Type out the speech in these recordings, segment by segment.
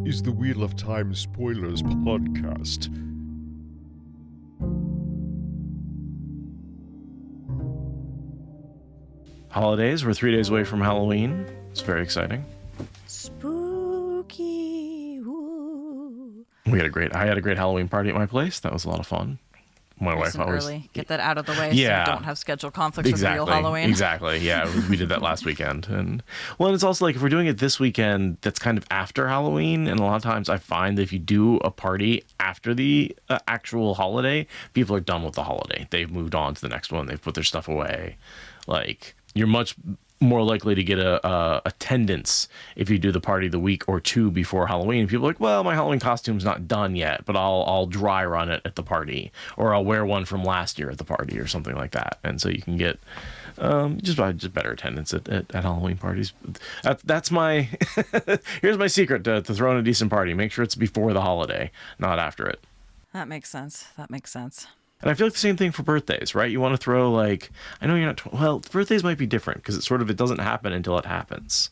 is the Wheel of Time Spoilers podcast. Holidays. We're 3 days away from Halloween. It's very exciting. Spooky. Ooh. I had a great Halloween party at my place. That was a lot of fun. My wife always early. Get that out of the way so you don't have scheduled conflicts with real Halloween. Exactly. Yeah, we did that last weekend. And it's also like if we're doing it this weekend, that's kind of after Halloween. And a lot of times I find that if you do a party after the actual holiday, people are done with the holiday. They've moved on to the next one. They've put their stuff away. Like, you're much more likely to get a attendance if you do the party the week or two before Halloween. People are like, well, my Halloween costume's not done yet, but I'll dry run it at the party, or I'll wear one from last year at the party or something like that. And so you can get just better attendance at Halloween parties. That's my here's my secret to throwing a decent party. Make sure it's before the holiday, not after it. That makes sense. And I feel like the same thing for birthdays, right? You want to throw, like, I know you're not, birthdays might be different because it doesn't happen until it happens.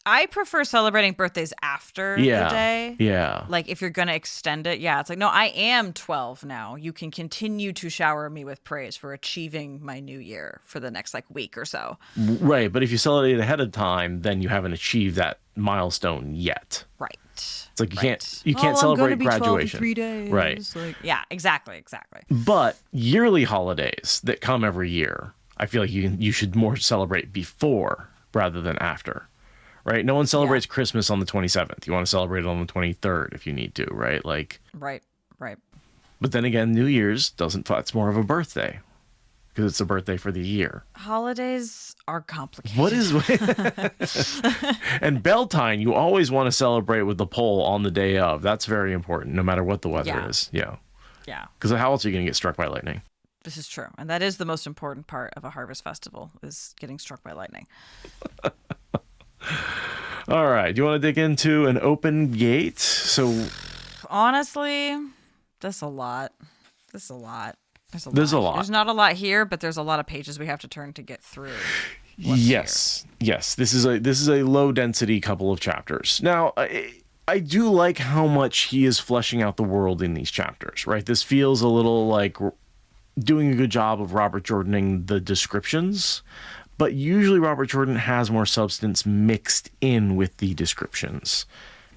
I prefer celebrating birthdays after the day. Yeah. Like, if you're going to extend it, it's like, no, I am 12 now. You can continue to shower me with praise for achieving my new year for the next, week or so. Right, but if you celebrate ahead of time, then you haven't achieved that milestone yet. Right. It's like you can't celebrate graduation. 3 days. Right. Yeah, exactly. But yearly holidays that come every year, I feel like you should more celebrate before rather than after. Right? No one celebrates Christmas on the 27th. You want to celebrate it on the 23rd if you need to, right? Right. But then again, New Year's it's more of a birthday because it's a birthday for the year. Holidays are complicated. What is and Beltane, you always want to celebrate with the pole on the day of. That's very important, no matter what the weather is. Yeah. Because how else are you going to get struck by lightning? This is true. And that is the most important part of a harvest festival, is getting struck by lightning. All right. Do you want to dig into an open gate? So, honestly, there's a lot. There's a lot. There's not a lot here, but there's a lot of pages we have to turn to get through. Yes. This is a low density couple of chapters. Now, I do like how much he is fleshing out the world in these chapters, right? This feels a little like doing a good job of Robert Jordaning the descriptions, but usually Robert Jordan has more substance mixed in with the descriptions.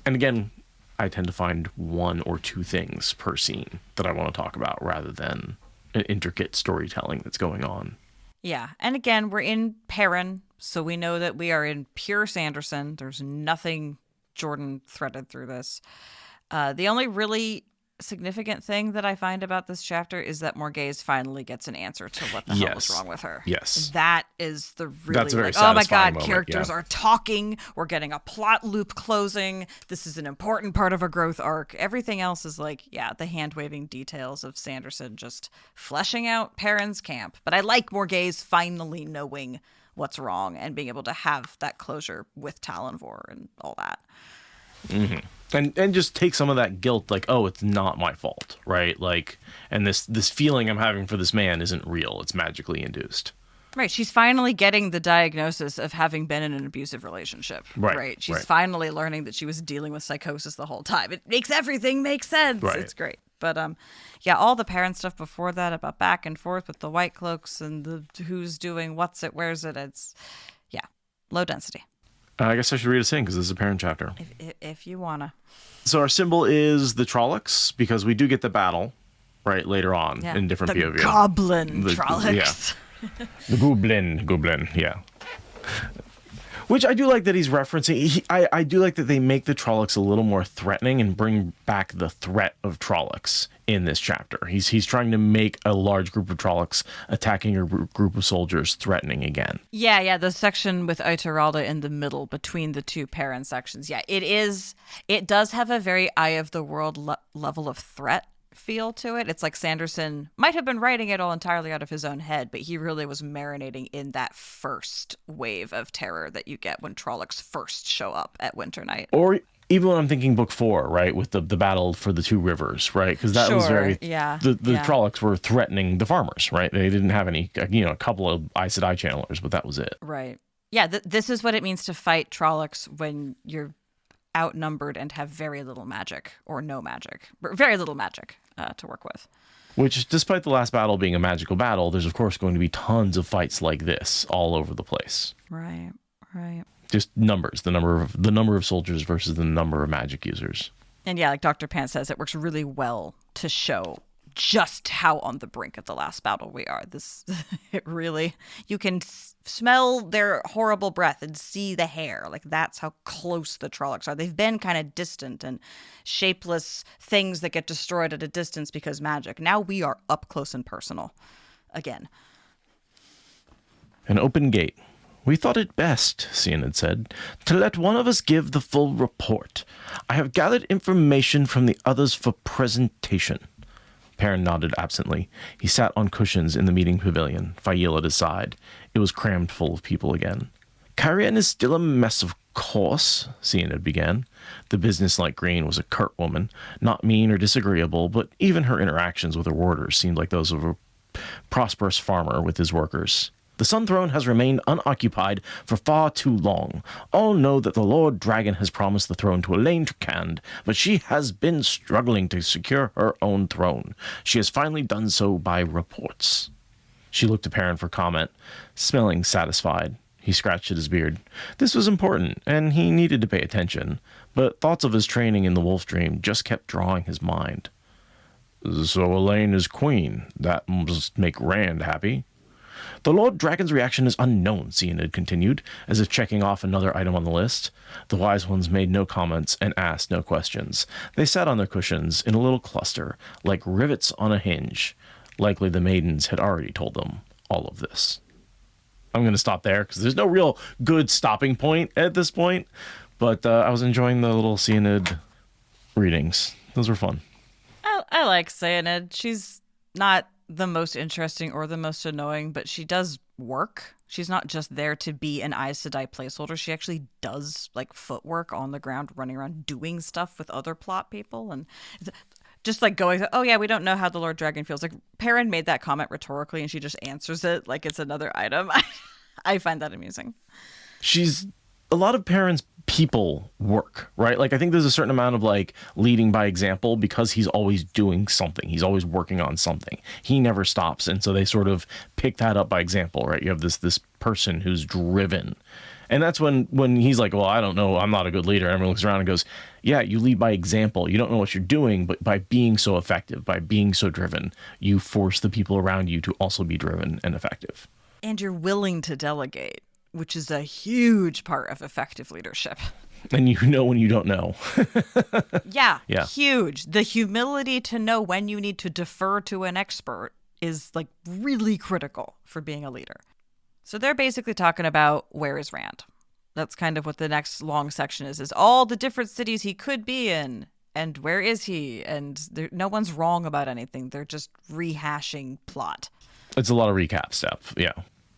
And again, I tend to find one or two things per scene that I want to talk about rather than an intricate storytelling that's going on. Yeah. And again, we're in Perrin, so we know that we are in pure Sanderson. There's nothing Jordan threaded through this. The only really significant thing that I find about this chapter is that Morgaise finally gets an answer to what the hell is wrong with her. Yes. That is the really, that's a very oh my God, moment, characters are talking. We're getting a plot loop closing. This is an important part of a growth arc. Everything else is the hand-waving details of Sanderson just fleshing out Perrin's camp. But I like Morgaise finally knowing what's wrong and being able to have that closure with Talonvor and all that. Mm-hmm. And just take some of that guilt, like, oh, it's not my fault, right? Like, and this feeling I'm having for this man isn't real. It's magically induced. Right. She's finally getting the diagnosis of having been in an abusive relationship. Right. She's finally learning that she was dealing with psychosis the whole time. It makes everything make sense. Right. It's great. But all the parent stuff before that about back and forth with the white cloaks and the who's doing what's it, where's it. It's low density. I guess I should read us in because this is a parent chapter. If you wanna. So our symbol is the Trollocs because we do get the battle later on in different POV. Goblin Trollocs. The Goblin, yeah. Which I do like that he's referencing. I do like that they make the Trollocs a little more threatening and bring back the threat of Trollocs in this chapter. He's trying to make a large group of Trollocs attacking a group of soldiers threatening again. Yeah, the section with Ituralde in the middle between the two Perrin sections. Yeah, it does have a very eye of the world level of threat feel to it. It's like Sanderson might have been writing it all entirely out of his own head, but he really was marinating in that first wave of terror that you get when Trollocs first show up at Winternight. Or even when I'm thinking book 4, right, with the battle for the two rivers, right? Because that was very... The Trollocs were threatening the farmers, right? They didn't have any, a couple of Aes Sedai channelers, but that was it. Right. Yeah, this is what it means to fight Trollocs when you're outnumbered and have very little magic, or no magic, very little magic to work with. Which, despite the last battle being a magical battle, there's of course going to be tons of fights like this all over the place. Right. Just numbers, the number of soldiers versus the number of magic users. And yeah, like Dr. Pan says, it works really well to show just how on the brink of the last battle we are. It really, you can smell their horrible breath and see the hair. Like, that's how close the Trollocs are. They've been kind of distant and shapeless things that get destroyed at a distance because magic. Now we are up close and personal again. An open gate. We thought it best, Cian had said, to let one of us give the full report. I have gathered information from the others for presentation. Perrin nodded absently. He sat on cushions in the meeting pavilion, Fail at his side. It was crammed full of people again. Cairhien is still a mess, of course, Cian had began. The businesslike Green was a curt woman, not mean or disagreeable, but even her interactions with her warders seemed like those of a prosperous farmer with his workers. The Sun Throne has remained unoccupied for far too long. All know that the Lord Dragon has promised the throne to Elaine Tricand, but she has been struggling to secure her own throne. She has finally done so by reports. She looked to Perrin for comment, smelling satisfied. He scratched at his beard. This was important, and he needed to pay attention, but thoughts of his training in the Wolf Dream just kept drawing his mind. So Elaine is queen. That must make Rand happy. The Lord Dragon's reaction is unknown, Cian had continued, as if checking off another item on the list. The wise ones made no comments and asked no questions. They sat on their cushions in a little cluster, like rivets on a hinge. Likely the maidens had already told them all of this. I'm going to stop there, because there's no real good stopping point at this point, but I was enjoying the little Cianid readings. Those were fun. I like Cianid. She's not the most interesting or the most annoying, but she does work. She's not just there to be an Aes Sedai placeholder. She actually does like footwork on the ground, running around doing stuff with other plot people, and just like going, oh yeah, we don't know how the Lord Dragon feels. Like Perrin made that comment rhetorically and she just answers it like it's another item. I find that amusing. She's a lot of Perrin's people work, right? Like, I think there's a certain amount of like leading by example, because he's always doing something. He's always working on something. He never stops. And so they sort of pick that up by example, right? You have this person who's driven. And that's when he's like, well, I don't know, I'm not a good leader. And everyone looks around and goes, yeah, you lead by example. You don't know what you're doing, but by being so effective, by being so driven, you force the people around you to also be driven and effective. And you're willing to delegate, which is a huge part of effective leadership. And you know when you don't know. Yeah, Yeah, huge. The humility to know when you need to defer to an expert is like really critical for being a leader. So they're basically talking about where is Rand. That's kind of what the next long section is all the different cities he could be in, and where is he? And no one's wrong about anything. They're just rehashing plot. It's a lot of recap stuff. Yeah.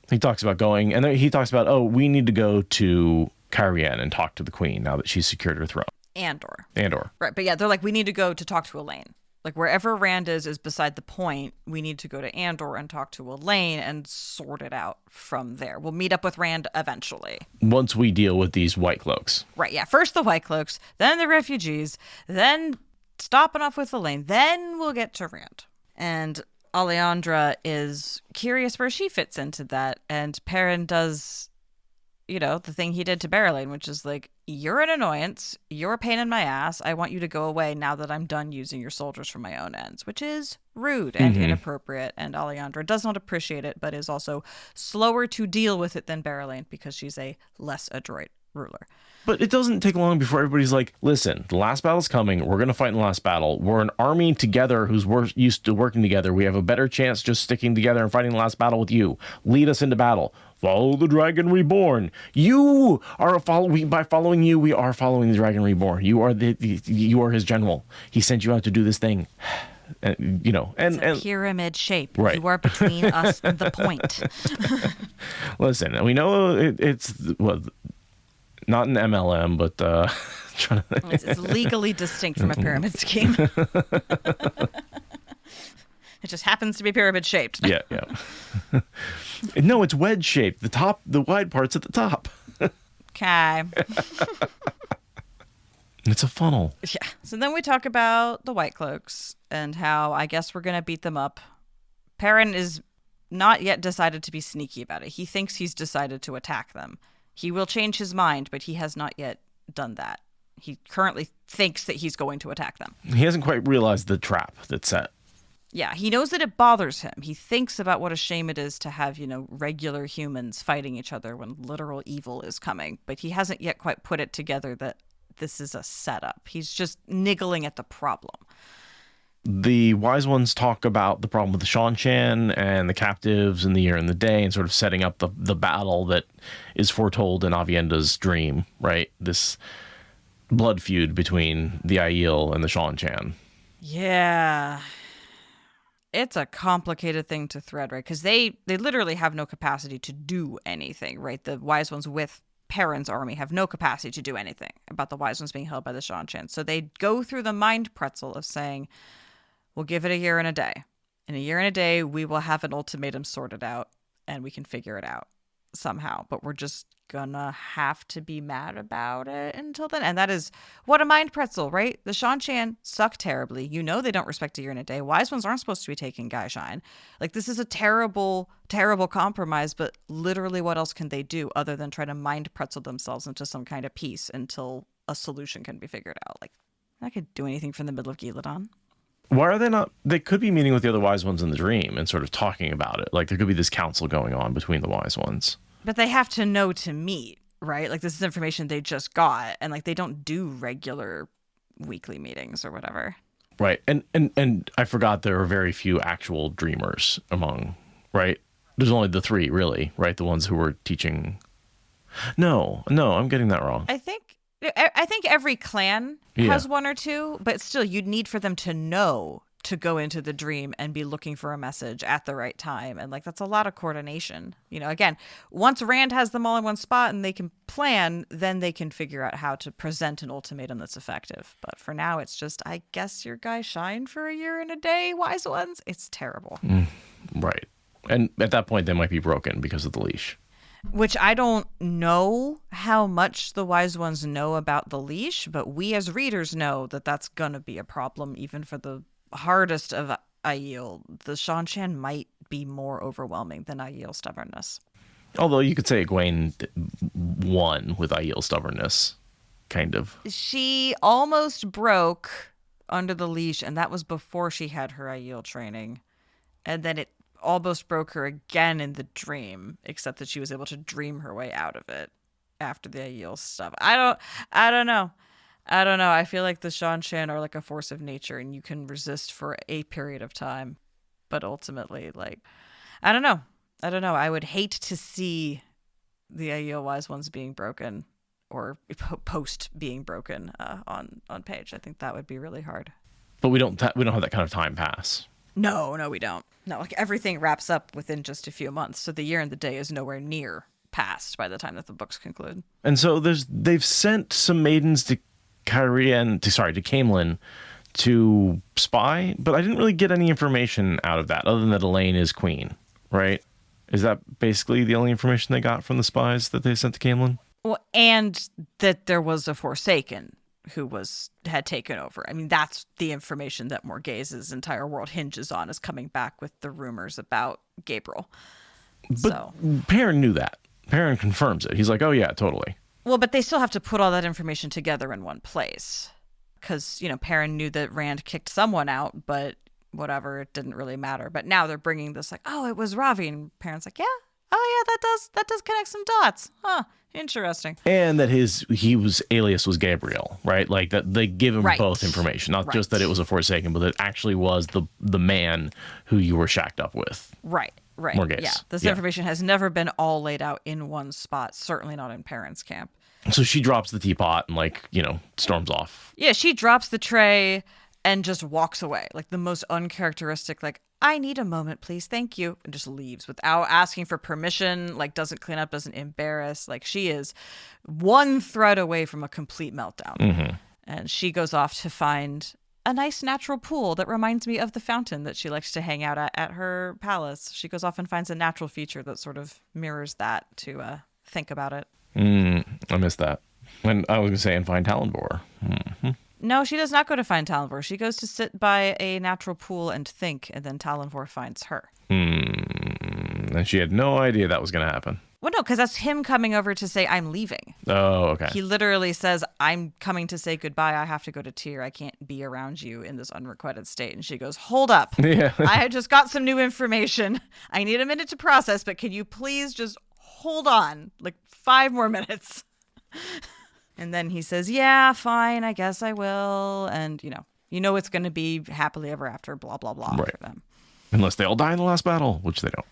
He talks about going, and then he talks about, oh, we need to go to Cairhien and talk to the queen now that she's secured her throne. Andor. Right. But yeah, they're like, we need to go to talk to Elaine. Like, wherever Rand is beside the point. We need to go to Andor and talk to Elaine and sort it out from there. We'll meet up with Rand eventually. Once we deal with these White Cloaks. Right, yeah. First the White Cloaks, then the refugees, then stopping off with Elaine, then we'll get to Rand. And Alejandra is curious where she fits into that. And Perrin does, the thing he did to Berelain, which is like, you're an annoyance. You're a pain in my ass. I want you to go away now that I'm done using your soldiers for my own ends, which is rude and inappropriate. And Alejandra does not appreciate it, but is also slower to deal with it than Berelain because she's a less adroit ruler. But it doesn't take long before everybody's like, listen, the last battle's coming. We're going to fight in the last battle. We're an army together who's used to working together. We have a better chance just sticking together and fighting the last battle with you. Lead us into battle. Follow the Dragon Reborn. You are by following you, we are following the Dragon Reborn. You are you are his general. He sent you out to do this thing. And, it's a pyramid shape. Right. You are between us and the point. Listen, we know it's not an MLM, but it's legally distinct from a pyramid scheme. It just happens to be pyramid shaped. Yeah. No, it's wedge shaped. The wide part's at the top. Okay. It's a funnel. Yeah. So then we talk about the White Cloaks and how I guess we're going to beat them up. Perrin is not yet decided to be sneaky about it. He thinks he's decided to attack them. He will change his mind, but he has not yet done that. He currently thinks that he's going to attack them. He hasn't quite realized the trap that's set. Yeah, he knows that it bothers him. He thinks about what a shame it is to have, regular humans fighting each other when literal evil is coming. But he hasn't yet quite put it together that this is a setup. He's just niggling at the problem. The wise ones talk about the problem with the Shanshan and the captives and the year and the day and sort of setting up the battle that is foretold in Avienda's dream, right? This blood feud between the Aiel and the Shanshan. Yeah. It's a complicated thing to thread, right? Because they literally have no capacity to do anything, right? The wise ones with Perrin's army have no capacity to do anything about the wise ones being held by the Shanshan. So they go through the mind pretzel of saying, we'll give it a year and a day. In a year and a day, we will have an ultimatum sorted out and we can figure it out somehow. But we're just gonna have to be mad about it until then. And that is what a mind pretzel, right? The Shanshan suck terribly. They don't respect a year and a day. Wise ones aren't supposed to be taking Gaishan. Like, this is a terrible, terrible compromise, but literally what else can they do other than try to mind pretzel themselves into some kind of peace until a solution can be figured out? Like, I could do anything from the middle of Giladon. Why are they not? They could be meeting with the other wise ones in the dream and sort of talking about it. Like, there could be this council going on between the wise ones. But they have to know to meet, right? Like, this is information they just got, and like they don't do regular weekly meetings or whatever. Right. And I forgot there are very few actual dreamers among, right? There's only the three, really, right? The ones who were teaching. No, I'm getting that wrong. I think every clan has one or two, but still you'd need for them to know to go into the dream and be looking for a message at the right time. And like, that's a lot of coordination. Again, once Rand has them all in one spot and they can plan, then they can figure out how to present an ultimatum that's effective. But for now, it's just, I guess your guys shine for a year and a day, wise ones. It's terrible. Right. And at that point, they might be broken because of the leash. Which I don't know how much the wise ones know about the leash, but we as readers know that that's going to be a problem even for the hardest of Aiel. The Shanshan might be more overwhelming than Aiel's stubbornness. Although you could say Gawyn won with Aiel's stubbornness, kind of. She almost broke under the leash, and that was before she had her Aiel training. And then it almost broke her again in the dream, except that she was able to dream her way out of it after the Aiel stuff. I don't know. I feel like the Shanshan are like a force of nature and you can resist for a period of time. But ultimately, like, I don't know. I would hate to see the Aiel wise ones being broken or post being broken on page. I think that would be really hard. But we don't have that kind of time pass. No, we don't. No, like everything wraps up within just a few months. So the year and the day is nowhere near past by the time that the books conclude. And so they've sent some maidens to Camelin to spy, but I didn't really get any information out of that other than that Elaine is queen, right? Is that basically the only information they got from the spies that they sent to Camelin? Well, and that there was a Forsaken who had taken over. I mean, that's the information that Morgaise's entire world hinges on, is coming back with the rumors about Gabriel. But Perrin knew that. Perrin confirms it. He's like, oh yeah, totally. Well, but they still have to put all that information together in one place. Because, Perrin knew that Rand kicked someone out, but whatever, it didn't really matter. But now they're bringing this like, oh, it was Ravi. And Perrin's like, yeah, oh yeah, that does connect some dots. Huh, interesting. And that his alias was Gabriel, right? Like that they give him both information, not just that it was a Forsaken, but that it actually was the man who you were shacked up with. Right. Morgaise. Yeah, this information has never been all laid out in one spot, certainly not in Perrin's camp. So she drops the teapot and storms off. Yeah, she drops the tray and just walks away, like the most uncharacteristic, like, I need a moment, please, thank you, and just leaves without asking for permission, like doesn't clean up, doesn't embarrass. Like, she is one thread away from a complete meltdown. Mm-hmm. And she goes off to find a nice natural pool that reminds me of the fountain that she likes to hang out at her palace. She goes off and finds a natural feature that sort of mirrors that to think about it. I missed that. And I was going to say, and find Talonvor. No, she does not go to find Talonvor. She goes to sit by a natural pool and think, and then Talonvor finds her. And she had no idea that was going to happen. Well, no, because that's him coming over to say, I'm leaving. Oh, okay. He literally says, I'm coming to say goodbye. I have to go to Tyr. I can't be around you in this unrequited state. And she goes, hold up. Yeah. I just got some new information. I need a minute to process, but can you please just hold on? Like 5 more minutes. And then he says, yeah, fine. I guess I will. And, you know it's going to be happily ever after, blah, blah, blah Right. for them. Unless they all die in the last battle, which they don't.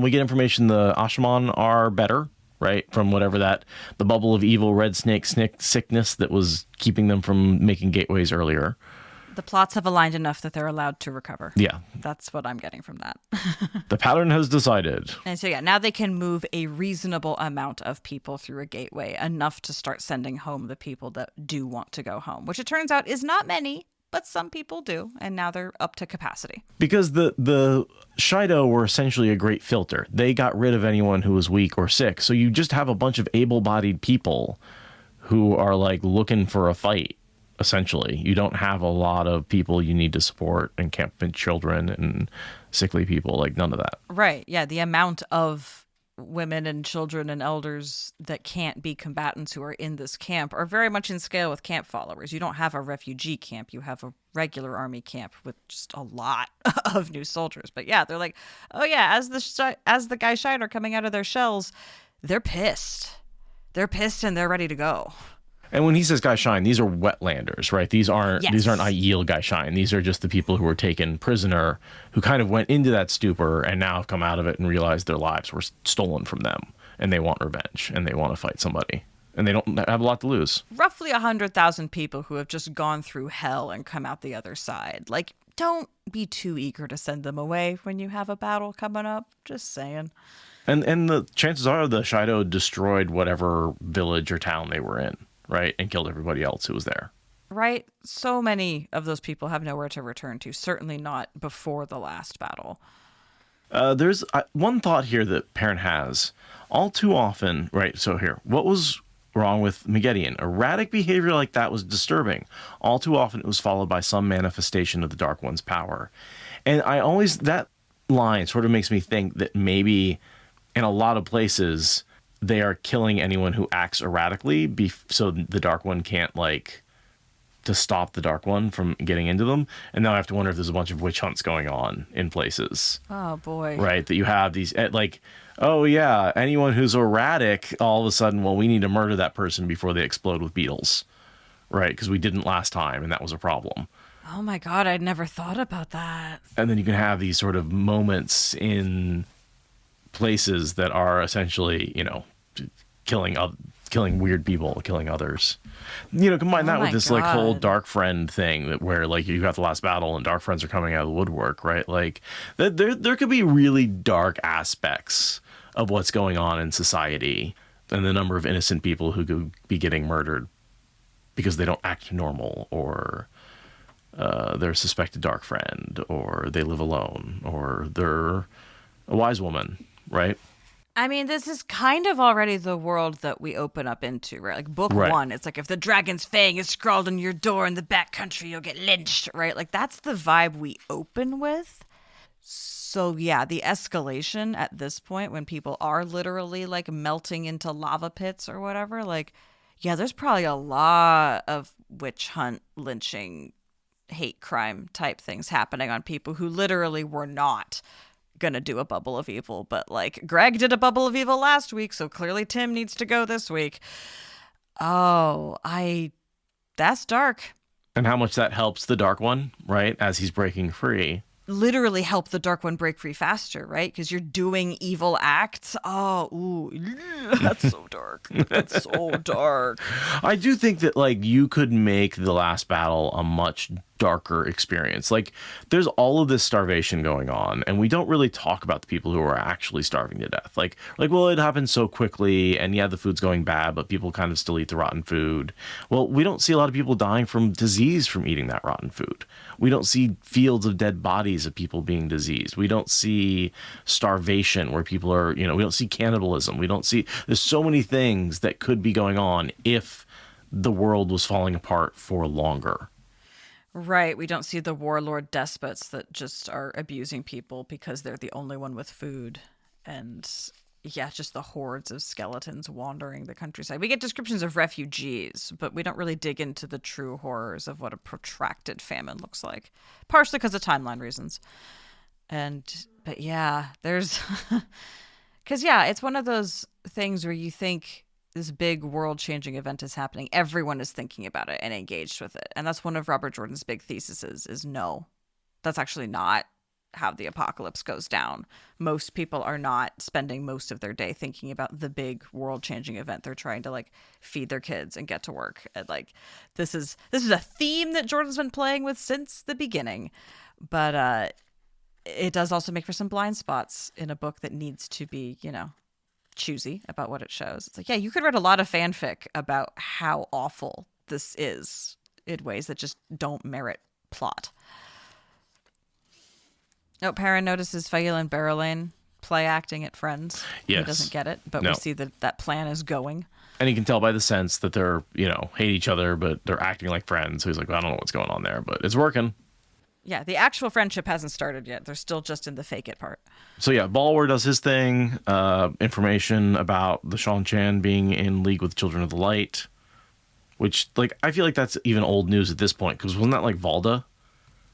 We get information the Ashaman are better, right? From whatever the bubble of evil red snake sickness that was keeping them from making gateways earlier. The plots have aligned enough that they're allowed to recover. Yeah. That's what I'm getting from that. The pattern has decided. And so, now they can move a reasonable amount of people through a gateway, enough to start sending home the people that do want to go home, which it turns out is not many, but some people do. And now they're up to capacity. Because the Shido were essentially a great filter. They got rid of anyone who was weak or sick. So you just have a bunch of able-bodied people who are like looking for a fight, essentially. You don't have a lot of people you need to support, and encampment children and sickly people, like none of that. Right. Yeah. The amount of women and children and elders that can't be combatants who are in this camp are very much in scale with camp followers. You don't have a refugee camp. You have a regular army camp with just a lot of new soldiers. But yeah, they're like, oh yeah, as the guy Shine are coming out of their shells, they're pissed. They're pissed and they're ready to go. And when he says Guy Shine, these are wetlanders, right? These aren't Aiel Guy Shine. These are just the people who were taken prisoner, who kind of went into that stupor and now have come out of it and realized their lives were stolen from them, and they want revenge and they want to fight somebody, and they don't have a lot to lose. Roughly 100,000 people who have just gone through hell and come out the other side. Like, don't be too eager to send them away when you have a battle coming up. Just saying. And the chances are the Shido destroyed whatever village or town they were in, right? And killed everybody else who was there. Right? So many of those people have nowhere to return to. Certainly not before the last battle. There's one thought here that Perrin has. All too often, right, so here, what was wrong with Megidian? Erratic behavior like that was disturbing. All too often it was followed by some manifestation of the Dark One's power. And that line sort of makes me think that maybe in a lot of places they are killing anyone who acts erratically, so the Dark One can't, to stop the Dark One from getting into them. And now I have to wonder if there's a bunch of witch hunts going on in places. Oh, boy. Right, that you have these, oh, yeah, anyone who's erratic, all of a sudden, well, we need to murder that person before they explode with beetles, right? Because we didn't last time, and that was a problem. Oh, my God, I'd never thought about that. And then you can have these sort of moments in places that are essentially, killing weird people, killing others. Combine that with this whole Dark Friend thing where you got the last battle and Dark Friends are coming out of the woodwork, right? There could be really dark aspects of what's going on in society, and the number of innocent people who could be getting murdered because they don't act normal, or they're a suspected Dark Friend, or they live alone, or they're a wise woman, right? I mean, this is kind of already the world that we open up into, right? Book 1, it's if the dragon's fang is scrawled on your door in the backcountry, you'll get lynched, right? That's the vibe we open with. So, yeah, the escalation at this point, when people are literally, melting into lava pits or whatever, there's probably a lot of witch hunt, lynching, hate crime type things happening on people who literally were not gonna do a bubble of evil, but Greg did a bubble of evil last week, so clearly Tim needs to go this week. That's dark. And how much that helps the Dark One, right, as he's breaking free. Literally help the Dark One break free faster, right? Because you're doing evil acts. That's so dark. That's so dark. I do think that you could make the last battle a much darker experience. There's all of this starvation going on, and we don't really talk about the people who are actually starving to death. Well, it happens so quickly, and yeah, the food's going bad, but people kind of still eat the rotten food. Well, we don't see a lot of people dying from disease from eating that rotten food. We don't see fields of dead bodies of people being diseased. We don't see starvation where people are, we don't see cannibalism. We don't see, there's so many things that could be going on if the world was falling apart for longer. Right. We don't see the warlord despots that just are abusing people because they're the only one with food. And yeah, just the hordes of skeletons wandering the countryside. We get descriptions of refugees, but we don't really dig into the true horrors of what a protracted famine looks like, partially because of timeline reasons. But yeah, there's, because yeah, it's one of those things where you think this big world-changing event is happening. Everyone is thinking about it and engaged with it. And that's one of Robert Jordan's big theses is no, that's actually not how the apocalypse goes down. Most people are not spending most of their day thinking about the big world-changing event. They're trying to like feed their kids and get to work. And like this is a theme that Jordan's been playing with since the beginning. But it does also make for some blind spots in a book that needs to be, choosy about what it shows. It's like, yeah, you could write a lot of fanfic about how awful this is in ways that just don't merit plot. Oh, Perrin notices Fail and Berylane play acting at Friends. Yes. He doesn't get it, but we see that plan is going. And you can tell by the sense that they're, hate each other, but they're acting like friends. So he's like, well, I don't know what's going on there, but it's working. Yeah, the actual friendship hasn't started yet. They're still just in the fake it part. So yeah, Balwer does his thing. Information about the Shan-Chan being in league with Children of the Light, which like I feel like that's even old news at this point because wasn't that like Valda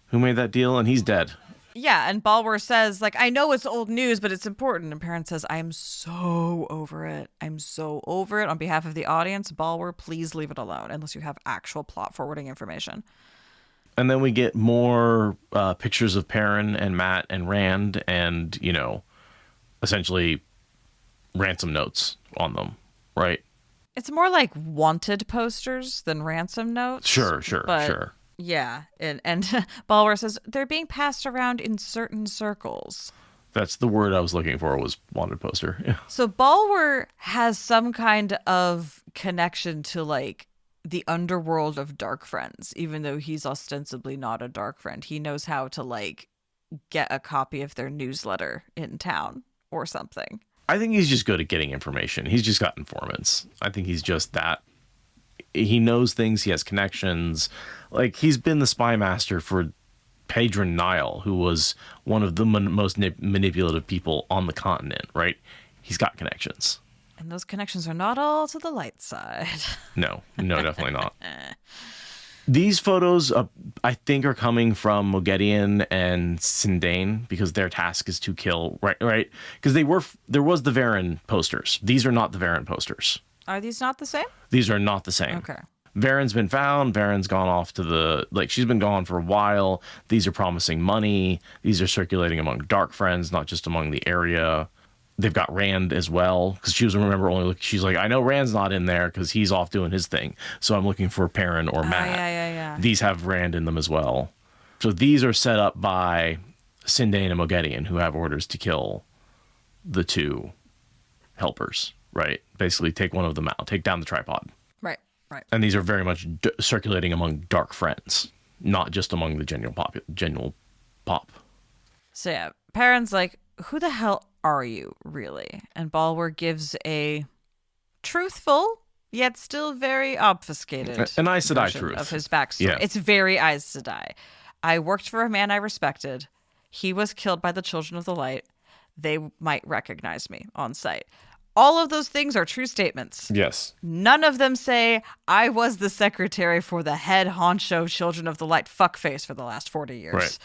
who made that deal and he's dead? Yeah, and Balwer says like I know it's old news, but it's important. And Perrin says I am so over it. I'm so over it. On behalf of the audience, Balwer, please leave it alone unless you have actual plot forwarding information. And then we get more pictures of Perrin and Matt and Rand and, essentially ransom notes on them, right? It's more like wanted posters than ransom notes. Sure. Yeah, and Balwer says they're being passed around in certain circles. That's the word I was looking for was wanted poster. Yeah. So Balwer has some kind of connection to like the underworld of dark friends, even though he's ostensibly not a dark friend. He knows how to like get a copy of their newsletter in town or something. I think he's just good at getting information. He's just got informants. I think he's just that. He knows things. He has connections. Like he's been the spy master for Pedron Nile, who was one of the most manipulative people on the continent, right? He's got connections. And those connections are not all to the light side. No, definitely not. These photos, I think, are coming from Morgaise and Sindane because their task is to kill, right? Because there was the Varen posters. These are not the Varen posters. Are these not the same? These are not the same. Okay. Varen's been found. Varen's gone off to she's been gone for a while. These are promising money. These are circulating among dark friends, not just among the area. They've got Rand as well because she's like, I know Rand's not in there because he's off doing his thing. So I'm looking for Perrin or Matt. Yeah. These have Rand in them as well. So these are set up by Sindane and Morgaise, who have orders to kill the two helpers, right? Basically take one of them out, take down the tripod. Right. And these are very much circulating among dark friends, not just among the general pop. So yeah, Perrin's like, who the hell are you really? And Balwer gives a truthful yet still very obfuscated an Aes Sedai version truth of his backstory. Yeah. It's very Aes Sedai. I worked for a man I respected. He was killed by the Children of the Light. They might recognize me on sight. All of those things are true statements. Yes. None of them say, I was the secretary for the head honcho Children of the Light fuckface for the last 40 years.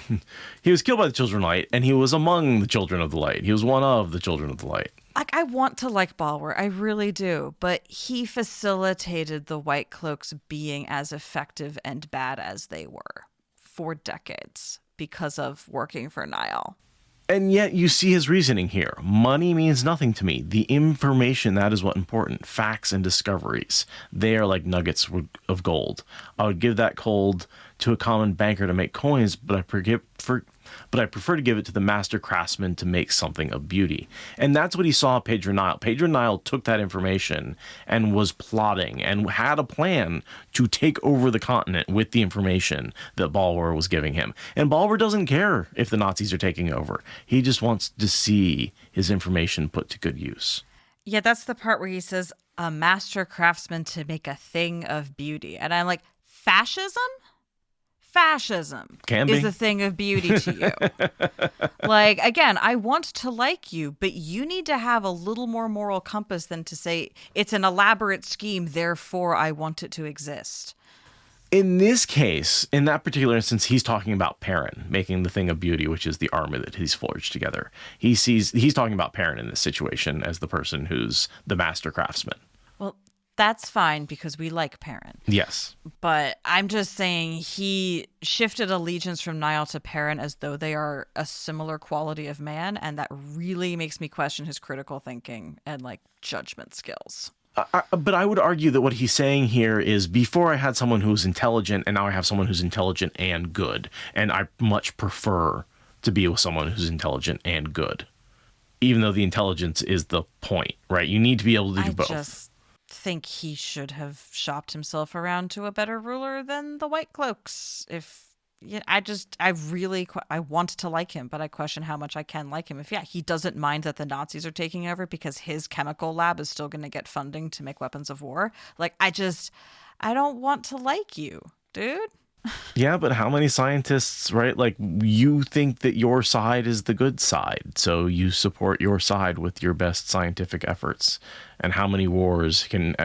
Right. He was killed by the Children of the Light, and he was among the Children of the Light. He was one of the Children of the Light. Like, I want to like Balwer. I really do. But he facilitated the White Cloaks being as effective and bad as they were for decades because of working for Nile. And yet you see his reasoning here. Money means nothing to me. The information, that is what important. Facts and discoveries. They are like nuggets of gold. I would give that gold to a common banker to make coins, but I prefer to give it to the master craftsman to make something of beauty. And that's what he saw at Pedron Nile. Pedron Nile took that information and was plotting and had a plan to take over the continent with the information that Balwer was giving him. And Balwer doesn't care if the Nazis are taking over. He just wants to see his information put to good use. Yeah, that's the part where he says, a master craftsman to make a thing of beauty. And I'm like, fascism? Fascism Can is be. a thing of beauty to you. Like, again, I want to like you, but you need to have a little more moral compass than to say it's an elaborate scheme, therefore I want it to exist. In this case, in that particular instance, he's talking about Perrin making the thing of beauty, which is the armor that he's forged together. He's talking about Perrin in this situation as the person who's the master craftsman. Well, that's fine because we like Perrin. Yes. But I'm just saying he shifted allegiance from Niall to Perrin as though they are a similar quality of man. And that really makes me question his critical thinking and like judgment skills. But I would argue that what he's saying here is before I had someone who's intelligent and now I have someone who's intelligent and good. And I much prefer to be with someone who's intelligent and good, even though the intelligence is the point, right? You need to be able to do both. I just think he should have shopped himself around to a better ruler than the White Cloaks. I want to like him, but I question how much I can like him. If he doesn't mind that the Nazis are taking over because his chemical lab is still going to get funding to make weapons of war. Like, I don't want to like you, dude. Yeah, but how many scientists, right? Like, you think that your side is the good side, so you support your side with your best scientific efforts. And how many wars can,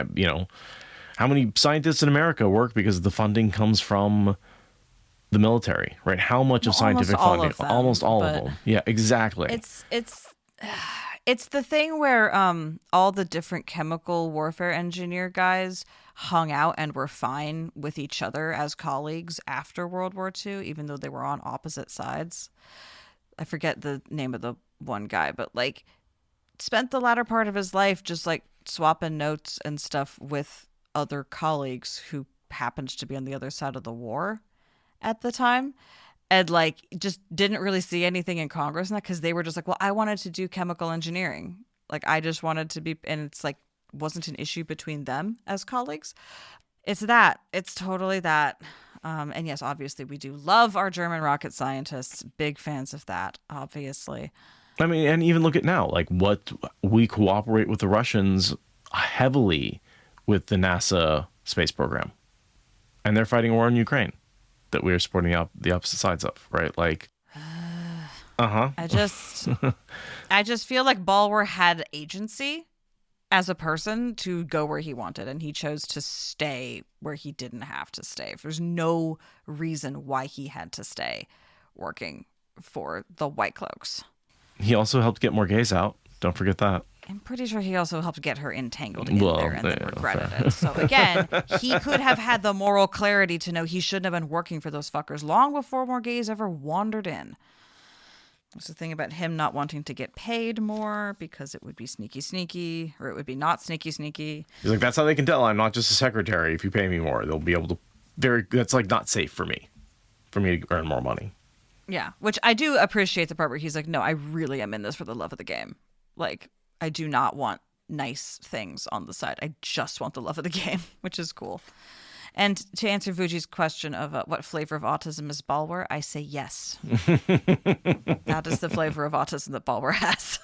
how many scientists in America work because the funding comes from the military, right? How much of scientific funding? Almost all of them. Yeah, exactly. It's the thing where all the different chemical warfare engineer guys hung out and were fine with each other as colleagues after World War II, even though they were on opposite sides. I forget the name of the one guy, but like spent the latter part of his life just like swapping notes and stuff with other colleagues who happened to be on the other side of the war at the time. And like just didn't really see anything in Congress in that because they were just like, well, I wanted to do chemical engineering. Like I just wanted to be, and it's like wasn't an issue between them as colleagues. It's totally that. And yes, obviously we do love our German rocket scientists. Big fans of that, obviously. I mean, and even look at now, like what we cooperate with the Russians heavily with the NASA space program, and they're fighting a war in Ukraine that we are supporting the opposite sides of, right? Like, I just feel like Balwer had agency as a person to go where he wanted, and he chose to stay where he didn't have to stay. There's no reason why he had to stay working for the White Cloaks. He also helped get Morgaise out. Don't forget that. I'm pretty sure he also helped get her entangled in there and then regretted it. So again, he could have had the moral clarity to know he shouldn't have been working for those fuckers long before Morgaise ever wandered in. There's the thing about him not wanting to get paid more because it would be sneaky, or it would be not sneaky. He's like, that's how they can tell I'm not just a secretary. If you pay me more, they'll be able to that's like not safe for me to earn more money. Yeah, which I do appreciate the part where he's like, no, I really am in this for the love of the game. Like, I do not want nice things on the side. I just want the love of the game, which is cool. And to answer Vuji's question of what flavor of autism is Balwer, I say yes. That is the flavor of autism that Balwer has.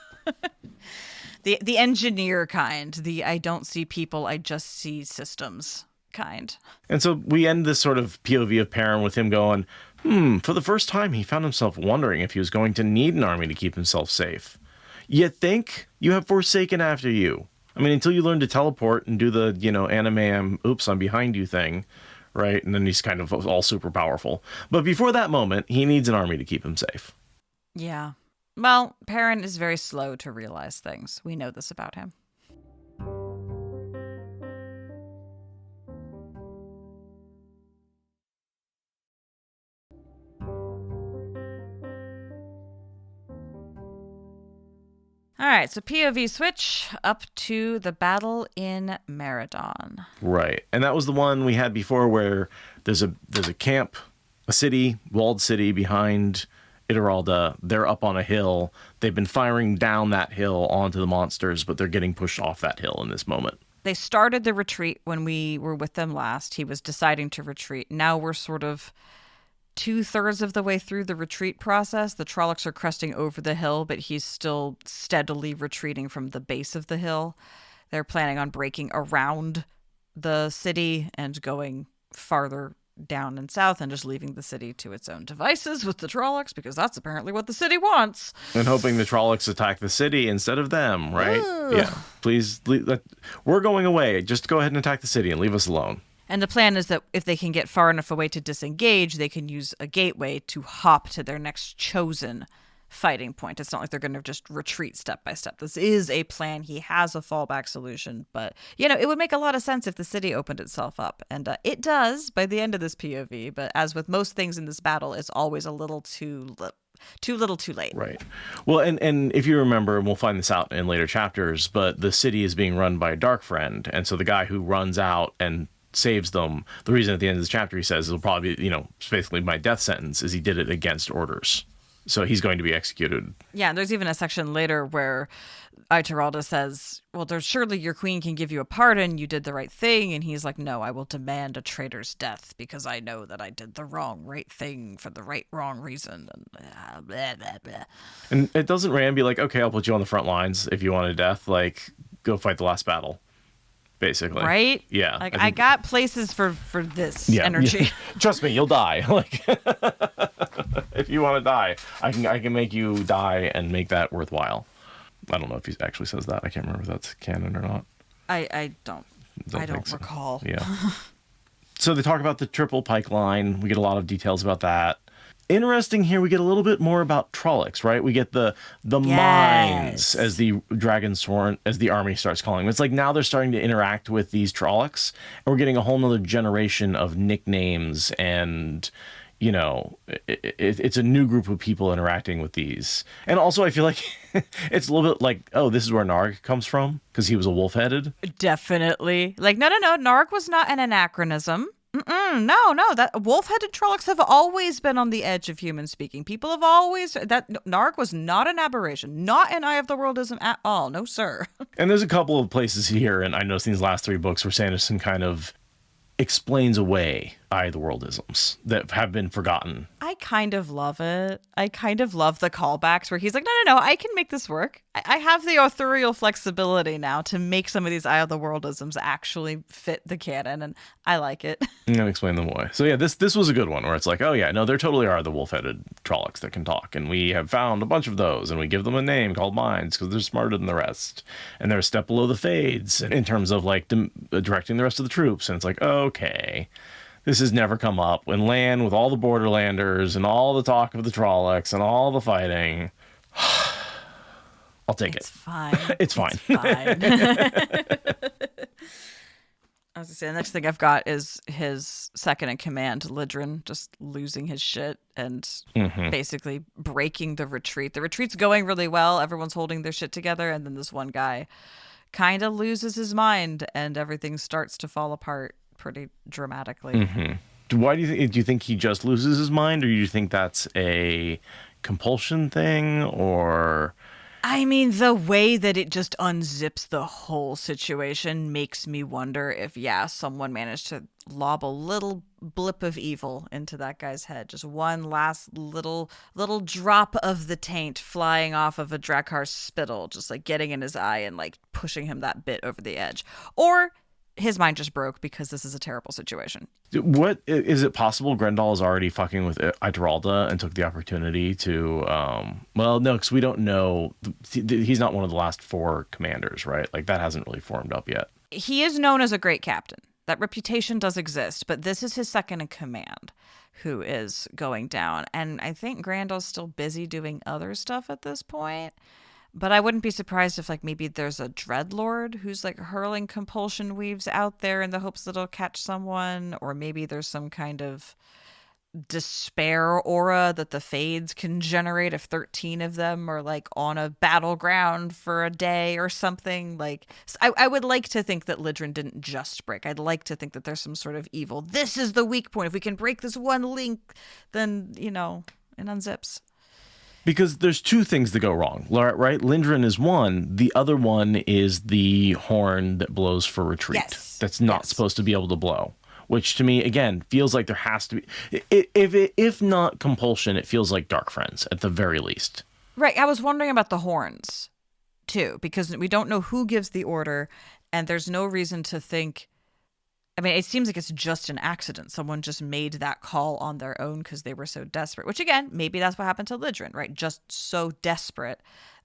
The engineer kind, the I don't see people, I just see systems kind. And so we end this sort of POV of Perrin with him going, for the first time he found himself wondering if he was going to need an army to keep himself safe. You think you have Forsaken after you. I mean, until you learn to teleport and do the, anime, oops, I'm behind you thing, right? And then he's kind of all super powerful. But before that moment, he needs an army to keep him safe. Yeah. Well, Perrin is very slow to realize things. We know this about him. All right, so POV switch up to the battle in Maradon. Right. And that was the one we had before where there's a camp, a city, walled city behind Ituralde. They're up on a hill. They've been firing down that hill onto the monsters, but they're getting pushed off that hill in this moment. They started the retreat when we were with them last. He was deciding to retreat. Now we're sort of 2/3 of the way through the retreat process. The Trollocs are cresting over the hill, but he's still steadily retreating from the base of the hill. They're planning on breaking around the city and going farther down and south and just leaving the city to its own devices with the Trollocs, because that's apparently what the city wants. And hoping the Trollocs attack the city instead of them, right? Ugh. Yeah. Please, we're going away. Just go ahead and attack the city and leave us alone. And the plan is that if they can get far enough away to disengage, they can use a gateway to hop to their next chosen fighting point. It's not like they're going to just retreat step by step. This is a plan. He has a fallback solution, but it would make a lot of sense if the city opened itself up, and it does by the end of this POV. But as with most things in this battle, it's always a little too little too late. Right. Well, and if you remember, and we'll find this out in later chapters, but the city is being run by a dark friend, and so the guy who runs out and saves them, the reason at the end of this chapter he says it'll probably be, it's basically my death sentence, is he did it against orders. So he's going to be executed. Yeah, and there's even a section later where Ituralde says, well, there's surely your queen can give you a pardon. You did the right thing. And he's like, no, I will demand a traitor's death because I know that I did the right thing for the wrong reason. And blah, blah, blah. And it doesn't Rand be like, okay, I'll put you on the front lines if you want a death. Like, go fight the last battle. Basically. Right? Yeah. Like, I got places for this energy. Yeah. Trust me, you'll die. Like, if you want to die, I can make you die and make that worthwhile. I don't know if he actually says that. I can't remember if that's canon or not. I don't recall. Yeah. So they talk about the triple pike line. We get a lot of details about that. Interesting here, we get a little bit more about Trollocs, right? We get the mines, as the Dragonsworn, as the army starts calling them. It's like now they're starting to interact with these Trollocs, and we're getting a whole nother generation of nicknames, and it's a new group of people interacting with these. And also I feel like it's a little bit like, oh, this is where Narg comes from, because he was a wolf-headed. Definitely. Like, no, Narg was not an anachronism. No, that wolf-headed Trollocs have always been on the edge of human speaking. People have always, that Narg was not an aberration, not an Eye of the Worldism at all. No, sir. And there's a couple of places here, and I noticed in these last 3 books where Sanderson kind of explains away Eye of the Worldisms that have been forgotten. I kind of love it. I kind of love the callbacks where he's like, no, I can make this work. I have the authorial flexibility now to make some of these Eye of the Worldisms actually fit the canon, and I like it. I'm going to explain them away. So yeah, this was a good one where it's like, oh yeah, no, there totally are the wolf-headed Trollocs that can talk, and we have found a bunch of those, and we give them a name called Minds because they're smarter than the rest, and they're a step below the Fades in terms of like directing the rest of the troops, and it's like, okay, this has never come up. When land with all the Borderlanders and all the talk of the Trollocs and all the fighting, I'll take it. Fine. It's fine. I was gonna say, the next thing I've got is his second in command, Lidrin, just losing his shit and basically breaking the retreat. The retreat's going really well. Everyone's holding their shit together. And then this one guy kind of loses his mind and everything starts to fall apart pretty dramatically. Why do you think he just loses his mind, or do you think that's a compulsion thing, or? I mean, the way that it just unzips the whole situation makes me wonder if, someone managed to lob a little blip of evil into that guy's head. Just one last little drop of the taint flying off of a Drakhar's spittle, just like getting in his eye and like pushing him that bit over the edge. Or his mind just broke because this is a terrible situation. What is it possible Grendel is already fucking with Ituralde and took the opportunity to no, because we don't know, he's not one of the last 4 commanders, right? Like that hasn't really formed up yet. He is known as a great captain. That reputation does exist, but this is his second in command who is going down, and I think Grendel's still busy doing other stuff at this point. But I wouldn't be surprised if, like, maybe there's a Dreadlord who's, like, hurling compulsion weaves out there in the hopes that it'll catch someone. Or maybe there's some kind of despair aura that the Fades can generate if 13 of them are, like, on a battleground for a day or something. Like, I would like to think that Lidrin didn't just break. I'd like to think that there's some sort of evil. This is the weak point. If we can break this one link, then, it unzips. Because there's 2 things that go wrong, right? Lindren is one. The other one is the horn that blows for retreat. Yes. That's not supposed to be able to blow. which to me, again, feels like there has to be, if not compulsion, it feels like Dark Friends at the very least. Right. I was wondering about the horns, too, because we don't know who gives the order, and there's no reason to think. I mean, it seems like it's just an accident. Someone just made that call on their own because they were so desperate, which, again, maybe that's what happened to Lidrin, right? Just so desperate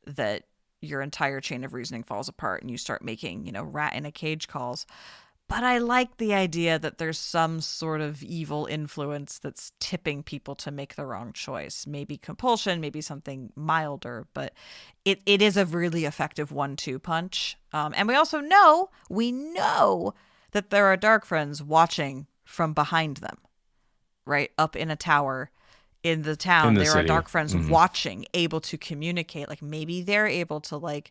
that your entire chain of reasoning falls apart and you start making, rat in a cage calls. But I like the idea that there's some sort of evil influence that's tipping people to make the wrong choice. Maybe compulsion, maybe something milder, but it is a really effective 1-2 punch. And we also know that there are Dark Friends watching from behind them, right? Up in a tower in the town. There are Dark Friends watching, able to communicate. Like maybe they're able to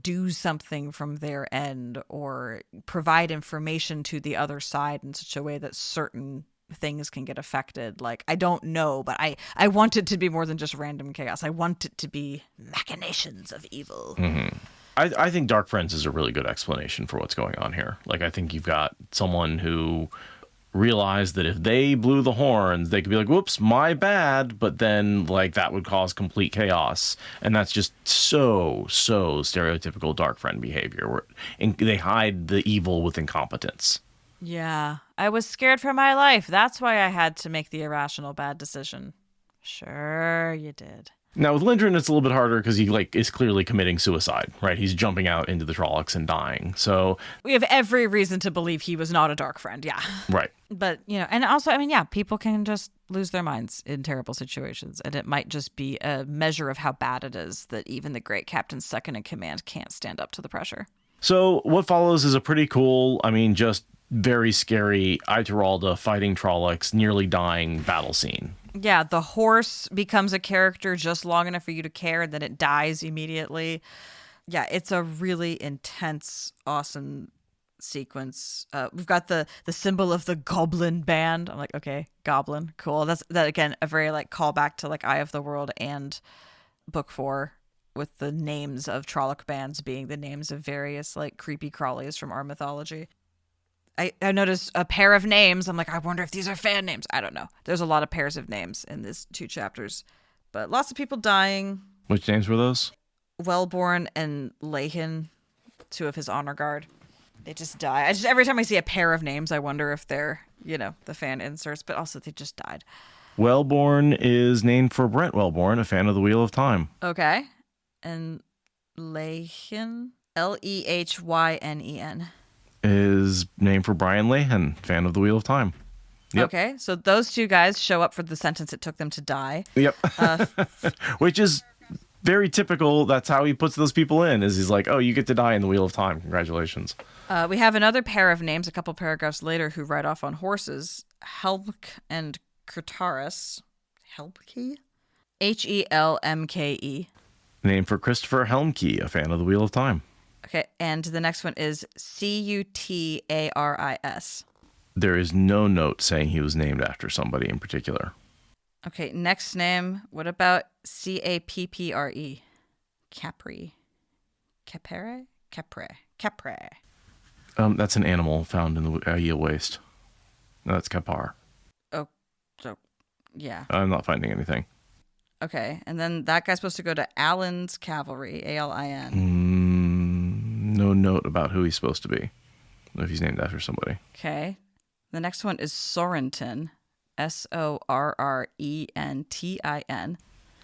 do something from their end or provide information to the other side in such a way that certain things can get affected. Like, I don't know, but I want it to be more than just random chaos. I want it to be machinations of evil. Mm-hmm. I think Dark Friends is a really good explanation for what's going on here. Like, I think you've got someone who realized that if they blew the horns, they could be like, whoops, my bad. But then, that would cause complete chaos. And that's just so stereotypical Dark Friend behavior, where they hide the evil with incompetence. Yeah, I was scared for my life. That's why I had to make the irrational bad decision. Sure, you did. Now, with Lindgren, it's a little bit harder because he is clearly committing suicide, right? He's jumping out into the Trollocs and dying. So we have every reason to believe he was not a Dark Friend, yeah. Right. But, and also, I mean, yeah, people can just lose their minds in terrible situations. And it might just be a measure of how bad it is that even the great Captain Second in Command can't stand up to the pressure. So what follows is a pretty cool, just very scary Ituralde fighting Trollocs, nearly dying battle scene. Yeah, the horse becomes a character just long enough for you to care, and then it dies immediately. Yeah, it's a really intense, awesome sequence. We've got the symbol of the goblin band. I'm like, okay, goblin, cool. That again, a very callback to Eye of the World and Book 4, with the names of Trolloc bands being the names of various creepy crawlies from our mythology. I noticed a pair of names. I'm like, I wonder if these are fan names. I don't know. There's a lot of pairs of names in these 2 chapters, but lots of people dying. Which names were those? Wellborn and Lehin, 2 of his honor guard. They just die. Every time I see a pair of names, I wonder if they're, the fan inserts, but also they just died. Wellborn is named for Brent Wellborn, a fan of the Wheel of Time. Okay. And Lehin, Lehyn, is named for Brian Lehan, fan of the Wheel of Time. Yep. Okay, so those 2 guys show up for the sentence it took them to die. Yep. Which is very typical. That's how he puts those people in, is he's like, oh, you get to die in the Wheel of Time. Congratulations. We have another pair of names a couple paragraphs later who ride off on horses. Helmke and Kurtaris. Helmke? Helmke. Named for Christopher Helmke, a fan of the Wheel of Time. Okay, and the next one is Cutaris. There is no note saying he was named after somebody in particular. Okay, next name. What about Cappre? Capre. Capre. That's an animal found in the Aiel Waste. No, that's Kapar. Oh, so, yeah. I'm not finding anything. Okay, and then that guy's supposed to go to Alin's Cavalry, Alin. No note about who he's supposed to be, if he's named after somebody. Okay. The next one is Sorrentin, Sorrentin.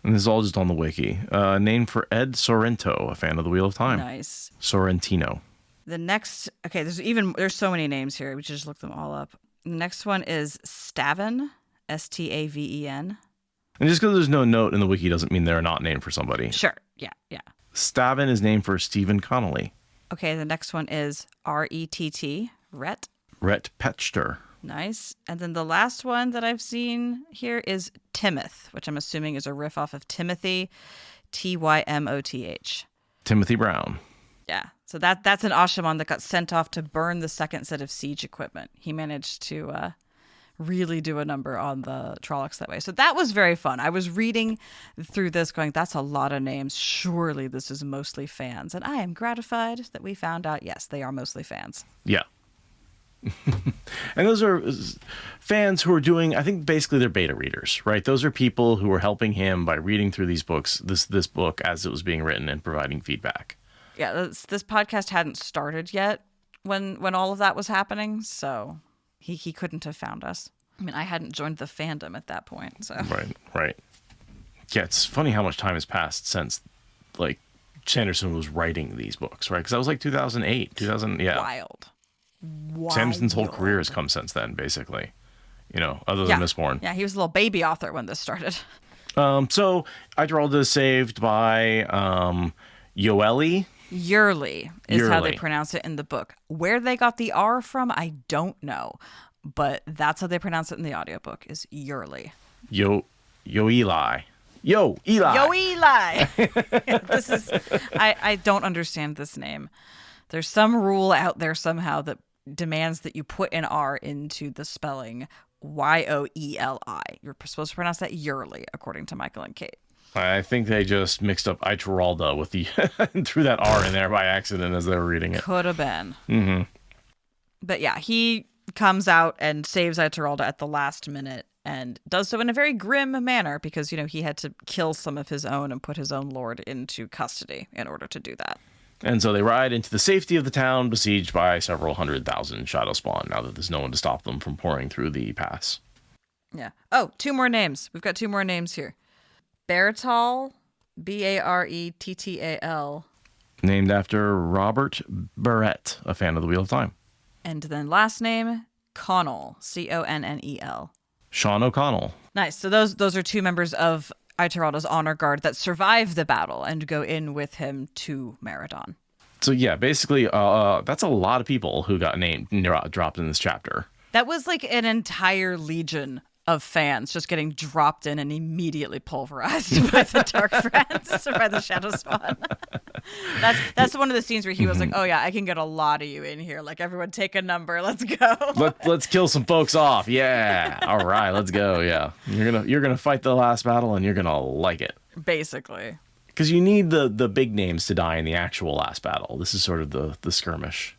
And this is all just on the wiki. Named for Ed Sorrento, a fan of the Wheel of Time. Nice. Sorrentino. The next, okay, there's so many names here. We should just look them all up. The next one is Staven, Staven. And just because there's no note in the wiki doesn't mean they're not named for somebody. Sure. Yeah. Staven is named for Stephen Connolly. Okay, the next one is Rett, Rhett. Rhett Petchter. Nice. And then the last one that I've seen here is Timoth, which I'm assuming is a riff off of Timothy, Tymoth. Timothy Brown. Yeah. So that's an Ashaman that got sent off to burn the second set of siege equipment. He managed to really do a number on the Trollocs that way. So that was very fun. I was reading through this going, that's a lot of names. Surely this is mostly fans. And I am gratified that we found out, yes, they are mostly fans. Yeah. And those are fans who are doing, I think basically they're beta readers, right? Those are people who are helping him by reading through these books, this book as it was being written and providing feedback. Yeah, this podcast hadn't started yet when all of that was happening, so he couldn't have found us. I mean, I hadn't joined the fandom at that point, so. Right. Yeah, it's funny how much time has passed since, like, Sanderson was writing these books, right? Because that was like 2008, yeah. Wild. Sanderson's whole career has come since then, basically. You know, other than Mistborn. Yeah, he was a little baby author when this started. So Ituralde is saved by Yoeli. Yurli is how they pronounce it in the book. Where they got the R from, I don't know. But that's how they pronounce it in the audiobook, is Yurli. Yo Eli. Yo Eli. This is, I don't understand this name. There's some rule out there somehow that demands that you put an R into the spelling Yoeli. You're supposed to pronounce that Yurli, according to Michael and Kate. I think they just mixed up Ituralde with the and threw that R in there by accident as they were reading it. Could have been. Mm-hmm. But yeah, he comes out and saves Ituralde at the last minute and does so in a very grim manner because, you know, he had to kill some of his own and put his own lord into custody in order to do that. And so they ride into the safety of the town, besieged by several 100,000 shadow spawn, now that there's no one to stop them from pouring through the pass. Yeah. Oh, 2 more names. We've got 2 more names here. Barettal, Barettal. Named after Robert Barrett, a fan of the Wheel of Time. And then last name, Connell, Connell. Sean O'Connell. Nice. So those are 2 members of Ituralde's honor guard that survive the battle and go in with him to Maradon. So yeah, basically, that's a lot of people who got dropped in this chapter. That was like an entire legion of fans just getting dropped in and immediately pulverized by the Dark Friends, by the Shadow Spawn. That's one of the scenes where he was like, "Oh yeah, I can get a lot of you in here. Like everyone, take a number. Let's go. Let's kill some folks off. Yeah, all right, let's go. Yeah, you're gonna fight the last battle and you're gonna like it. Basically, because you need the big names to die in the actual last battle. This is sort of the skirmish.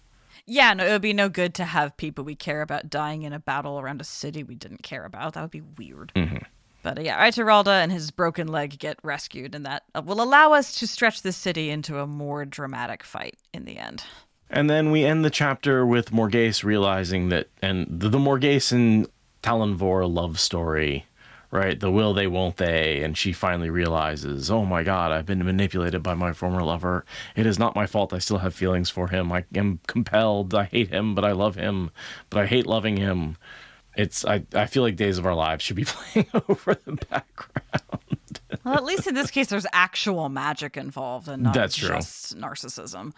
Yeah, no, it would be no good to have people we care about dying in a battle around a city we didn't care about. That would be weird. Mm-hmm. But yeah, Ituralde and his broken leg get rescued, and that will allow us to stretch the city into a more dramatic fight in the end. And then we end the chapter with Morgaise realizing that, and the Morgaise and Talonvor love story, right? The will they, won't they, and she finally realizes, oh my God, I've been manipulated by my former lover. It is not my fault. I still have feelings for him. I am compelled. I hate him, but I love him, but I hate loving him. I feel like Days of Our Lives should be playing over the background. Well, at least in this case, there's actual magic involved and not That's just narcissism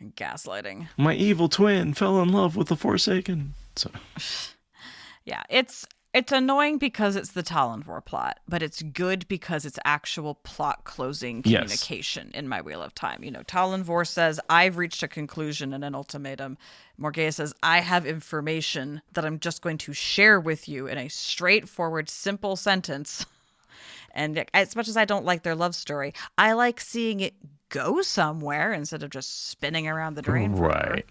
and gaslighting. My evil twin fell in love with the Forsaken. So, yeah, it's annoying because it's the Talonvor plot, but it's good because it's actual plot closing communication in My Wheel of Time. You know, Talonvor says, I've reached a conclusion and an ultimatum. Morgaise says, I have information that I'm just going to share with you in a straightforward, simple sentence. And as much as I don't like their love story, I like seeing it go somewhere instead of just spinning around the drain. Right.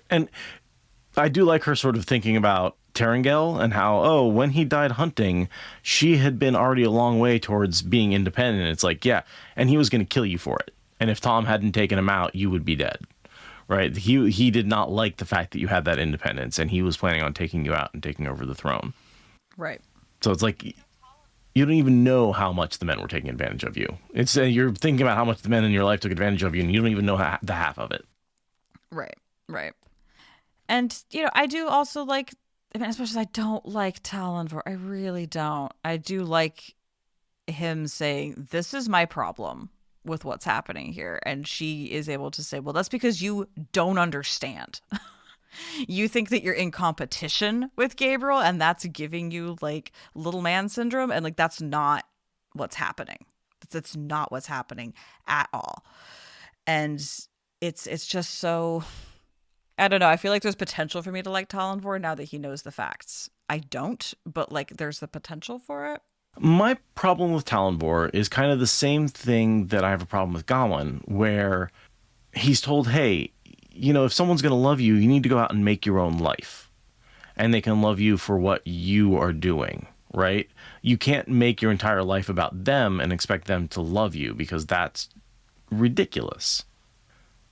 And I do like her sort of thinking about Terengel and how, when he died hunting, she had been already a long way towards being independent. It's like, yeah, and he was going to kill you for it. And if Tom hadn't taken him out, you would be dead, right? He did not like the fact that you had that independence, and he was planning on taking you out and taking over the throne. Right. So it's like, you don't even know how much the men were taking advantage of you. It's you're thinking about how much the men in your life took advantage of you, and you don't even know the half of it. Right. And, you know, I do also like, I mean, especially I don't like Talonvor. I really don't. I do like him saying, this is my problem with what's happening here. And she is able to say, well, that's because you don't understand. You think that you're in competition with Gabriel and that's giving you like little man syndrome. And like, that's not what's happening. That's not what's happening at all. And it's just so... I don't know. I feel like there's potential for me to like Talonvor now that he knows the facts. I don't, but like there's the potential for it. My problem with Talonvor is kind of the same thing that I have a problem with Gawyn, where he's told, hey, if someone's going to love you, you need to go out and make your own life. And they can love you for what you are doing, right? You can't make your entire life about them and expect them to love you, because that's ridiculous.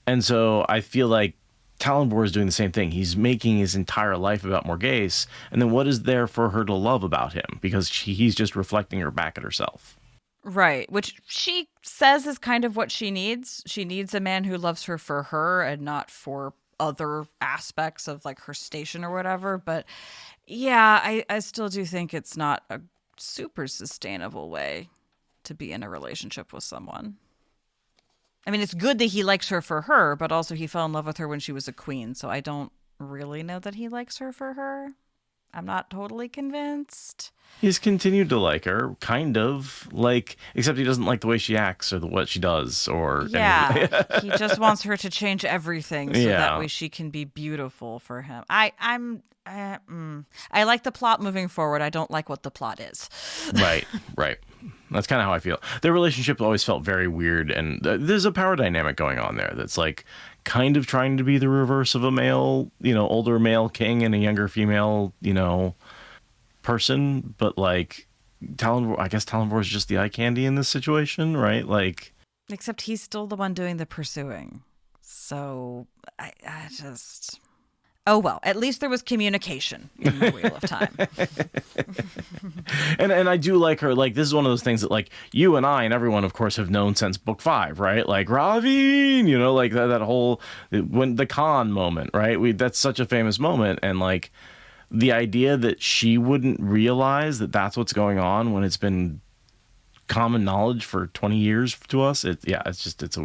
And so I feel like Talonvor is doing the same thing. He's making his entire life about Morgaise, and then what is there for her to love about him? Because he's just reflecting her back at herself. Right, which she says is kind of what she needs. She needs a man who loves her for her and not for other aspects of like her station or whatever. But yeah, I still do think it's not a super sustainable way to be in a relationship with someone. I mean, it's good that he likes her for her, but also he fell in love with her when she was a queen. So I don't really know that he likes her for her. I'm not totally convinced. He's continued to like her, kind of, like, except he doesn't like the way she acts or what she does, or yeah, he just wants her to change everything so Yeah. that way she can be beautiful for him. I like the plot moving forward. I don't like what the plot is. Right. That's kind of how I feel. Their relationship always felt very weird, and there's a power dynamic going on there that's like kind of trying to be the reverse of a male, older male king and a younger female, person. But like I guess Talonvor is just the eye candy in this situation, right? Like, Except he's still the one doing the pursuing. So I just... Oh, well, at least there was communication in the Wheel of Time. and I do like her. Like, this is one of those things that, like, you and I and everyone, of course, have known since book 5, right? Like, Ravine, like that whole, when the Khan moment, right? That's such a famous moment. And like the idea that she wouldn't realize that that's what's going on when it's been common knowledge for 20 years to us. It's a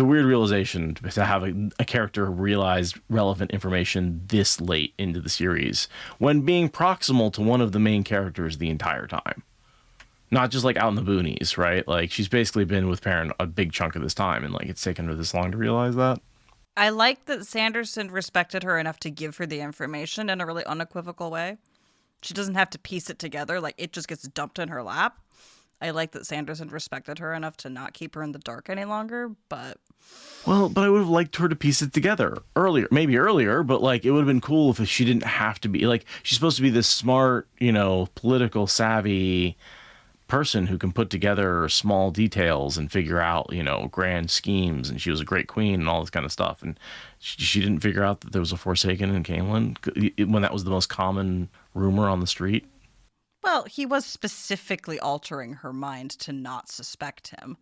weird realization to have a character realize relevant information this late into the series when being proximal to one of the main characters the entire time. Not just like out in the boonies, right? Like, she's basically been with Perrin a big chunk of this time, and like it's taken her this long to realize that. I like that Sanderson respected her enough to give her the information in a really unequivocal way. She doesn't have to piece it together. Like, it just gets dumped in her lap. I like that Sanderson respected her enough to not keep her in the dark any longer, but... Well, but I would have liked her to piece it together earlier, but like it would have been cool if she didn't have to be, like, she's supposed to be this smart, political savvy person who can put together small details and figure out, grand schemes, and she was a great queen and all this kind of stuff. And she didn't figure out that there was a Forsaken in Camelin when that was the most common rumor on the street. Well, he was specifically altering her mind to not suspect him.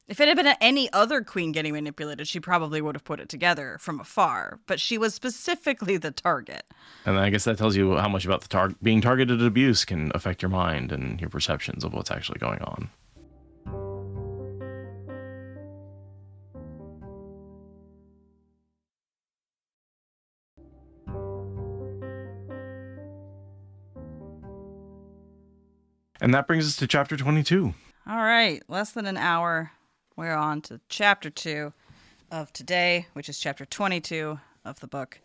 If it had been any other queen getting manipulated, she probably would have put it together from afar. But she was specifically the target. And I guess that tells you how much about the being targeted abuse can affect your mind and your perceptions of what's actually going on. And that brings us to chapter 22. All right, less than an hour. We're on to chapter 2 of today, which is chapter 22 of the book.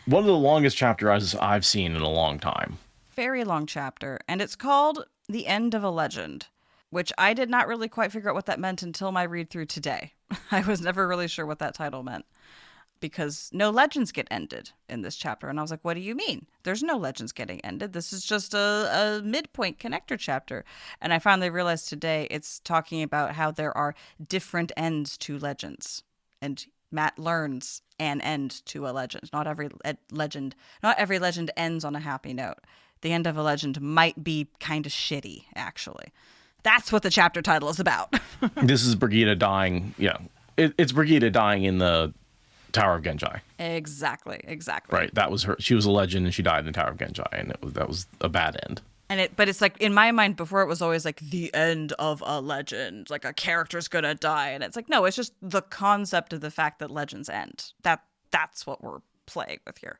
One of the longest chapters I've seen in a long time. Very long chapter, and it's called The End of a Legend, which I did not really quite figure out what that meant until my read through today. I was never really sure what that title meant, because no legends get ended in this chapter. And I was like, what do you mean? There's no legends getting ended. This is just a midpoint connector chapter. And I finally realized today it's talking about how there are different ends to legends. And Matt learns an end to a legend. Not every legend ends on a happy note. The end of a legend might be kind of shitty, actually. That's what the chapter title is about. This is Birgitte dying. Yeah, it's Birgitte dying in the Tower of Genji. Exactly. Right, that was her. She was a legend and she died in the Tower of Genji, and that was a bad end. But it's like, in my mind before, it was always like the end of a legend, like a character's gonna die, and it's like, no, it's just the concept of the fact that legends end. That's what we're playing with here.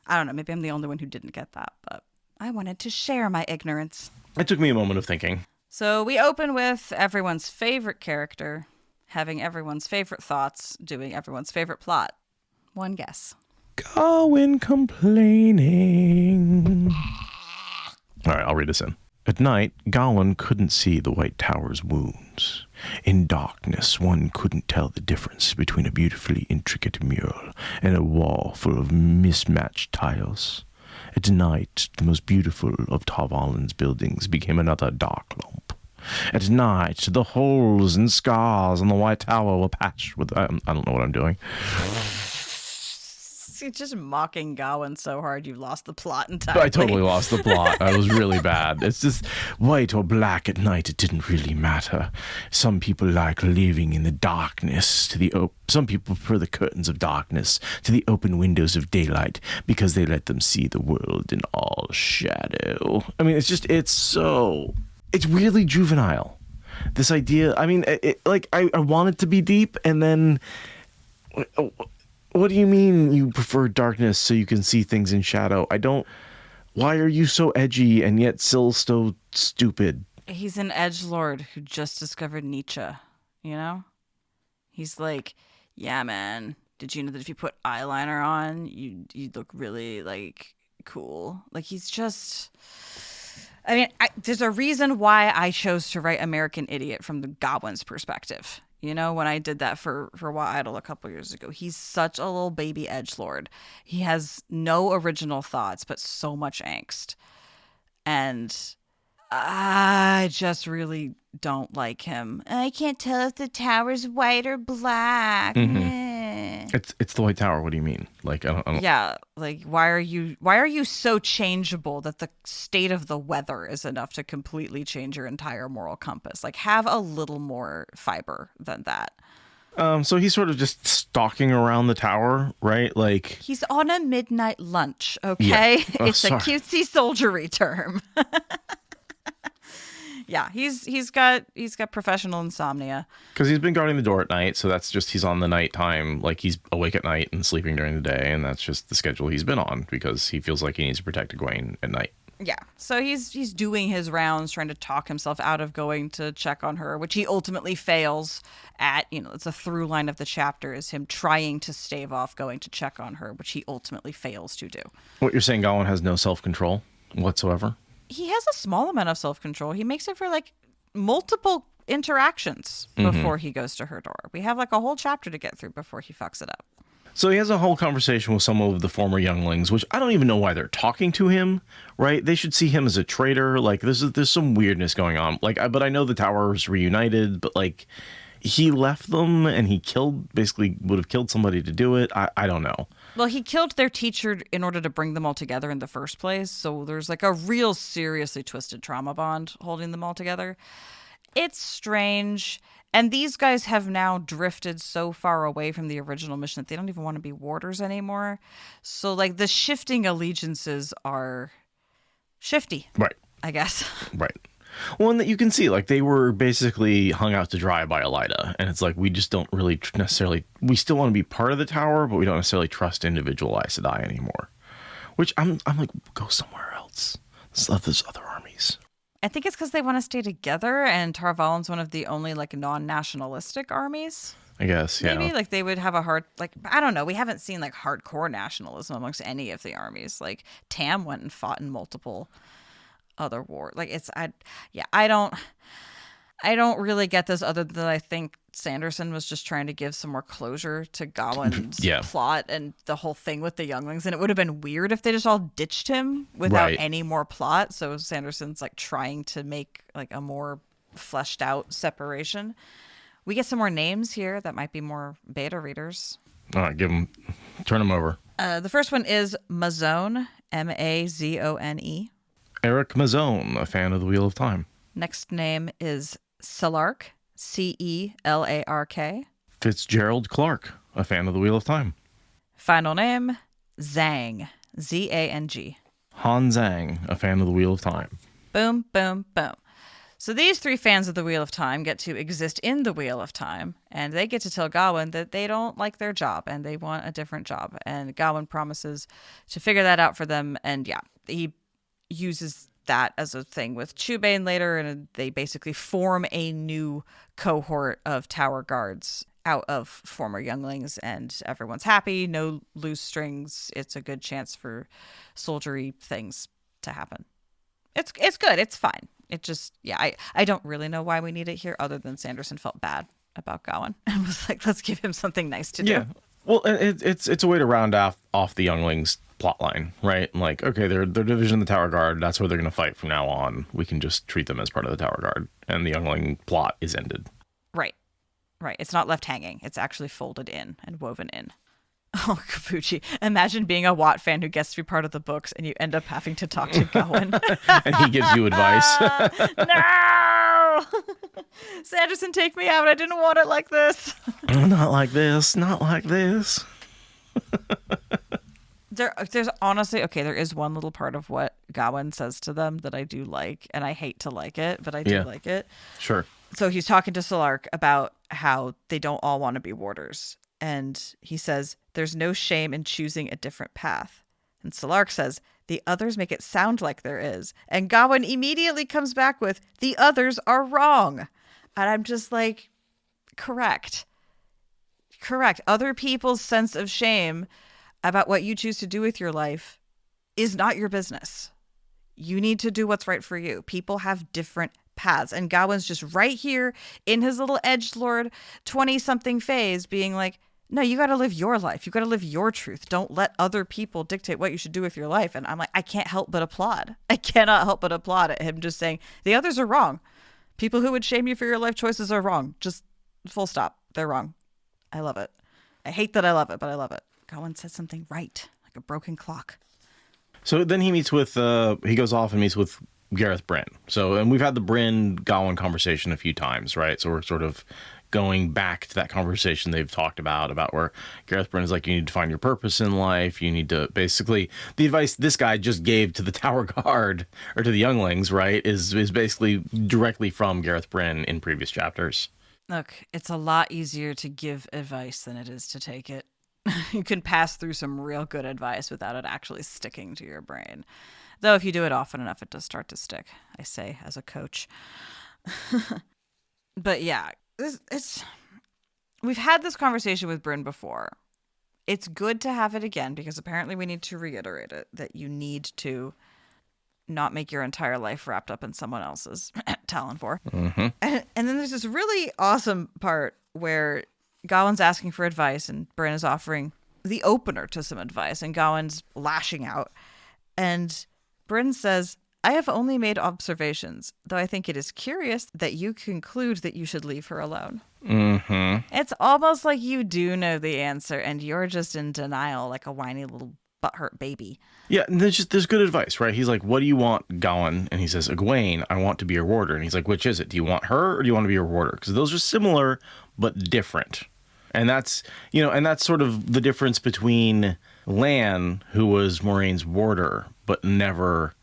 I don't know, maybe I'm the only one who didn't get that, but I wanted to share my ignorance. It took me a moment of thinking. So we open with everyone's favorite character having everyone's favorite thoughts, doing everyone's favorite plot. One guess. Gawyn complaining. All right, I'll read this in. At night, Gawyn couldn't see the White Tower's wounds. In darkness, one couldn't tell the difference between a beautifully intricate mural and a wall full of mismatched tiles. At night, the most beautiful of Tarvalin's buildings became another dark lump. At night, the holes and scars on the White Tower were patched with... I don't know what I'm doing. You're just mocking Gawyn so hard you lost the plot entirely. I totally lost the plot. I was really bad. It's just white or black at night. It didn't really matter. Some people like living in the darkness some people prefer the curtains of darkness to the open windows of daylight because they let them see the world in all shadow. I mean, it's really juvenile. This idea, I mean, I want it to be deep, and then... What do you mean you prefer darkness so you can see things in shadow? Why are you so edgy and yet still so stupid? He's an edgelord who just discovered Nietzsche, you know? He's like, yeah, man, did you know that if you put eyeliner on, you'd look really, like, cool? Like, he's just... I mean, there's a reason why I chose to write American Idiot from the Gawyn's perspective. You know, when I did that for Why Idle a couple years ago, he's such a little baby edgelord. He has no original thoughts, but so much angst. And I just really don't like him. I can't tell if the tower's white or black. Mm-hmm. It's the White Tower. What do you mean? Like, I don't... Yeah, like, why are you so changeable that the state of the weather is enough to completely change your entire moral compass? Like, have a little more fiber than that. So he's sort of just stalking around the tower, right? Like, he's on a midnight lunch, okay? Yeah. It's a cutesy soldiery term. Yeah, he's got professional insomnia. Because he's been guarding the door at night, so that's just he's on the nighttime, like he's awake at night and sleeping during the day, and that's just the schedule he's been on because he feels like he needs to protect Gawyn at night. Yeah, so he's doing his rounds, trying to talk himself out of going to check on her, which he ultimately fails at. You know, it's a through line of the chapter is him trying to stave off going to check on her, which he ultimately fails to do. What you're saying, Gawyn has no self-control whatsoever? He has a small amount of self-control. He makes it for like multiple interactions before he goes to her door. We have like a whole chapter to get through before he fucks it up. So he has a whole conversation with some of the former younglings, which I don't even know why they're talking to him, right? They should see him as a traitor. Like there's some weirdness going on. But I know the tower's reunited, but like he left them and he would have killed somebody to do it. I don't know. Well, he killed their teacher in order to bring them all together in the first place. So there's like a real seriously twisted trauma bond holding them all together. It's strange. And these guys have now drifted so far away from the original mission that they don't even want to be warders anymore. So like the shifting allegiances are shifty. Right. I guess. Right. Well, and that you can see, like, they were basically hung out to dry by Elida. And it's like, we just don't really necessarily... We still want to be part of the tower, but we don't necessarily trust individual Aes Sedai anymore. Which, I'm like, go somewhere else. Let's love those other armies. I think it's because they want to stay together, and Tarvalin's one of the only, like, non-nationalistic armies. I guess, yeah. Maybe, like, they would have a hard... Like, I don't know. We haven't seen, like, hardcore nationalism amongst any of the armies. Like, Tam went and fought in multiple... other war. Like I don't really get this other than I think Sanderson was just trying to give some more closure to Gawyn's plot and the whole thing with the younglings, and it would have been weird if they just all ditched him without any more plot. So Sanderson's like trying to make like a more fleshed out separation. We get some more names here that might be more beta readers. All right, turn them over. The first one is Mazone, Mazone. Eric Mazone, a fan of the Wheel of Time. Next name is Celark, Celark. Fitzgerald Clark, a fan of the Wheel of Time. Final name, Zhang, Zang. Han Zhang, a fan of the Wheel of Time. Boom, boom, boom. So these three fans of the Wheel of Time get to exist in the Wheel of Time, and they get to tell Gawyn that they don't like their job and they want a different job. And Gawyn promises to figure that out for them. And yeah, he uses that as a thing with Chubane later, and they basically form a new cohort of tower guards out of former younglings, and everyone's happy. No loose strings. It's a good chance for soldiery things to happen. It's good. It's fine. It just, yeah, I don't really know why we need it here other than Sanderson felt bad about Gawyn and was like, let's give him something nice to do. Yeah. Well, it's a way to round off the younglings plot line, right? Like, okay, they're division of the Tower Guard. That's where they're going to fight from now on. We can just treat them as part of the Tower Guard. And the youngling plot is ended. Right. It's not left hanging. It's actually folded in and woven in. Oh, Kabuchi. Imagine being a Watt fan who gets to be part of the books and you end up having to talk to Gawyn. And he gives you advice. No! Sanderson, take me out. I didn't want it like this. Not like this. Not like this. There's honestly, okay, there is one little part of what Gawyn says to them that I do like, and I hate to like it, but I do like it. Sure. So he's talking to Solark about how they don't all want to be warders. And he says, there's no shame in choosing a different path. And Solark says, the others make it sound like there is. And Gawyn immediately comes back with, the others are wrong. And I'm just like, correct. Other people's sense of shame about what you choose to do with your life is not your business. You need to do what's right for you. People have different paths. And Gawyn's just right here in his little edgelord 20-something phase being like, no, you got to live your life. You got to live your truth. Don't let other people dictate what you should do with your life. And I'm like, I can't help but applaud. I cannot help but applaud at him just saying, the others are wrong. People who would shame you for your life choices are wrong. Just full stop. They're wrong. I love it. I hate that I love it, but I love it. Gawyn said something right, like a broken clock. So then he meets with, he goes off and meets with Gareth Bryn. So, and we've had the Bryn-Gawyn conversation a few times, right? So we're sort of going back to that conversation they've talked about where Gareth Bryn is like, you need to find your purpose in life. You need to basically, the advice this guy just gave to the Tower Guard or to the younglings, right, is basically directly from Gareth Bryn in previous chapters. Look, it's a lot easier to give advice than it is to take it. You can pass through some real good advice without it actually sticking to your brain. Though if you do it often enough, it does start to stick, I say, as a coach. But yeah, we've had this conversation with Bryn before. It's good to have it again because apparently we need to reiterate it, that you need to not make your entire life wrapped up in someone else's Talon 4. Mm-hmm. And then there's this really awesome part where Gawyn's asking for advice and Bryn is offering the opener to some advice and Gawyn's lashing out. And Bryn says, I have only made observations, though I think it is curious that you conclude that you should leave her alone. Mm-hmm. It's almost like you do know the answer and you're just in denial like a whiny little butthurt baby. Yeah, and there's good advice, right? He's like, what do you want, Gawyn? And he says, Gawyn, I want to be your warder. And he's like, which is it? Do you want her or do you want to be your warder? Because those are similar but different. And that's, and that's sort of the difference between Lan, who was Moiraine's warder, but never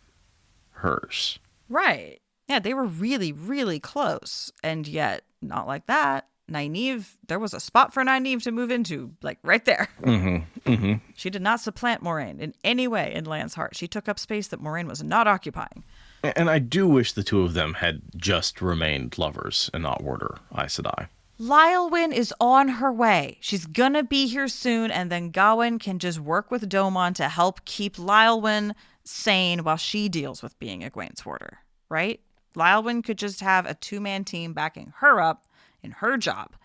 hers. Right. Yeah, they were really, really close. And yet, not like that. Nynaeve, there was a spot for Nynaeve to move into, like right there. Mm-hmm. Mm-hmm. She did not supplant Moiraine in any way in Lan's heart. She took up space that Moiraine was not occupying. And I do wish the two of them had just remained lovers and not warder Aes Sedai. Lylewyn is on her way. She's gonna be here soon, and then Gawyn can just work with Domon to help keep Lylewyn sane while she deals with being Egwene's warder, right? Lylewyn could just have a two-man team backing her up in her job.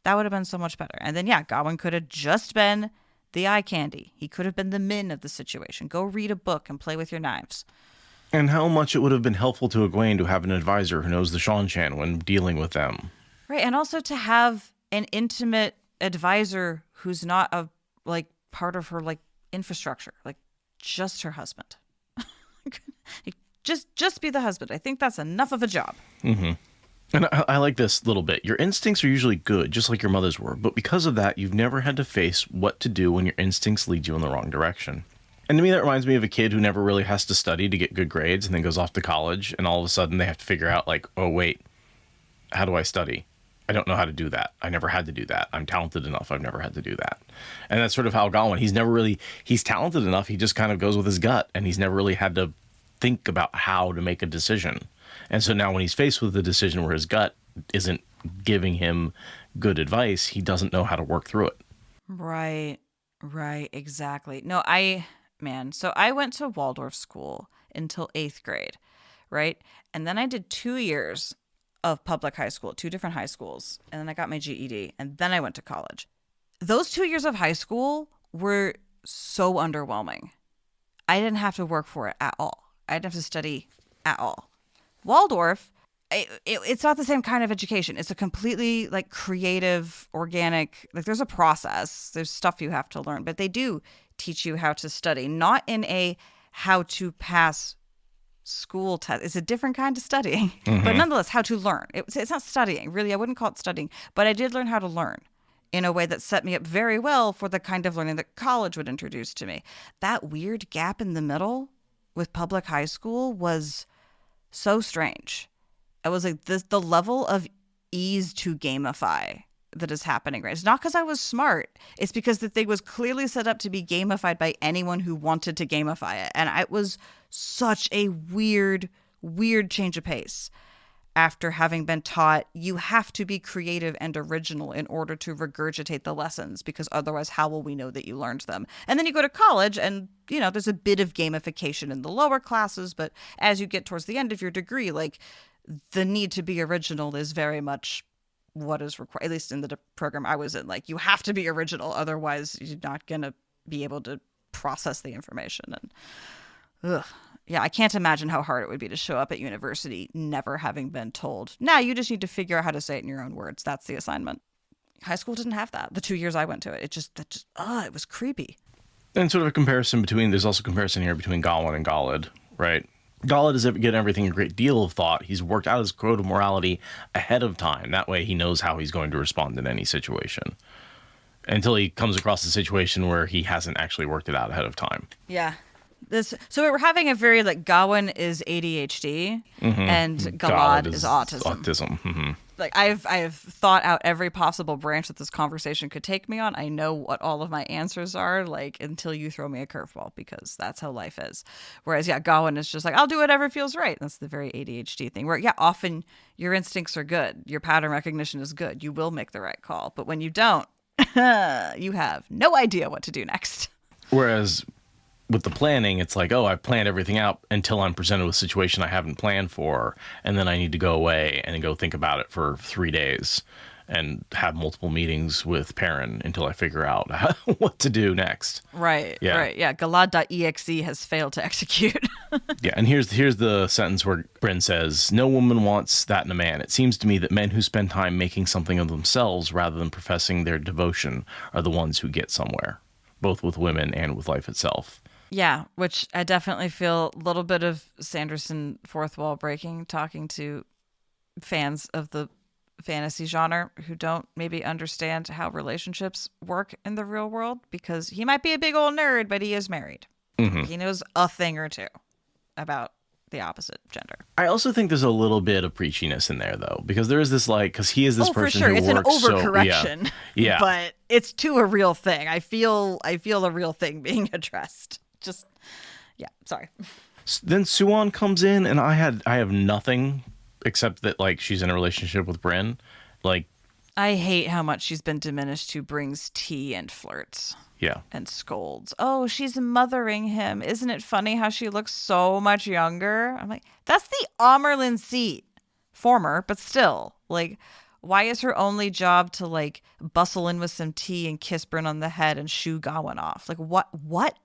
That would have been so much better. And then, yeah, Gawyn could have just been the eye candy. He could have been the Min of the situation. Go read a book and play with your knives. And how much it would have been helpful to Egwene to have an advisor who knows the Seanchan when dealing with them. Right, and also to have an intimate advisor who's not a part of her infrastructure, just her husband. just be the husband. I think that's enough of a job. Mm-hmm. And I like this little bit. Your instincts are usually good, just like your mother's were, but because of that, you've never had to face what to do when your instincts lead you in the wrong direction. And to me, that reminds me of a kid who never really has to study to get good grades and then goes off to college, and all of a sudden they have to figure out, oh, wait, how do I study? I don't know how to do that. I never had to do that. I'm talented enough. I've never had to do that. And that's sort of how Gawyn, he's talented enough. He just kind of goes with his gut, and he's never really had to think about how to make a decision. And so now when he's faced with a decision where his gut isn't giving him good advice, he doesn't know how to work through it. Right, exactly. No, so I went to Waldorf school until 8th grade, right? And then I did 2 years of public high school, 2 different high schools, and then I got my GED, and then I went to college. Those 2 years of high school were so underwhelming. I didn't have to work for it at all. I didn't have to study at all. Waldorf, it's not the same kind of education. It's a completely like creative, organic, like there's a process. There's stuff you have to learn, but they do teach you how to study, not in a how to pass school test. It's a different kind of studying, but nonetheless, how to learn. It's not studying, really. I wouldn't call it studying, but I did learn how to learn in a way that set me up very well for the kind of learning that college would introduce to me. That weird gap in the middle with public high school was so strange. It was like the level of ease to gamify that is happening, right? It's not because I was smart. It's because the thing was clearly set up to be gamified by anyone who wanted to gamify it. And it was such a weird change of pace after having been taught you have to be creative and original in order to regurgitate the lessons, because otherwise how will we know that you learned them? And then you go to college and, you know, there's a bit of gamification in the lower classes, but as you get towards the end of your degree, like the need to be original is very much what is required, at least in the program I was in. Like, you have to be original, otherwise you're not going to be able to process the information. And yeah, I can't imagine how hard it would be to show up at university never having been told, nah, you just need to figure out how to say it in your own words. That's the assignment. High school didn't have that. The 2 years I went to it, it was creepy. And sort of a comparison between, there's also a comparison here between Gawyn and Gawlid, right? Gawlid has given everything a great deal of thought. He's worked out his code of morality ahead of time. That way he knows how he's going to respond in any situation. Until he comes across a situation where he hasn't actually worked it out ahead of time. Yeah. So we're having a very, like, Gawyn is ADHD and Gawlid is autism. Like, I've thought out every possible branch that this conversation could take me on. I know what all of my answers are, like, until you throw me a curveball, because that's how life is. Whereas, yeah, Gawyn is just like, I'll do whatever feels right. That's the very ADHD thing, where, yeah, often your instincts are good. Your pattern recognition is good. You will make the right call. But when you don't, you have no idea what to do next. Whereas with the planning, it's like, oh, I've planned everything out until I'm presented with a situation I haven't planned for, and then I need to go away and go think about it for 3 days and have multiple meetings with Perrin until I figure out what to do next. Right, yeah. Right, yeah. Galad.exe has failed to execute. Yeah, and here's the sentence where Bryn says, no woman wants that in a man. It seems to me that men who spend time making something of themselves rather than professing their devotion are the ones who get somewhere, both with women and with life itself. Yeah, which I definitely feel a little bit of Sanderson fourth wall breaking, talking to fans of the fantasy genre who don't maybe understand how relationships work in the real world, because he might be a big old nerd, but he is married. He knows a thing or two about the opposite gender. I also think there's a little bit of preachiness in there, though, because there is this, like, because he is this person for sure. who It's works an overcorrection. So, yeah. But it's to a real thing. I feel a real thing being addressed. Sorry. Then Suan comes in, and I have nothing except that, like, she's in a relationship with Bryn. Like, I hate how much she's been diminished to brings tea and flirts. Yeah. And scolds. Oh, she's mothering him. Isn't it funny how she looks so much younger? I'm like, that's the Amerlin seat. Former, but still. Like, why is her only job to, like, bustle in with some tea and kiss Bryn on the head and shoo Gawyn off? Like, what?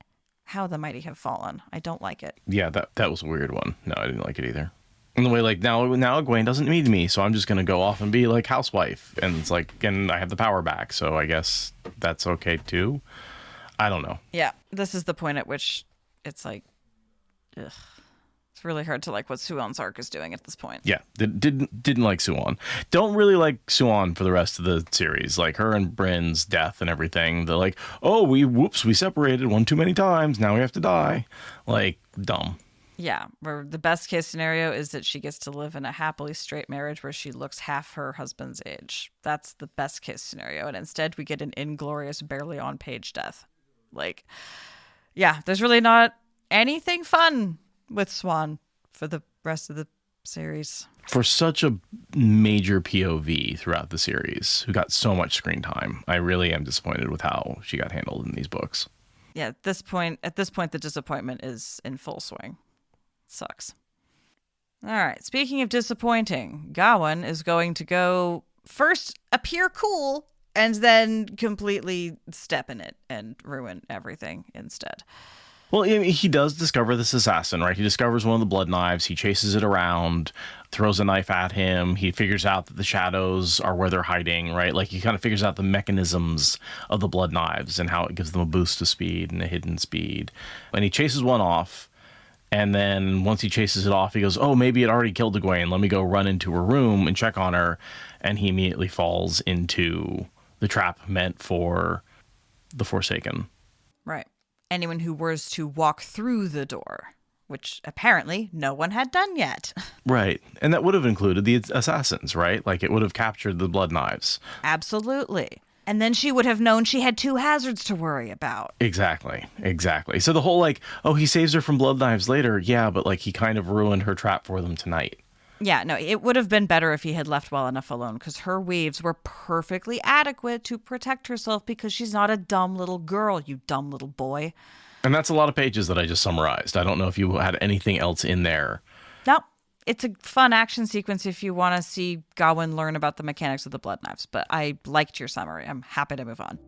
How the mighty have fallen. I don't like it. Yeah, that was a weird one. No, I didn't like it either. In the way, like, now Gawyn doesn't need me, so I'm just going to go off and be, like, housewife. And it's like, and I have the power back, so I guess that's okay, too. I don't know. Yeah, this is the point at which it's like, ugh. It's really hard to like what Suan's arc is doing at this point. Yeah, didn't like Suan. Don't really like Suan for the rest of the series. Like, her and Bryn's death and everything. They're like, oh, we separated one too many times. Now we have to die. Like, dumb. Yeah, where the best case scenario is that she gets to live in a happily straight marriage where she looks half her husband's age. That's the best case scenario. And instead we get an inglorious, barely on page death. Like, yeah, there's really not anything fun with Swan for the rest of the series. For such a major POV throughout the series, who got so much screen time, I really am disappointed with how she got handled in these books. Yeah, at this point, the disappointment is in full swing. Sucks. All right. Speaking of disappointing, Gawyn is going to go first appear cool and then completely step in it and ruin everything instead. Well, he does discover this assassin, right? He discovers one of the blood knives. He chases it around, throws a knife at him. He figures out that the shadows are where they're hiding, right? Like, he kind of figures out the mechanisms of the blood knives and how it gives them a boost to speed and a hidden speed. And he chases one off. And then once he chases it off, he goes, oh, maybe it already killed the Gawyn. Let me go run into her room and check on her. And he immediately falls into the trap meant for the Forsaken. Right. Anyone who was to walk through the door, which apparently no one had done yet. Right. And that would have included the assassins, right? Like, it would have captured the blood knives. Absolutely. And then she would have known she had two hazards to worry about. Exactly. So the whole, like, oh, he saves her from blood knives later. Yeah, but, like, he kind of ruined her trap for them tonight. Yeah, no, it would have been better if he had left well enough alone, because her weaves were perfectly adequate to protect herself because she's not a dumb little girl, you dumb little boy. And that's a lot of pages that I just summarized. I don't know if you had anything else in there. No, it's a fun action sequence if you want to see Gawyn learn about the mechanics of the blood knives, but I liked your summary. I'm happy to move on.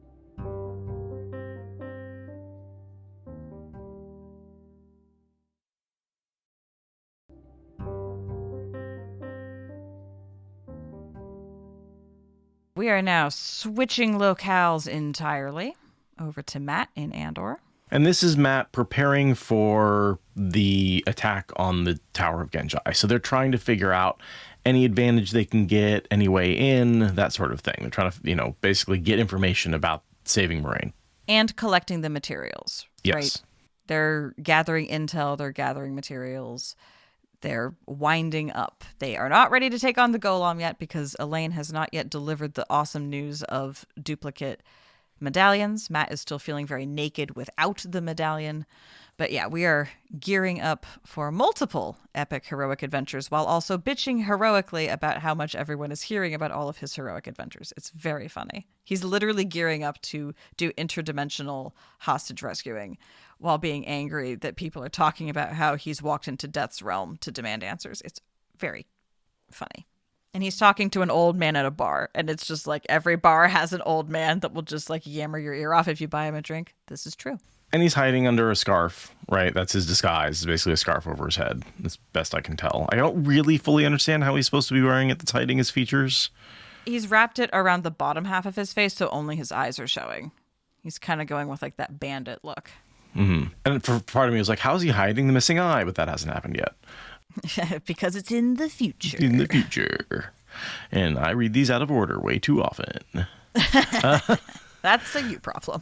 We are now switching locales entirely over to Matt in Andor. And this is Matt preparing for the attack on the Tower of Genji. So they're trying to figure out any advantage they can get, any way in, that sort of thing. They're trying to, basically get information about saving Moraine. And collecting the materials. Yes. Right? They're gathering intel, they're gathering materials. They're winding up. They are not ready to take on the Golem yet because Elaine has not yet delivered the awesome news of duplicate medallions. Matt is still feeling very naked without the medallion. But yeah, we are gearing up for multiple epic heroic adventures while also bitching heroically about how much everyone is hearing about all of his heroic adventures. It's very funny. He's literally gearing up to do interdimensional hostage rescuing while being angry that people are talking about how he's walked into Death's realm to demand answers. It's very funny. And he's talking to an old man at a bar, and it's just like every bar has an old man that will just like yammer your ear off if you buy him a drink. This is true. And he's hiding under a scarf, right? That's his disguise. It's basically a scarf over his head. As best I can tell. I don't really fully understand how he's supposed to be wearing it that's hiding his features. He's wrapped it around the bottom half of his face, so only his eyes are showing. He's kind of going with like that bandit look. Mm-hmm. And for part of me, was like, how is he hiding the missing eye? But that hasn't happened yet. Because it's in the future. In the future. And I read these out of order way too often. That's a you problem.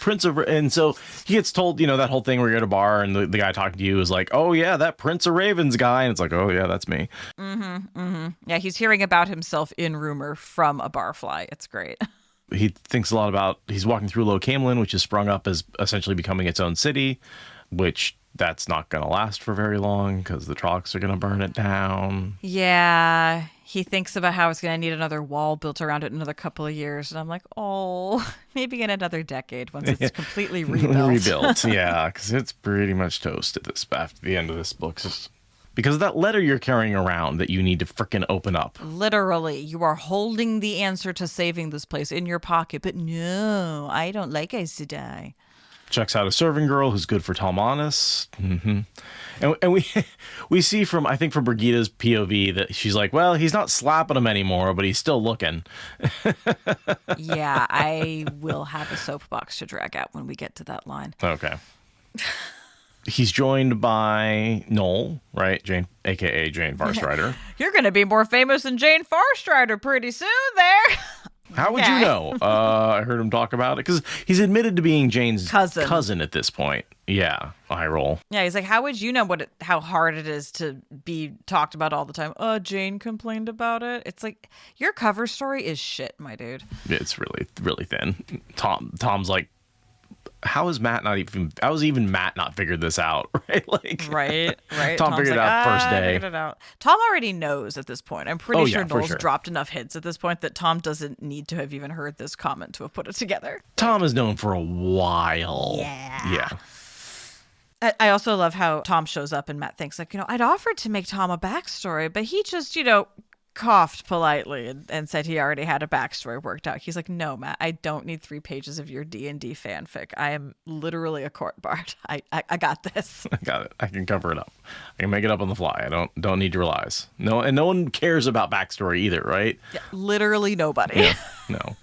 Prince of... And so he gets told, that whole thing where you're at a bar and the guy talking to you is like, oh, yeah, that Prince of Ravens guy. And it's like, oh, yeah, that's me. Mm-hmm, mm-hmm. Yeah, he's hearing about himself in rumor from a barfly. It's great. He thinks a lot about... He's walking through Low Camelin, which has sprung up as essentially becoming its own city, which... That's not going to last for very long because the Trollocs are going to burn it down. Yeah, he thinks about how it's going to need another wall built around it in another couple of years. And I'm like, oh, maybe in another decade once it's completely rebuilt. Yeah, because it's pretty much toast after the end of this book. Because of that letter you're carrying around that you need to frickin' open up. Literally, you are holding the answer to saving this place in your pocket. But no, I don't like Aes Sedai. Checks out a serving girl who's good for Talmanis. Mm-hmm. And we see from Birgitte's POV that she's like, well, he's not slapping him anymore, but he's still looking. Yeah, I will have a soapbox to drag out when we get to that line. Okay. He's joined by Noel, right? Jane, a.k.a. Jane Farstrider. You're going to be more famous than Jane Farstrider pretty soon there. How would you know? I heard him talk about it because he's admitted to being Jane's cousin at this point. Yeah, eye roll. Yeah, he's like, how would you know how hard it is to be talked about all the time? Jane complained about it. It's like, your cover story is shit, my dude. It's really, really thin. Tom's like, how is Matt not figured this out, right? Right. Tom Tom's figured it out first day. Figured it out. Tom already knows at this point. I'm pretty sure Noel's sure. dropped enough hints at this point that Tom doesn't need to have even heard this comment to have put it together. Tom is known for a while. Yeah. I also love how Tom shows up and Matt thinks like, I'd offered to make Tom a backstory, but he just, coughed politely and said he already had a backstory worked out. He's like, no, Matt, I don't need 3 pages of your D&D fanfic. I am literally a court bard. I got this. I got it. I can cover it up. I can make it up on the fly. I don't need your lies. No, and no one cares about backstory either, right? Yeah, literally nobody. Yeah, no.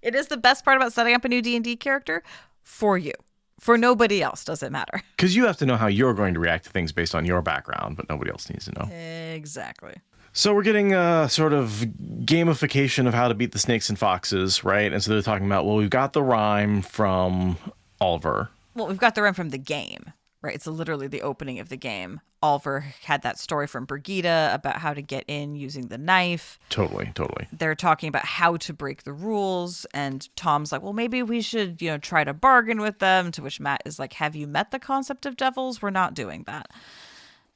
It is the best part about setting up a new D&D character for you. For nobody else does it matter. Because you have to know how you're going to react to things based on your background, but nobody else needs to know. Exactly. So we're getting a sort of gamification of how to beat the snakes and foxes, right? And so they're talking about, well, we've got the rhyme from Oliver. Well, we've got the rhyme from the game, right? It's literally the opening of the game. Oliver had that story from Birgitte about how to get in using the knife. Totally. They're talking about how to break the rules. And Tom's like, well, maybe we should, try to bargain with them. To which Matt is like, have you met the concept of devils? We're not doing that.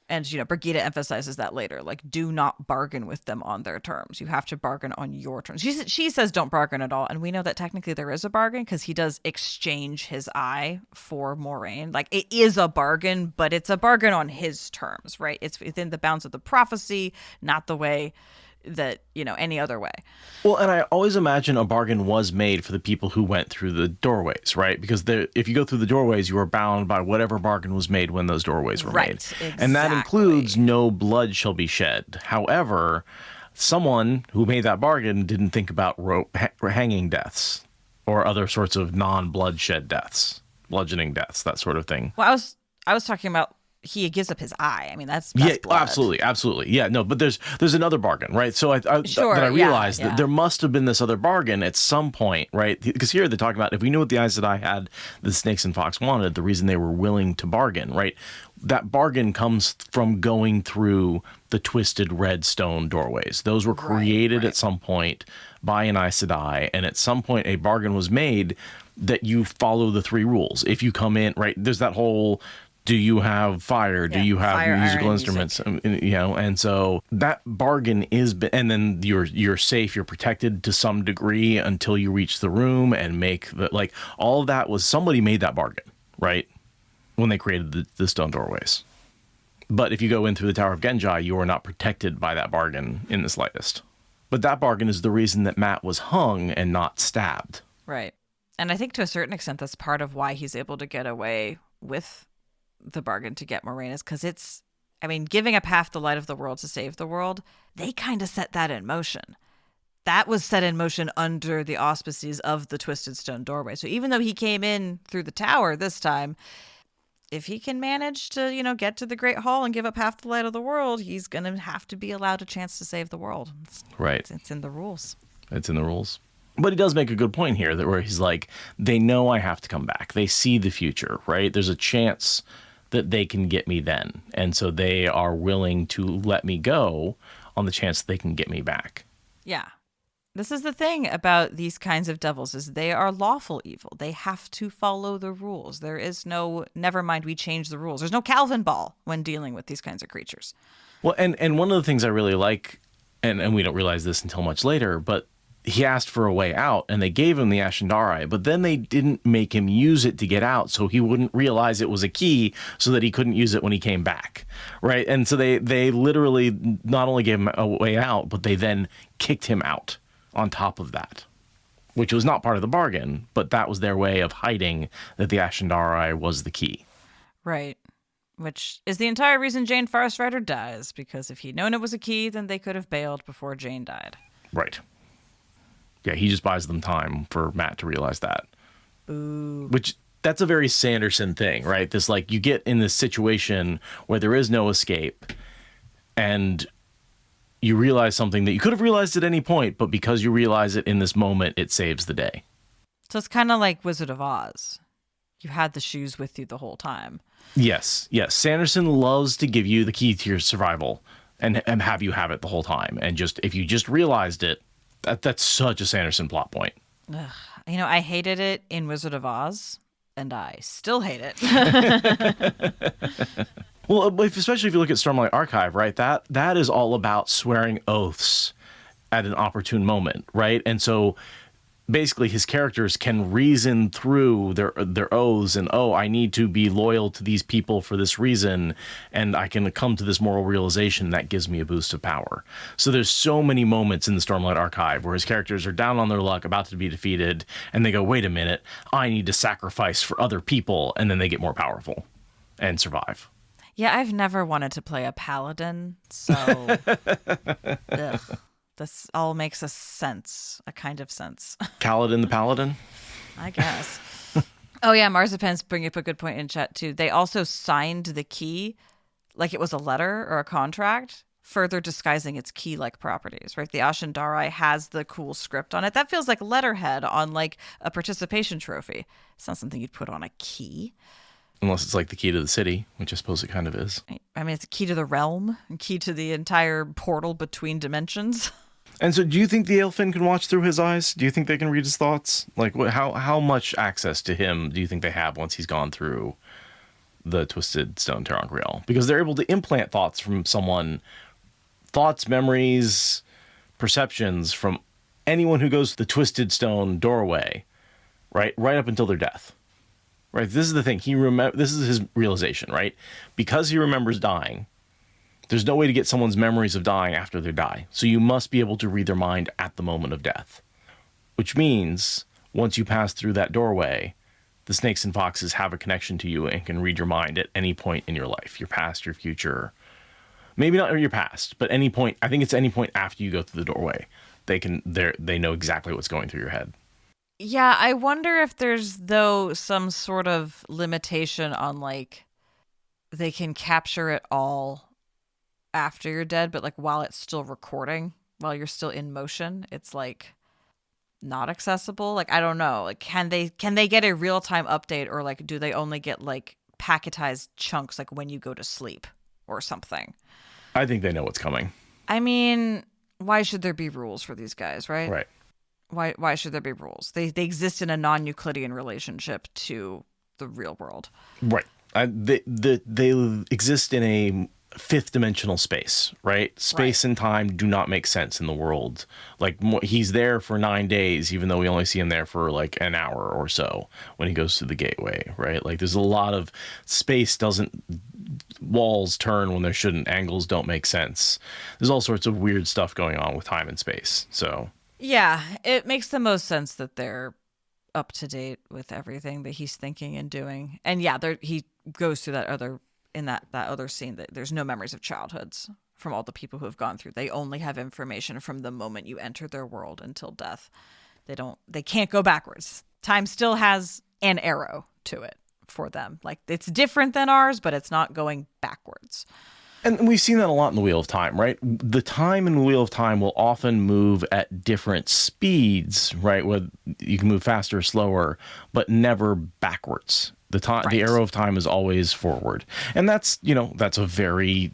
And, Birgitte emphasizes that later, like, do not bargain with them on their terms. You have to bargain on your terms. She says don't bargain at all. And we know that technically there is a bargain because he does exchange his eye for Moraine. Like, it is a bargain, but it's a bargain on his terms, right? It's within the bounds of the prophecy, not the way that, any other way. Well, and I always imagine a bargain was made for the people who went through the doorways, right? Because if you go through the doorways, you are bound by whatever bargain was made when those doorways were made. Exactly. And that includes no blood shall be shed. However, someone who made that bargain didn't think about hanging deaths or other sorts of non-bloodshed deaths, bludgeoning deaths, that sort of thing. Well, I was talking about he gives up his eye. I mean, that's blood. Absolutely. Yeah, no, but there's another bargain, right? So I realized that there must have been this other bargain at some point, right? Because here they're talking about if we knew what the Aes Sedai had, the snakes and fox wanted, the reason they were willing to bargain, right? That bargain comes from going through the twisted red stone doorways. Those were created at some point by an Aes Sedai, and at some point a bargain was made that you follow the 3 rules. If you come in, right, there's that whole... Do you have fire? Do you have fire, musical iron, instruments? And so that bargain is, and then you're safe, you're protected to some degree until you reach the room and make all of that was somebody made that bargain, right? When they created the stone doorways. But if you go in through the Tower of Genji, you are not protected by that bargain in the slightest. But that bargain is the reason that Matt was hung and not stabbed. Right. And I think to a certain extent, that's part of why he's able to get away with the bargain to get Moraine is because giving up half the light of the world to save the world, they kind of set that in motion. That was set in motion under the auspices of the Twisted Stone Doorway. So even though he came in through the tower this time, if he can manage to, get to the Great Hall and give up half the light of the world, he's going to have to be allowed a chance to save the world. Right. It's in the rules. It's in the rules. But he does make a good point here where he's like, they know I have to come back. They see the future, right? There's a chance that they can get me then. And so they are willing to let me go on the chance that they can get me back. Yeah. This is the thing about these kinds of devils is they are lawful evil. They have to follow the rules. There is no, never mind, we change the rules. There's no Calvin ball when dealing with these kinds of creatures. Well, and one of the things I really like, and we don't realize this until much later, but he asked for a way out, and they gave him the Ashendari, but then they didn't make him use it to get out, so he wouldn't realize it was a key, so that he couldn't use it when he came back, right? And so they literally not only gave him a way out, but they then kicked him out on top of that, which was not part of the bargain, but that was their way of hiding that the Ashendari was the key. Right. Which is the entire reason Jane Forest Rider dies, because if he'd known it was a key, then they could have bailed before Jane died. Right. Yeah, he just buys them time for Matt to realize that. Ooh. Which, that's a very Sanderson thing, right? This, you get in this situation where there is no escape, and you realize something that you could have realized at any point, but because you realize it in this moment, it saves the day. So it's kind of like Wizard of Oz. You had the shoes with you the whole time. Yes. Sanderson loves to give you the key to your survival and have you have it the whole time. And if you just realized it, that's such a Sanderson plot point. Ugh. I hated it in Wizard of Oz, and I still hate it. Well, especially if you look at Stormlight Archive, right? That is all about swearing oaths at an opportune moment, right? And so basically his characters can reason through their oaths and, oh, I need to be loyal to these people for this reason, and I can come to this moral realization that gives me a boost of power. So there's so many moments in the Stormlight Archive where his characters are down on their luck, about to be defeated, and they go, wait a minute, I need to sacrifice for other people, and then they get more powerful and survive. Yeah, I've never wanted to play a paladin, so ugh. This all makes a kind of sense. Kaladin the Paladin? I guess. Oh, yeah, Marzipans bring up a good point in chat, too. They also signed the key like it was a letter or a contract, further disguising its key-like properties, right? The Ashendari has the cool script on it. That feels like letterhead on, like, a participation trophy. It's not something you'd put on a key. Unless it's like the key to the city, which I suppose it kind of is. I mean, it's a key to the realm, and key to the entire portal between dimensions. And so do you think the Aelfinn can watch through his eyes? Do you think they can read his thoughts? Like, how much access to him do you think they have once he's gone through the Twisted Stone ter'angreal? Because they're able to implant thoughts from someone, thoughts, memories, perceptions from anyone who goes to the Twisted Stone doorway, right up until their death. Right, this is the thing. This is his realization, right? Because he remembers dying, there's no way to get someone's memories of dying after they die. So you must be able to read their mind at the moment of death. Which means, once you pass through that doorway, the snakes and foxes have a connection to you and can read your mind at any point in your life. Your past, your future. Maybe not your past, but any point. I think it's any point after you go through the doorway. They know exactly what's going through your head. Yeah, I wonder if there's, though, some sort of limitation on, like, they can capture it all after you're dead, but, like, while it's still recording, while you're still in motion, it's, like, not accessible. Like, I don't know. Like, can they get a real-time update, or, like, do they only get, like, packetized chunks, like, when you go to sleep or something? I think they know what's coming. I mean, why should there be rules for these guys, right? Right. Why should there be rules? They exist in a non-Euclidean relationship to the real world. Right. They exist in a fifth dimensional space, right? Space and time do not make sense in the world. Like, he's there for 9 days, even though we only see him there for like an hour or so when he goes through the gateway, right? Like, there's a lot of space walls turn when there shouldn't, angles don't make sense. There's all sorts of weird stuff going on with time and space. So yeah, it makes the most sense that they're up to date with everything that he's thinking and doing. And yeah, he goes through that other scene that there's no memories of childhoods from all the people who have gone through. They only have information from the moment you enter their world until death. They can't go backwards. Time still has an arrow to it for them. Like, it's different than ours, but it's not going backwards. And we've seen that a lot in the Wheel of Time, right? The time in the Wheel of Time will often move at different speeds, right? Where you can move faster or slower, but never backwards. The arrow of time is always forward. And that's a very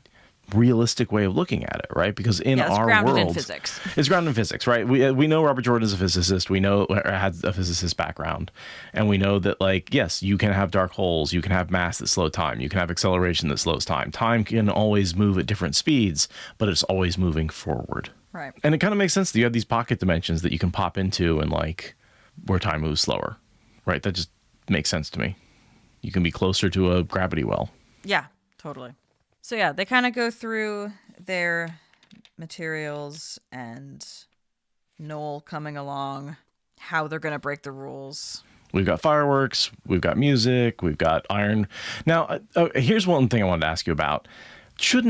realistic way of looking at it, right? Because in our grounded world, in physics. It's grounded in physics, right? We know Robert Jordan is a physicist. We know has a physicist background, and we know that, like, yes, you can have dark holes, you can have mass that slow time, you can have acceleration that slows time. Time can always move at different speeds, but it's always moving forward. Right. And it kind of makes sense that you have these pocket dimensions that you can pop into, and like where time moves slower, right? That just makes sense to me. You can be closer to a gravity well. Yeah, totally. So yeah, they kind of go through their materials and Noel coming along, how they're going to break the rules. We've got fireworks, we've got music, we've got iron. Now, here's one thing I wanted to ask you about.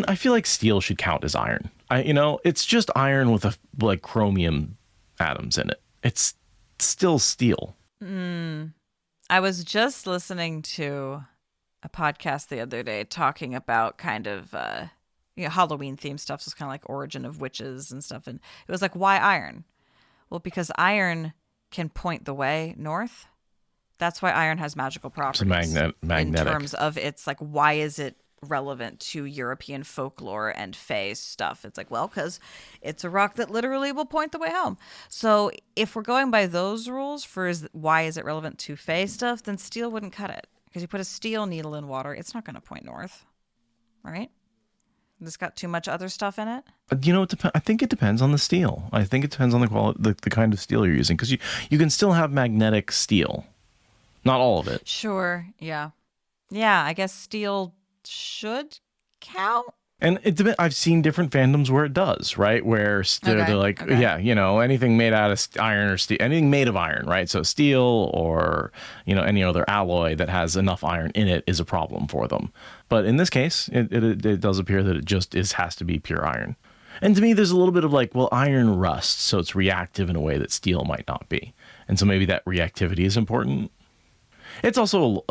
I feel like steel should count as iron. It's just iron with like chromium atoms in it. It's still steel. I was just listening to a podcast the other day talking about kind of Halloween themed stuff. So it's kind of like origin of witches and stuff. And it was like, why iron? Well, because iron can point the way north. That's why iron has magical properties. It's magnetic. In terms of its like, why is it relevant to European folklore and fae stuff? It's like, well, because it's a rock that literally will point the way home. So if we're going by those rules for why is it relevant to fae stuff, then steel wouldn't cut it. Because you put a steel needle in water, it's not going to point north, right? It's got too much other stuff in it? I think it depends on the steel. I think it depends on the quality, the kind of steel you're using, because you can still have magnetic steel. Not all of it. Sure. Yeah. Yeah, I guess steel should count. And I've seen different fandoms where it does, right? Where they're like, yeah, anything made out of iron or steel, anything made of iron, right? So steel or, any other alloy that has enough iron in it is a problem for them. But in this case, it does appear that it just has to be pure iron. And to me, there's a little bit of like, well, iron rusts, so it's reactive in a way that steel might not be. And so maybe that reactivity is important. It's also,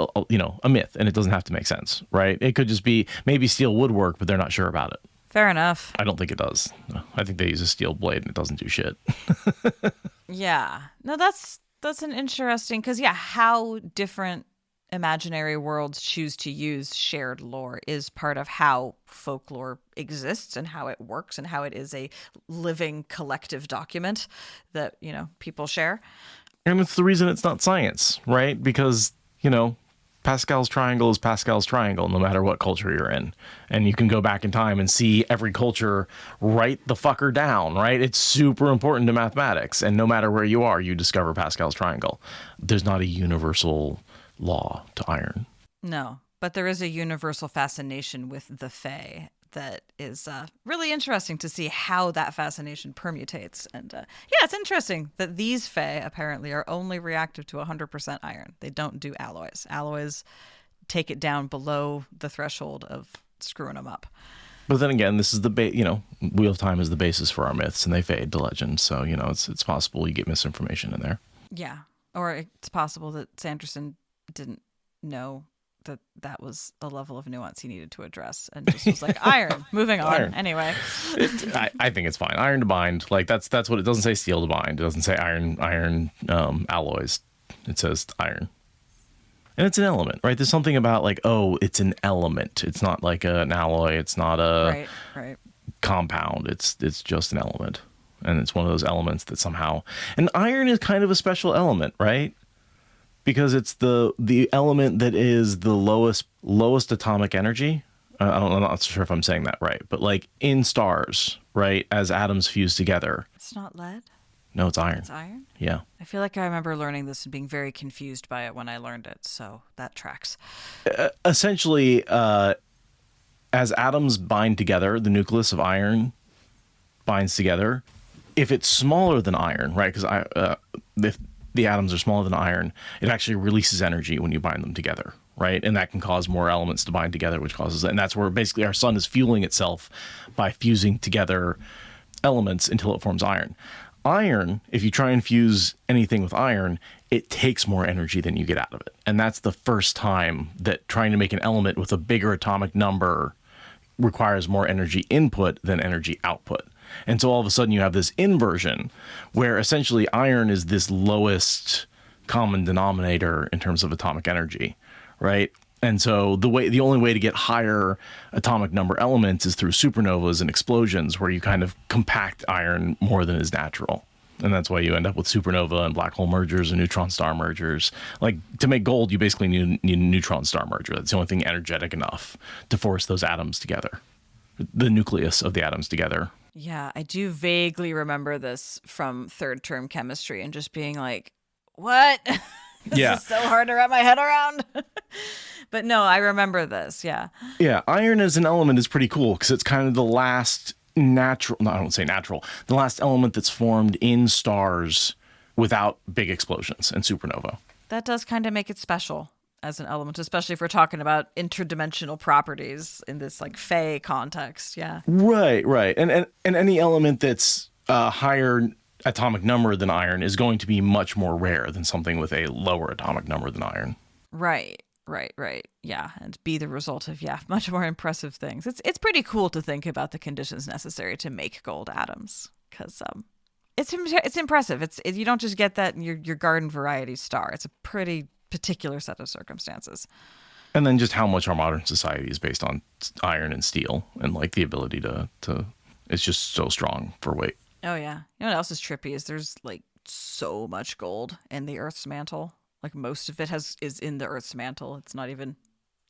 a myth, and it doesn't have to make sense, right? It could just be maybe steel would work, but they're not sure about it. Fair enough. I don't think it does. I think they use a steel blade, and it doesn't do shit. Yeah. No, that's an interesting, because, how different imaginary worlds choose to use shared lore is part of how folklore exists and how it works and how it is a living collective document that, people share. And it's the reason it's not science, right? Because, Pascal's triangle is Pascal's triangle, no matter what culture you're in. And you can go back in time and see every culture write the fucker down, right? It's super important to mathematics. And no matter where you are, you discover Pascal's triangle. There's not a universal law to iron. No, but there is a universal fascination with the Fae that is really interesting to see how that fascination permutates. And it's interesting that these Fae apparently are only reactive to 100% iron. They don't do alloys. Alloys take it down below the threshold of screwing them up. But then again, this is Wheel of Time is the basis for our myths, and they fade to legend. So, it's possible you get misinformation in there. Yeah. Or it's possible that Sanderson didn't know that was a level of nuance he needed to address and just was like, iron, moving on. Iron. Anyway. I think it's fine. Iron to bind. Like that's what it doesn't say steel to bind. It doesn't say iron alloys. It says iron. And it's an element, right? There's something about like, it's an element. It's not like an alloy. It's not a compound. It's just an element. And it's one of those elements that somehow, and iron is kind of a special element, right? Because it's the element that is the lowest atomic energy. I'm not sure if I'm saying that right, but like in stars, right, as atoms fuse together. It's not lead? No, it's iron. It's iron? Yeah. I feel like I remember learning this and being very confused by it when I learned it, so that tracks. Essentially, as atoms bind together, the nucleus of iron binds together. If it's smaller than iron, right, because if the atoms are smaller than iron, it actually releases energy when you bind them together, right? And that can cause more elements to bind together, and that's where basically our sun is fueling itself by fusing together elements until it forms iron. Iron, if you try and fuse anything with iron, it takes more energy than you get out of it. And that's the first time that trying to make an element with a bigger atomic number requires more energy input than energy output. And so all of a sudden you have this inversion where essentially iron is this lowest common denominator in terms of atomic energy, right? And so the only way to get higher atomic number elements is through supernovas and explosions where you kind of compact iron more than is natural. And that's why you end up with supernova and black hole mergers and neutron star mergers. Like to make gold, you basically need a neutron star merger. That's the only thing energetic enough to force those atoms together, the nucleus of the atoms together. Yeah, I do vaguely remember this from third term chemistry and just being like, what? This is so hard to wrap my head around. But no, I remember this. Yeah. Yeah. Iron as an element is pretty cool because it's kind of the last the last element that's formed in stars without big explosions and supernova. That does kind of make it special as an element, especially if we're talking about interdimensional properties in this like Fae context. Yeah. Right. And any element that's higher atomic number than iron is going to be much more rare than something with a lower atomic number than iron. Right. Yeah. And be the result of, much more impressive things. It's pretty cool to think about the conditions necessary to make gold atoms because it's impressive. You don't just get that in your garden variety star. It's a pretty particular set of circumstances. And then just how much our modern society is based on iron and steel and like the ability to it's just so strong for weight. Oh yeah. You know what else is trippy is there's like so much gold in the Earth's mantle. Like most of it is in the Earth's mantle. It's not even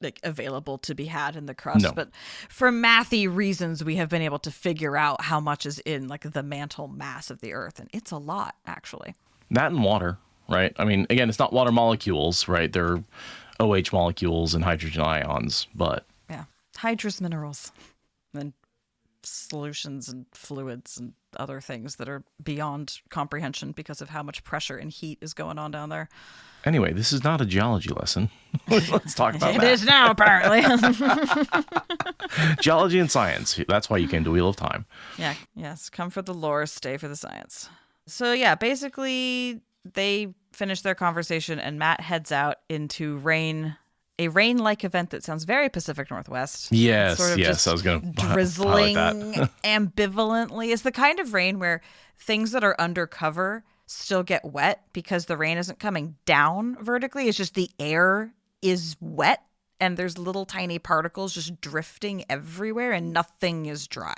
like available to be had in the crust. No. But for mathy reasons, we have been able to figure out how much is in like the mantle mass of the Earth. And it's a lot, actually. That and water, right? I mean, again, it's not water molecules, right? They're OH molecules and hydrogen ions, but... Yeah. Hydrous minerals and solutions and fluids and other things that are beyond comprehension because of how much pressure and heat is going on down there. Anyway, this is not a geology lesson. Let's talk about It that. is now, apparently. Geology and science. That's why you came to Wheel of Time. Yeah, yes. Come for the lore, stay for the science. So yeah, basically they finish their conversation and Matt heads out into a rain-like event that sounds very Pacific Northwest. Yes, Sort of yes. just I was going to drizzling that. ambivalently. It's the kind of rain where things that are undercover still get wet because the rain isn't coming down vertically. It's just the air is wet and there's little tiny particles just drifting everywhere and nothing is dry.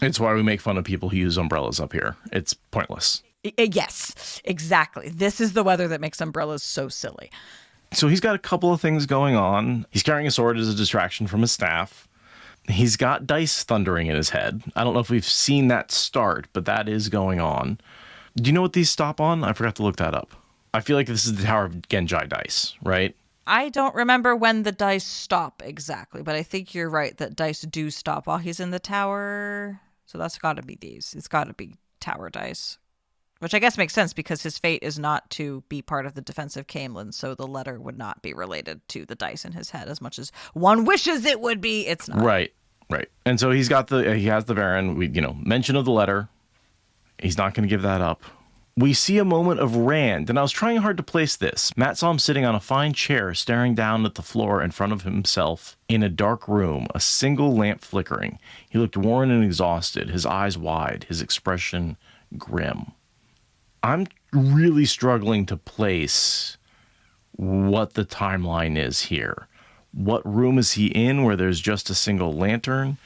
It's why we make fun of people who use umbrellas up here. It's pointless. Yes, exactly. This is the weather that makes umbrellas so silly. So he's got a couple of things going on. He's carrying a sword as a distraction from his staff. He's got dice thundering in his head. I don't know if we've seen that start, but that is going on. Do you know what these stop on? I forgot to look that up. I feel like this is the Tower of Genji dice, right? I don't remember when the dice stop exactly, but I think you're right that dice do stop while he's in the tower. So that's got to be these. It's got to be tower dice. Which I guess makes sense because his fate is not to be part of the defense of Camelin, so the letter would not be related to the dice in his head as much as one wishes it would be. It's not. Right. And so he has the Baron, mention of the letter. He's not going to give that up. We see a moment of Rand, and I was trying hard to place this. Matt saw him sitting on a fine chair, staring down at the floor in front of himself in a dark room, a single lamp flickering. He looked worn and exhausted, his eyes wide, his expression grim. I'm really struggling to place what the timeline is here. What room is he in where there's just a single lantern?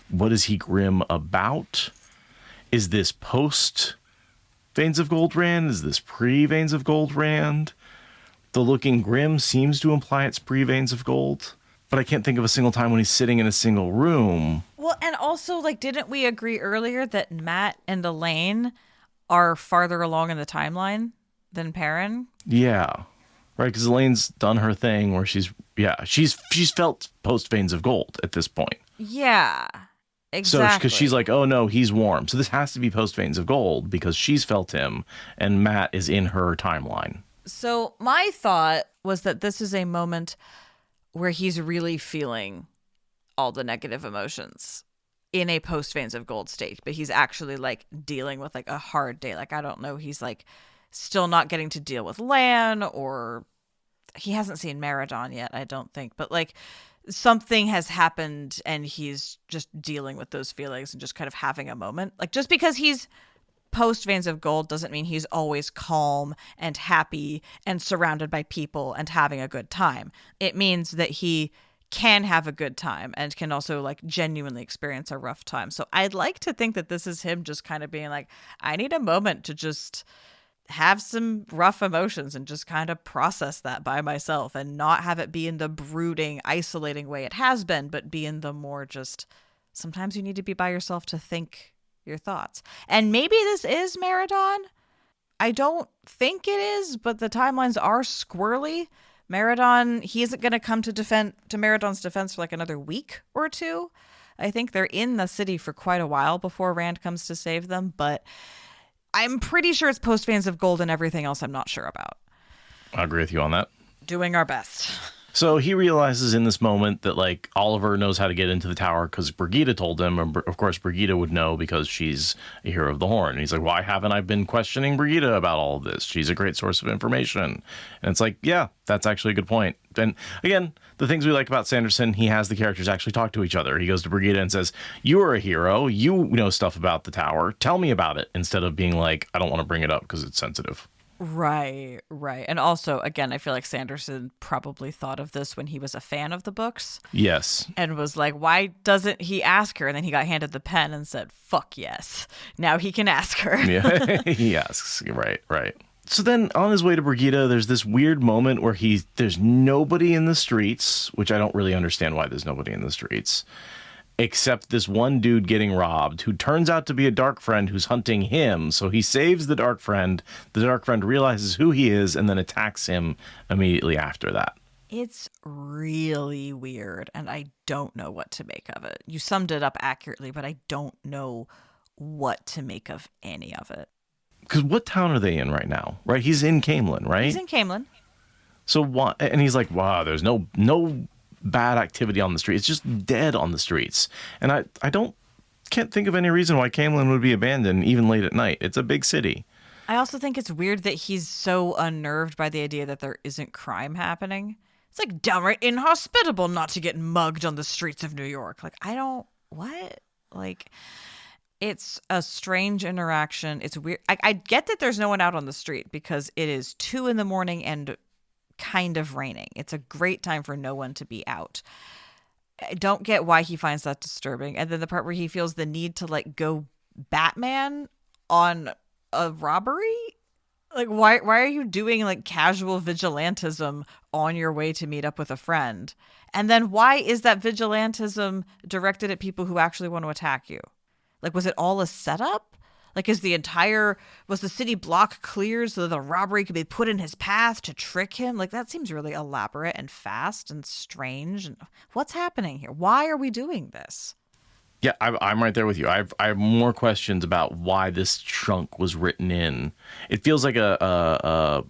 What is he grim about? Is this post Veins of Gold Rand? Is this pre Veins of Gold Rand? The looking grim seems to imply it's pre Veins of Gold, but I can't think of a single time when he's sitting in a single room. Well, and also, didn't we agree earlier that Matt and Elaine are farther along in the timeline than Perrin? Yeah. Right, because Elaine's done her thing where she's felt post Veins of Gold at this point. Yeah, exactly. So, because she's like, oh no, he's warm. So this has to be post Veins of Gold because she's felt him and Matt is in her timeline. So my thought was that this is a moment where he's really feeling all the negative emotions in a post Veins of Gold state, but he's actually dealing with a hard day. I don't know, he's still not getting to deal with Lan, or he hasn't seen Maradon yet, I don't think, but something has happened and he's just dealing with those feelings and just kind of having a moment. Just because he's post Veins of Gold doesn't mean he's always calm and happy and surrounded by people and having a good time. It means that he can have a good time and can also genuinely experience a rough time. So I'd like to think that this is him just kind of being I need a moment to just have some rough emotions and just kind of process that by myself and not have it be in the brooding, isolating way it has been, but be in the more just sometimes you need to be by yourself to think your thoughts. And maybe this is Maradon. I don't think it is, but the timelines are squirrely. Maradon, he isn't going to come to Maradon's defense for another week or two. I think they're in the city for quite a while before Rand comes to save them, but I'm pretty sure it's post Veins of Gold and everything else I'm not sure about. I agree with you on that. Doing our best. So he realizes in this moment that Oliver knows how to get into the tower because Birgitte told him. And of course, Birgitte would know because she's a hero of the Horn. And he's like, why haven't I been questioning Birgitte about all of this? She's a great source of information. And it's yeah, that's actually a good point. And again, the things we like about Sanderson, he has the characters actually talk to each other. He goes to Birgitte and says, you are a hero. You know stuff about the tower. Tell me about it. Instead of being I don't want to bring it up because it's sensitive. Right. And also, again, I feel like Sanderson probably thought of this when he was a fan of the books. Yes. And was why doesn't he ask her? And then he got handed the pen and said, fuck yes. Now he can ask her. Yeah, he asks. Right. So then on his way to Birgitte, there's this weird moment where there's nobody in the streets, which I don't really understand why there's nobody in the streets, except this one dude getting robbed who turns out to be a dark friend who's hunting him. So he saves the dark friend. The dark friend realizes who he is and then attacks him immediately after that. It's really weird, and I don't know what to make of it. You summed it up accurately, but I don't know what to make of any of it. Because what town are they in right now? Right? He's in Camelin, right? He's in Camelin. So what? And he's like, wow, there's no bad activity on the street. It's just dead on the streets. And I can't think of any reason why Camelin would be abandoned even late at night. It's a big city. I also think it's weird that he's so unnerved by the idea that there isn't crime happening. It's like downright inhospitable not to get mugged on the streets of New York. Like, what? Like, it's a strange interaction. It's weird. I get that there's no one out on the street because it is 2 a.m. and kind of raining. It's a great time for no one to be out. I don't get why he finds that disturbing. And then the part where he feels the need to like go Batman on a robbery. Like, why are you doing like casual vigilantism on your way to meet up with a friend? And then why is that vigilantism directed at people who actually want to attack you? Like, was it all a setup? Like, was the city block cleared so that the robbery could be put in his path to trick him? Like, that seems really elaborate and fast and strange. And what's happening here? Why are we doing this? Yeah, I'm right there with you. I have more questions about why this chunk was written in. It feels like a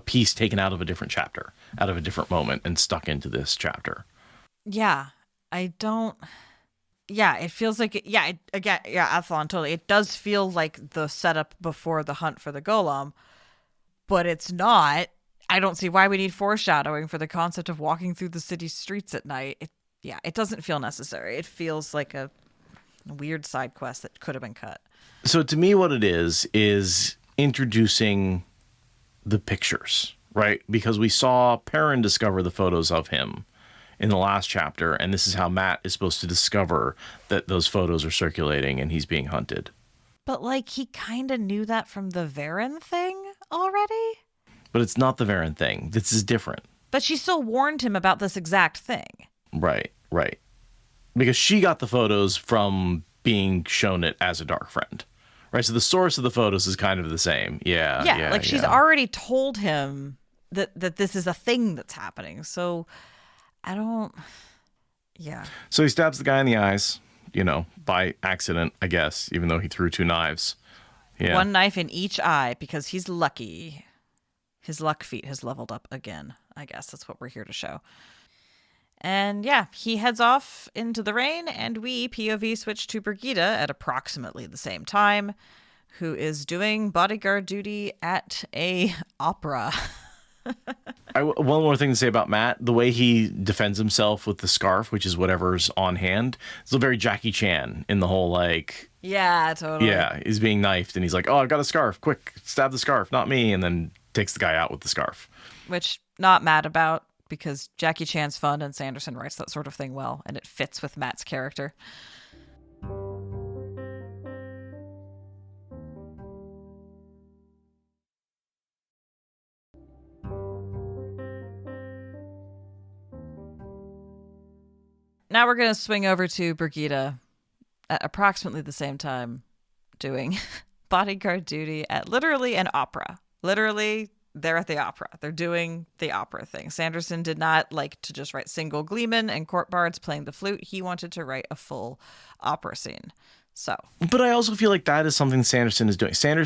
piece taken out of a different chapter, out of a different moment, and stuck into this chapter. Yeah, Yeah, it feels like Athlon, totally. It does feel like the setup before the hunt for the golem, but it's not. I don't see why we need foreshadowing for the concept of walking through the city streets at night. It doesn't feel necessary. It feels like a weird side quest that could have been cut. So to me, what it is introducing the pictures, right? Because we saw Perrin discover the photos of him in the last chapter, and this is how Matt is supposed to discover that those photos are circulating and he's being hunted. But like, he kind of knew that from the Varen thing already? But it's not the Varen thing. This is different. But she still warned him about this exact thing. Right. Because she got the photos from being shown it as a dark friend. Right, so the source of the photos is kind of the same. Yeah. She's already told him that this is a thing that's happening. So So he stabs the guy in the eyes, by accident, I guess, even though he threw 2 knives. Yeah. 1 knife in each eye because he's lucky. His luck feat has leveled up again. I guess that's what we're here to show. And yeah, he heads off into the rain, and we POV switch to Birgitte at approximately the same time, who is doing bodyguard duty at a opera. One more thing to say about Matt, the way he defends himself with the scarf, which is whatever's on hand, it's very Jackie Chan in the whole like... Yeah, totally. Yeah, he's being knifed, and he's like, oh, I've got a scarf, quick, stab the scarf, not me, and then takes the guy out with the scarf. Which, not mad about, because Jackie Chan's fun and Sanderson writes that sort of thing well, and it fits with Matt's character. Now we're going to swing over to Birgitte at approximately the same time doing bodyguard duty at literally an opera. Literally, they're at the opera. They're doing the opera thing. Sanderson did not like to just write single gleemen and court bards playing the flute. He wanted to write a full opera scene. So, but I also feel like that is something Sanderson is doing. That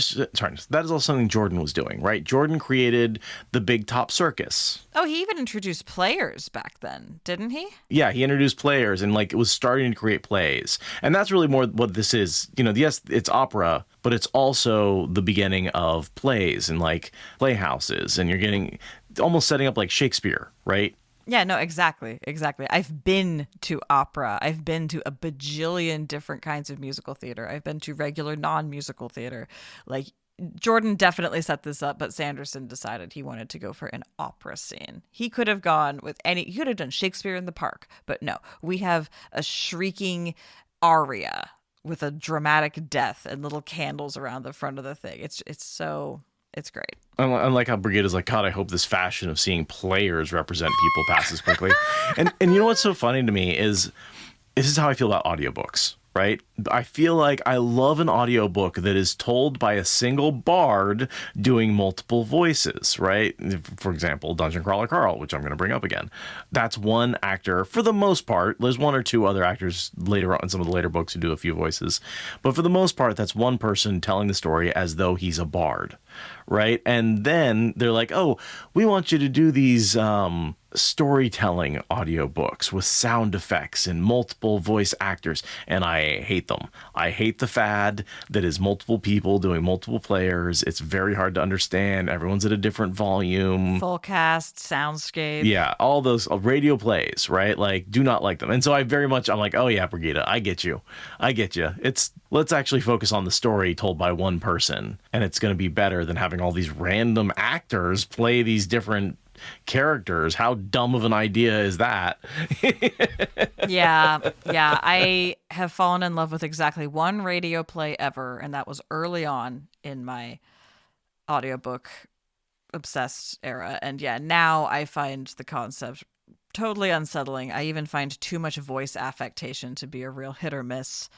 is also something Jordan was doing, right? Jordan created the Big Top Circus. Oh, he even introduced players back then, didn't he? Yeah, he introduced players and it was starting to create plays. And that's really more what this is. Yes, it's opera, but it's also the beginning of plays and playhouses, and you're getting almost setting up like Shakespeare, right? Yeah, no, exactly. I've been to opera. I've been to a bajillion different kinds of musical theater. I've been to regular non-musical theater. Jordan definitely set this up, but Sanderson decided he wanted to go for an opera scene. He could have gone with he could have done Shakespeare in the Park, but no, we have a shrieking aria with a dramatic death and little candles around the front of the thing. It's so It's great. I like how Birgitte is like, God, I hope this fashion of seeing players represent people passes quickly. and you know what's so funny to me is this is how I feel about audiobooks, right? I feel like I love an audiobook that is told by a single bard doing multiple voices, right? For example, Dungeon Crawler Carl, which I'm going to bring up again. That's one actor for the most part. There's one or two other actors later on in some of the later books who do a few voices. But for the most part, that's one person telling the story as though he's a bard, right? And then they're like, oh, we want you to do these storytelling audiobooks with sound effects and multiple voice actors, and I hate them. I hate the fad that is multiple people doing multiple players. It's very hard to understand. Everyone's at a different volume. Full cast, soundscape. Yeah, all those radio plays, right? Like, do not like them. And so I'm like, oh yeah, Birgitte, I get you. Let's actually focus on the story told by one person, and it's going to be better than having all these random actors play these different characters. How dumb of an idea is that? Yeah. I have fallen in love with exactly one radio play ever, and that was early on in my audiobook obsessed era. And yeah, now I find the concept totally unsettling. I even find too much voice affectation to be a real hit or miss.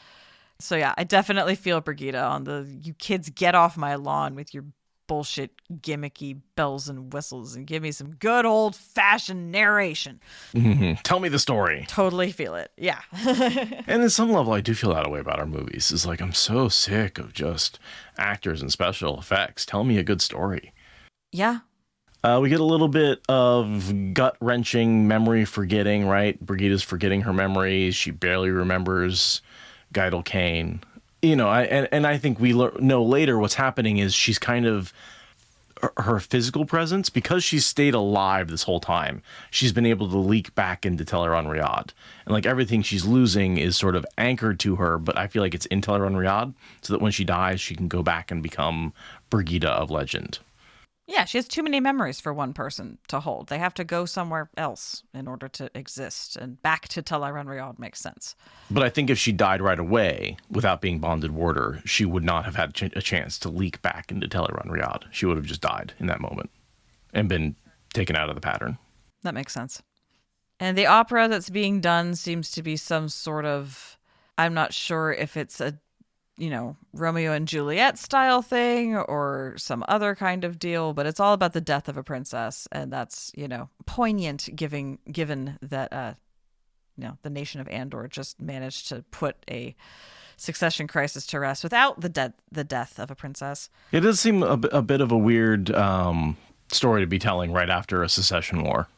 So yeah, I definitely feel Birgitte on the you kids get off my lawn with your bullshit gimmicky bells and whistles and give me some good old fashioned narration. Mm-hmm. Tell me the story. Totally feel it. Yeah. And at some level, I do feel that way about our movies. It's like, I'm so sick of just actors and special effects. Tell me a good story. Yeah. We get a little bit of gut-wrenching memory forgetting, right? Brigitte's forgetting her memories. She barely remembers Geidel Kane. You know, I think we know later what's happening is she's kind of her physical presence, because she's stayed alive this whole time, she's been able to leak back into Teleron Riyadh. And like everything she's losing is sort of anchored to her, but I feel like it's in Teleron Riyadh, so that when she dies, she can go back and become Birgitte of legend. Yeah, she has too many memories for one person to hold. They have to go somewhere else in order to exist. And back to Teleron Riyadh makes sense. But I think if she died right away without being bonded warder, she would not have had a chance to leak back into Teleron Riyadh. She would have just died in that moment and been taken out of the pattern. That makes sense. And the opera that's being done seems to be some sort of, I'm not sure if it's a, Romeo and Juliet style thing or some other kind of deal, but it's all about the death of a princess. And that's, poignant given that, the nation of Andor just managed to put a succession crisis to rest without the death of a princess. It does seem a bit of a weird story to be telling right after a secession war.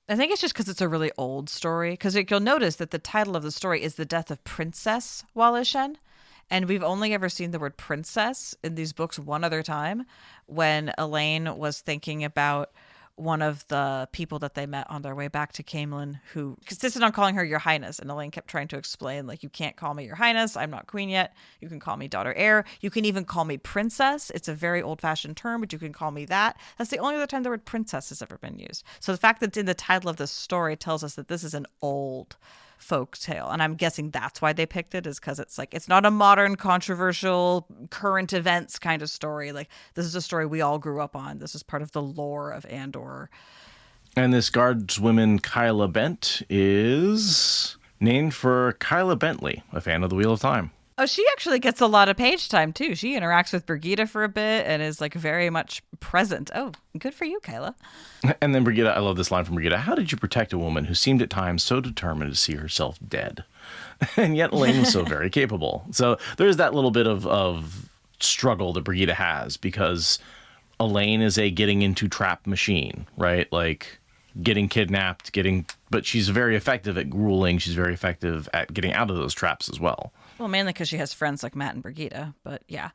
I think it's just because it's a really old story. Because you'll notice that the title of the story is The Death of Princess Walishen. And we've only ever seen the word princess in these books one other time, when Elaine was thinking about one of the people that they met on their way back to Camelin, who insisted on calling her Your Highness. And Elaine kept trying to explain, like, you can't call me Your Highness. I'm not queen yet. You can call me daughter heir. You can even call me princess. It's a very old-fashioned term, but you can call me that. That's the only other time the word princess has ever been used. So the fact that it's in the title of this story tells us that this is an old folk tale, and I'm guessing that's why they picked it, is because it's like, it's not a modern controversial current events kind of story. Like, this is a story we all grew up on. This is part of the lore of Andor. And this guardswoman Kyla Bent is named for Kyla Bentley, a fan of the Wheel of Time. Oh, she actually gets a lot of page time too. She interacts with Birgitte for a bit and is like very much present. Oh, good for you, Kyla. And then Birgitte, I love this line from Birgitte. How did you protect a woman who seemed at times so determined to see herself dead? And yet Elaine was so very capable. So there's that little bit of struggle that Birgitte has, because Elaine is a getting into trap machine, right? Like getting kidnapped, but she's very effective at ruling. She's very effective at getting out of those traps as well. Well, mainly because she has friends like Matt and Birgitte, but yeah.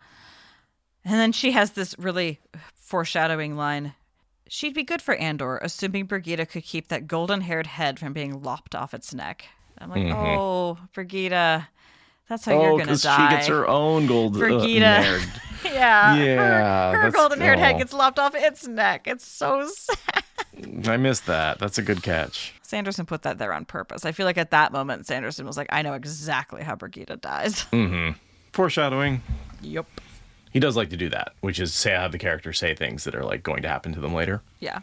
And then she has this really foreshadowing line. She'd be good for Andor, assuming Birgitte could keep that golden-haired head from being lopped off its neck. I'm like, oh, Birgitte, that's how you're going to die. She gets her own Birgitte. haired. Yeah. Her golden-haired head gets lopped off its neck. It's so sad. I missed that. That's a good catch. Sanderson put that there on purpose. I feel like at that moment, Sanderson was like, I know exactly how Birgitte dies. Mm-hmm. Foreshadowing. Yep. He does like to do that, which is have the character say things that are like going to happen to them later. Yeah.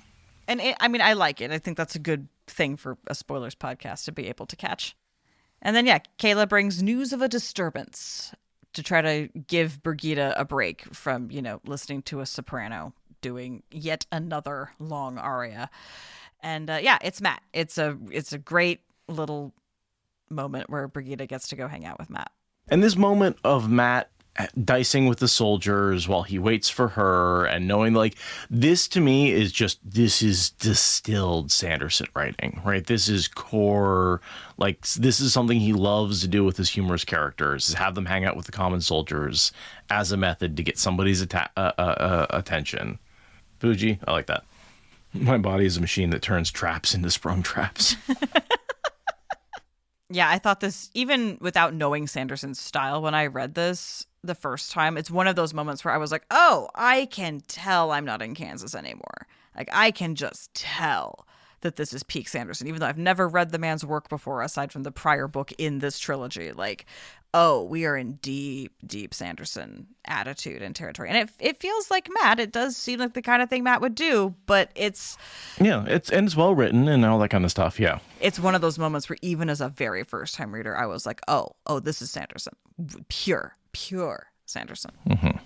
And I like it. I think that's a good thing for a spoilers podcast to be able to catch. And then, Kayla brings news of a disturbance to try to give Birgitte a break from, listening to a soprano doing yet another long aria. And it's Matt. It's a great little moment where Birgitte gets to go hang out with Matt. And this moment of Matt dicing with the soldiers while he waits for her and knowing like this to me is this is distilled Sanderson writing, right? This is core, like this is something he loves to do with his humorous characters, is have them hang out with the common soldiers as a method to get somebody's attention. Fuji, I like that. My body is a machine that turns traps into sprung traps. Yeah, I thought this, even without knowing Sanderson's style, when I read this the first time, it's one of those moments where I was like, oh, I can tell I'm not in Kansas anymore. Like, I can just tell that this is peak Sanderson, even though I've never read the man's work before, aside from the prior book in this trilogy. Like, oh, we are in deep, deep Sanderson attitude and territory. And it feels like Matt. It does seem like the kind of thing Matt would do, but it's... Yeah, it's well written and all that kind of stuff, yeah. It's one of those moments where even as a very first time reader, I was like, oh, this is Sanderson. Pure Sanderson. Mm-hmm.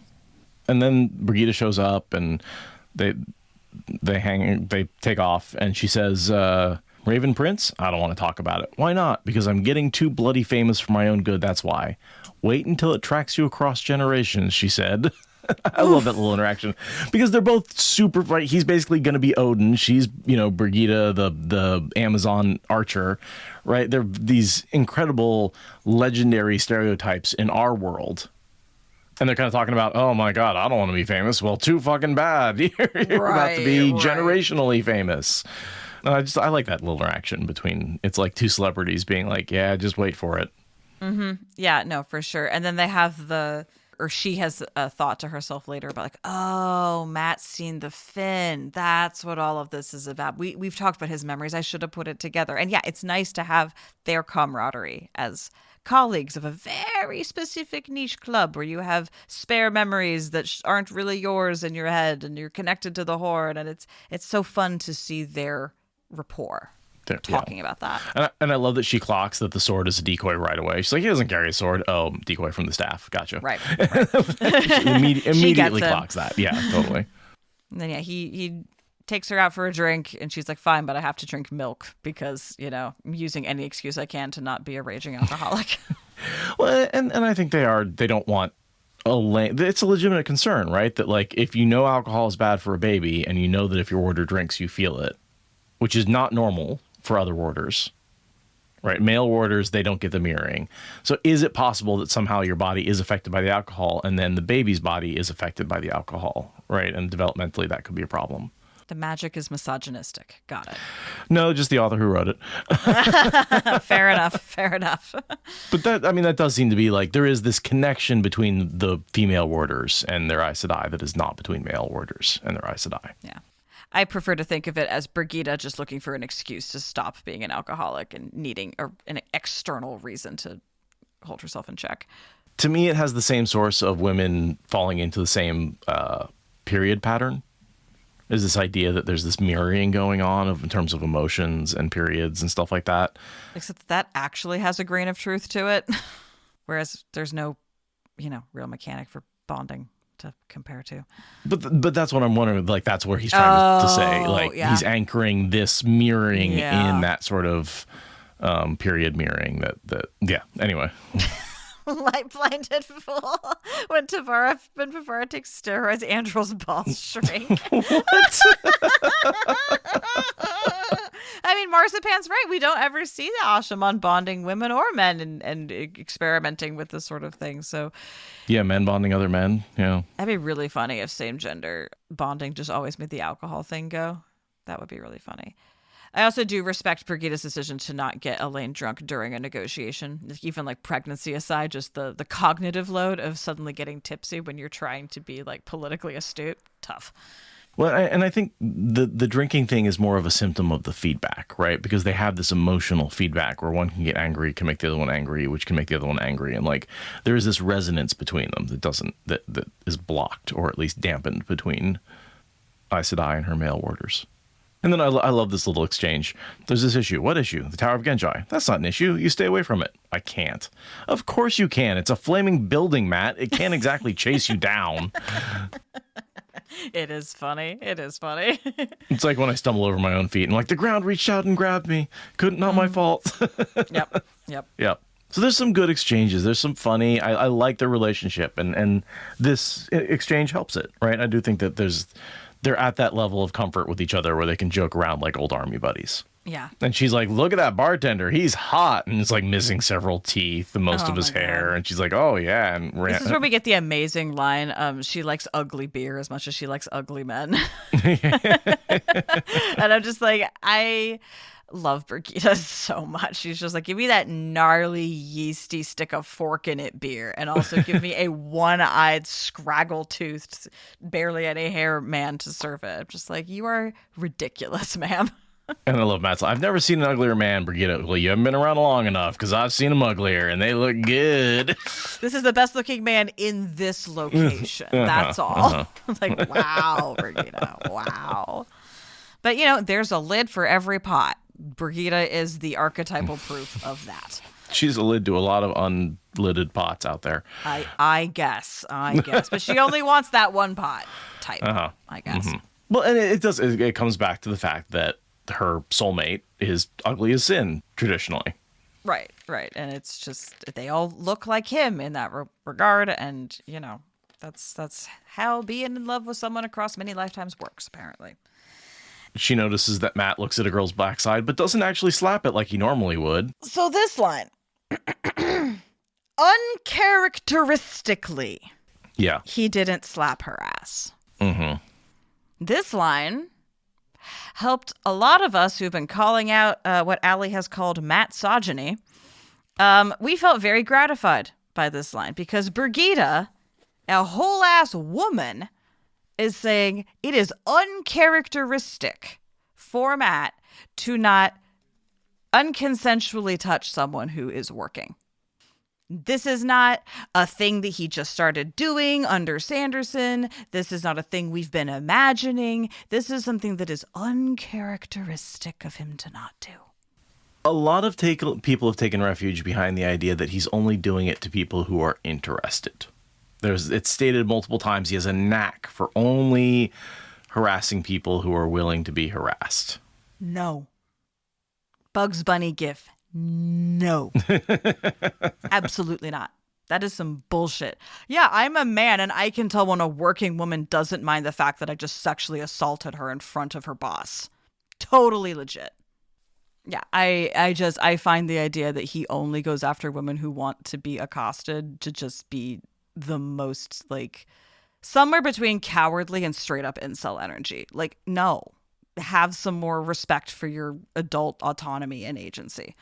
And then Birgitte shows up and they take off and she says, Raven Prince? I don't want to talk about it. Why not? Because I'm getting too bloody famous for my own good, that's why. Wait until it tracks you across generations, she said. I love that little interaction because they're both super, right? He's basically going to be Odin. She's, Birgitte, the Amazon archer, right? They're these incredible legendary stereotypes in our world. And they're kind of talking about, oh my God, I don't want to be famous. Well, too fucking bad. You're about to be generationally famous. I like that little interaction between, it's like two celebrities being like, yeah, just wait for it. Mm-hmm. Yeah, no, for sure. And then they have she has a thought to herself later about like, oh, Matt's seen the Finn. That's what all of this is about. We've talked about his memories. I should have put it together. And yeah, it's nice to have their camaraderie as colleagues of a very specific niche club where you have spare memories that aren't really yours in your head and you're connected to the horde. And it's so fun to see their rapport. Talking about that. And I love that she clocks that the sword is a decoy right away. She's like, he doesn't carry a sword. Oh, decoy from the staff. Gotcha. Right. She immediately clocks that. Yeah, totally. And then, he takes her out for a drink and she's like, fine, but I have to drink milk because, I'm using any excuse I can to not be a raging alcoholic. Well, and I think they don't want it's a legitimate concern, right? That like, if you know alcohol is bad for a baby and you know that if your warder drinks, you feel it, which is not normal for other warders, right? Male warders, they don't get the mirroring. So is it possible that somehow your body is affected by the alcohol and then the baby's body is affected by the alcohol, right? And developmentally, that could be a problem. The magic is misogynistic. Got it. No, just the author who wrote it. Fair enough. But that does seem to be like, there is this connection between the female warders and their Aes Sedai that is not between male warders and their Aes Sedai. Yeah. I prefer to think of it as Birgitte just looking for an excuse to stop being an alcoholic and needing an external reason to hold herself in check. To me, it has the same source of women falling into the same period pattern. Is this idea that there's this mirroring going on in terms of emotions and periods and stuff like that. Except that actually has a grain of truth to it. Whereas there's no, real mechanic for bonding to compare to. But that's what I'm wondering, like that's where he's trying to say, like he's anchoring this mirroring in that sort of period mirroring that anyway. Light blinded fool. When Tavara takes steroids, Andrel's balls shrink. What? I mean, Marzipan's right. We don't ever see the Ashaman bonding women or men and experimenting with this sort of thing. So, yeah, men bonding other men. Yeah, that'd be really funny if same gender bonding just always made the alcohol thing go. That would be really funny. I also do respect Birgitte's decision to not get Elaine drunk during a negotiation. Even like pregnancy aside, just the cognitive load of suddenly getting tipsy when you're trying to be like politically astute. Tough. Well, and I think the drinking thing is more of a symptom of the feedback, right? Because they have this emotional feedback where one can get angry, can make the other one angry, which can make the other one angry. And like there is this resonance between them that is blocked or at least dampened between Aes Sedai and her male warders. And then I love this little exchange. There's this issue. What issue? The Tower of Genjai. That's not an issue. You stay away from it. I can't. Of course you can. It's a flaming building, Matt. It can't exactly chase you down. It is funny. It's like when I stumble over my own feet and like the ground reached out and grabbed me. Not my fault. Yep. So there's some good exchanges. There's some funny. I like their relationship, and this exchange helps it, right? I do think that they're at that level of comfort with each other where they can joke around like old army buddies. Yeah. And she's like, look at that bartender. He's hot. And it's like missing several teeth and most of his hair. God. And she's like, oh, yeah. And this is where we get the amazing line. She likes ugly beer as much as she likes ugly men. And I'm just like, I love Birgitte so much. She's just like, give me that gnarly, yeasty, stick a fork in it beer. And also give me a one-eyed, scraggle-toothed, barely any hair man to serve it. I'm just like, you are ridiculous, ma'am. And I love Matt's. I've never seen an uglier man, Birgitte. Well, you haven't been around long enough because I've seen them uglier and they look good. This is the best looking man in this location. That's all. Like, wow, Birgitte. Wow. But, there's a lid for every pot. Birgitte is the archetypal proof of that. She's a lid to a lot of unlidded pots out there. I guess. But she only wants that one pot type, I guess. Mm-hmm. Well, and it comes back to the fact that her soulmate is ugly as sin traditionally. Right. And it's just they all look like him in that regard, and that's how being in love with someone across many lifetimes works, apparently. She notices that Matt looks at a girl's backside but doesn't actually slap it like he normally would. So this line, uncharacteristically, he didn't slap her ass. Mm-hmm. This line helped a lot of us who've been calling out what Allie has called Matt-sogyny. We felt very gratified by this line because Birgitte, a whole ass woman, is saying it is uncharacteristic for Matt to not unconsensually touch someone who is working. This is not a thing that he just started doing under Sanderson. This is not a thing we've been imagining. This is something that is uncharacteristic of him to not do. A lot of people have taken refuge behind the idea that he's only doing it to people who are interested. It's stated multiple times he has a knack for only harassing people who are willing to be harassed. No. Bugs Bunny gif. No. Absolutely not. That is some bullshit. Yeah, I'm a man and I can tell when a working woman doesn't mind the fact that I just sexually assaulted her in front of her boss. Totally legit. Yeah, I find the idea that he only goes after women who want to be accosted to just be the most, like, somewhere between cowardly and straight up incel energy. Like, no. Have some more respect for your adult autonomy and agency.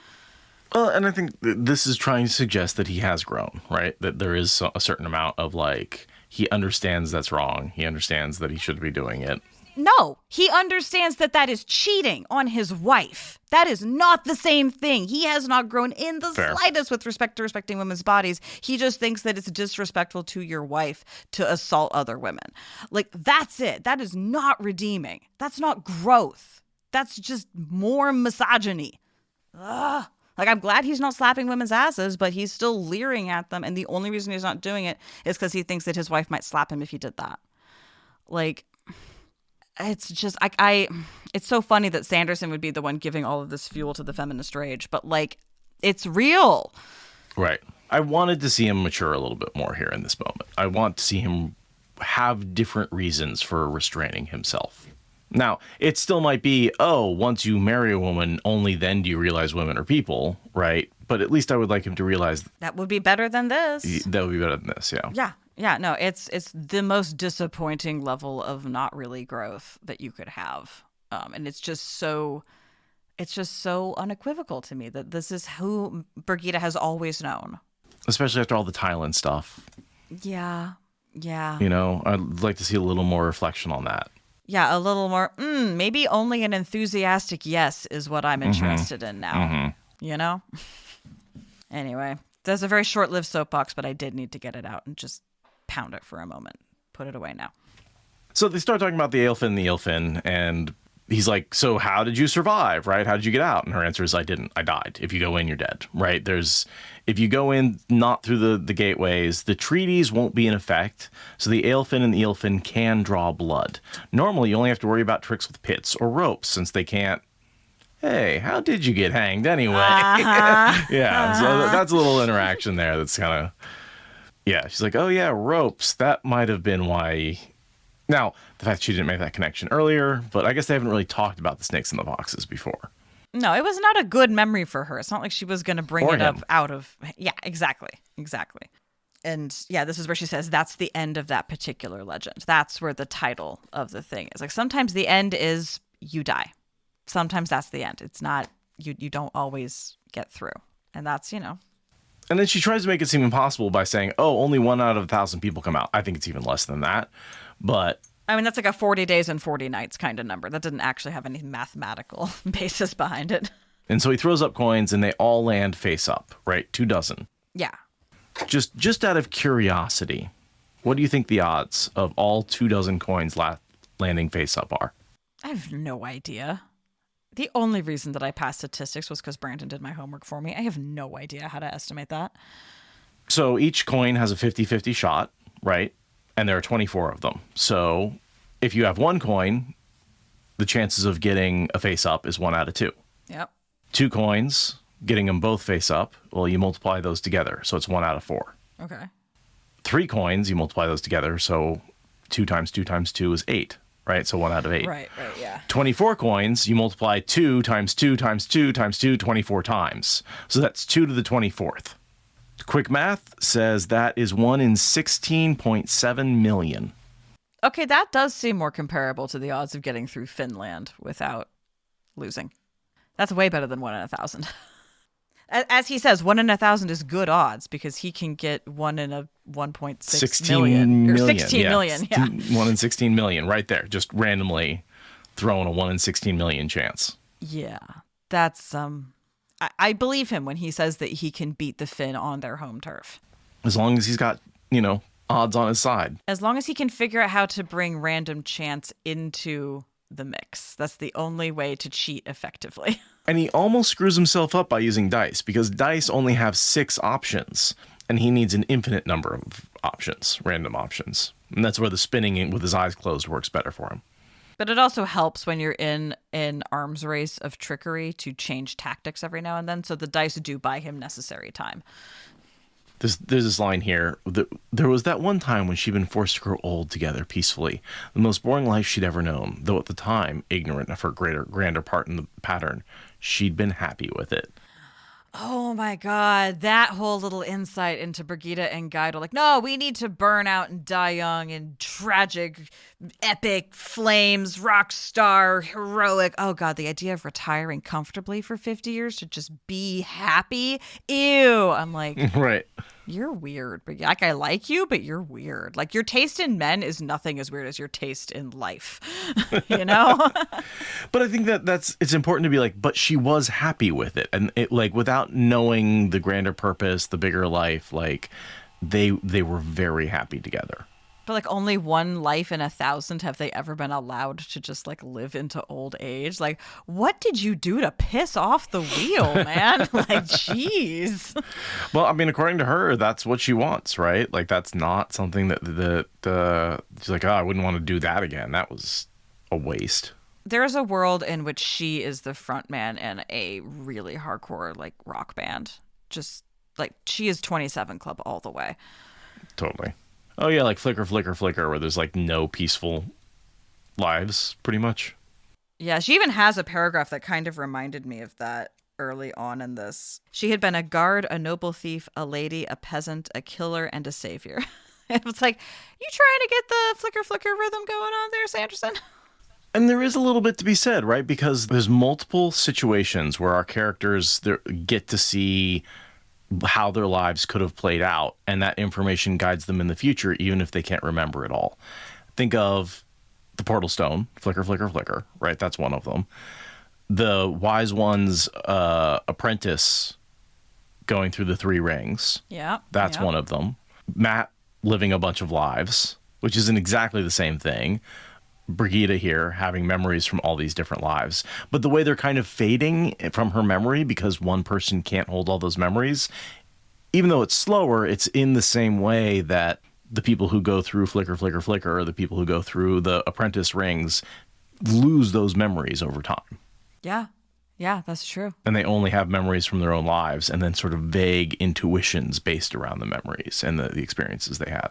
Well, and I think this is trying to suggest that he has grown, right? That there is a certain amount of, like, he understands that's wrong. He understands that he shouldn't be doing it. No, he understands that that is cheating on his wife. That is not the same thing. He has not grown in the slightest with respect to respecting women's bodies. He just thinks that it's disrespectful to your wife to assault other women. Like, that's it. That is not redeeming. That's not growth. That's just more misogyny. Ugh. Like, I'm glad he's not slapping women's asses, but he's still leering at them. And the only reason he's not doing it is because he thinks that his wife might slap him if he did that. Like, it's just, it's so funny that Sanderson would be the one giving all of this fuel to the feminist rage, but, like, it's real. Right. I wanted to see him mature a little bit more here in this moment. I want to see him have different reasons for restraining himself. Now, it still might be, once you marry a woman, only then do you realize women are people, right? But at least I would like him to realize that would be better than this. That would be better than this, yeah. Yeah, no, it's the most disappointing level of not really growth that you could have. And it's just so unequivocal to me that this is who Birgitte has always known. Especially after all the Thailand stuff. Yeah. You know, I'd like to see a little more reflection on that. Yeah, a little more, maybe only an enthusiastic yes is what I'm interested in now. You know? Anyway, there's a very short-lived soapbox, but I did need to get it out and just pound it for a moment. Put it away now. So they start talking about the Aelfinn, and he's like, so how did you survive, right? How did you get out? And her answer is, I didn't. I died. If you go in, you're dead, right? If you go in not through the gateways, the treaties won't be in effect, so the Aelfinn and the Eilfinn can draw blood. Normally, you only have to worry about tricks with pits or ropes, since they can't. Hey, how did you get hanged anyway? Yeah, so that's a little interaction there that's kind of... Yeah, she's like, oh yeah, ropes. That might have been why... Now, the fact she didn't make that connection earlier, but I guess they haven't really talked about the snakes and the foxes before. No, it was not a good memory for her. It's not like she was going to bring it up out of... Yeah, exactly. And yeah, this is where she says that's the end of that particular legend. That's where the title of the thing is. Like, sometimes the end is you die. Sometimes that's the end. It's not, you don't always get through. And that's, And then she tries to make it seem impossible by saying, oh, only 1 out of 1,000 people come out. I think it's even less than that. But I mean, that's like a 40 days and 40 nights kind of number. That didn't actually have any mathematical basis behind it. And so he throws up coins and they all land face up, right? 2 dozen. Yeah. Just out of curiosity, what do you think the odds of all 2 dozen coins landing face up are? I have no idea. The only reason that I passed statistics was because Brandon did my homework for me. I have no idea how to estimate that. So each coin has a 50-50 shot, right? And there are 24 of them. So if you have 1 coin, the chances of getting a face up is 1 out of 2. Yep. 2 coins, getting them both face up, well, you multiply those together. So it's 1 out of 4. Okay. 3 coins, you multiply those together. So 2 times 2 times 2 is 8. Right, so 1 out of 8. Right, yeah. 24 coins, you multiply 2 times 2 times 2 times 2 24 times. So that's 2 to the 24th. Quick math says that is 1 in 16.7 million. Okay, that does seem more comparable to the odds of getting through Finland without losing. That's way better than 1 in 1,000. As he says, 1 in 1,000 is good odds because he can get 1 in a 1.6 million. Or 16 million, yeah. 1 in 16 million, right there. Just randomly throwing a 1 in 16 million chance. Yeah, that's... I believe him when he says that he can beat the Finn on their home turf. As long as he's got, odds on his side. As long as he can figure out how to bring random chance into the mix. That's the only way to cheat effectively. And he almost screws himself up by using dice, because dice only have 6 options, and he needs an infinite number of options, random options. And that's where the spinning with his eyes closed works better for him. But it also helps when you're in an arms race of trickery to change tactics every now and then, so the dice do buy him necessary time. There's this line here. There was that one time when she'd been forced to grow old together peacefully, the most boring life she'd ever known, though at the time, ignorant of her grander part in the pattern, she'd been happy with it. Oh my God, that whole little insight into Birgitte and Guido. Like, no, we need to burn out and die young in tragic, epic flames, rock star, heroic. Oh God, the idea of retiring comfortably for 50 years to just be happy. Ew. I'm like, right. You're weird. But like, I like you, but you're weird. Like, your taste in men is nothing as weird as your taste in life, But I think that it's important to be like, but she was happy with it. And it, like, without knowing the grander purpose, the bigger life, like, they were very happy together. But like, only 1 life in 1,000 have they ever been allowed to just like live into old age? Like, what did you do to piss off the wheel, man? Like, jeez. Well, I mean, according to her, that's what she wants, right? Like, that's not something that she's like, oh, I wouldn't want to do that again. That was a waste. There is a world in which she is the front man in a really hardcore like rock band. Just like, she is 27 Club all the way. Totally. Oh, yeah, like Flicker, Flicker, Flicker, where there's, like, no peaceful lives, pretty much. Yeah, she even has a paragraph that kind of reminded me of that early on in this. She had been a guard, a noble thief, a lady, a peasant, a killer, and a savior. It was like, you trying to get the Flicker, Flicker rhythm going on there, Sanderson? And there is a little bit to be said, right? Because there's multiple situations where our characters get to see how their lives could have played out, and that information guides them in the future, even if they can't remember it all. Think of the portal stone, flicker, flicker, flicker, right? That's one of them. The wise one's apprentice going through the 3 rings. Yeah. That's one of them. Matt living a bunch of lives, which isn't exactly the same thing. Birgitte here having memories from all these different lives. But the way they're kind of fading from her memory because one person can't hold all those memories, even though it's slower, it's in the same way that the people who go through flicker, flicker, flicker, or the people who go through the apprentice rings lose those memories over time. Yeah. Yeah, that's true. And they only have memories from their own lives and then sort of vague intuitions based around the memories and the experiences they had.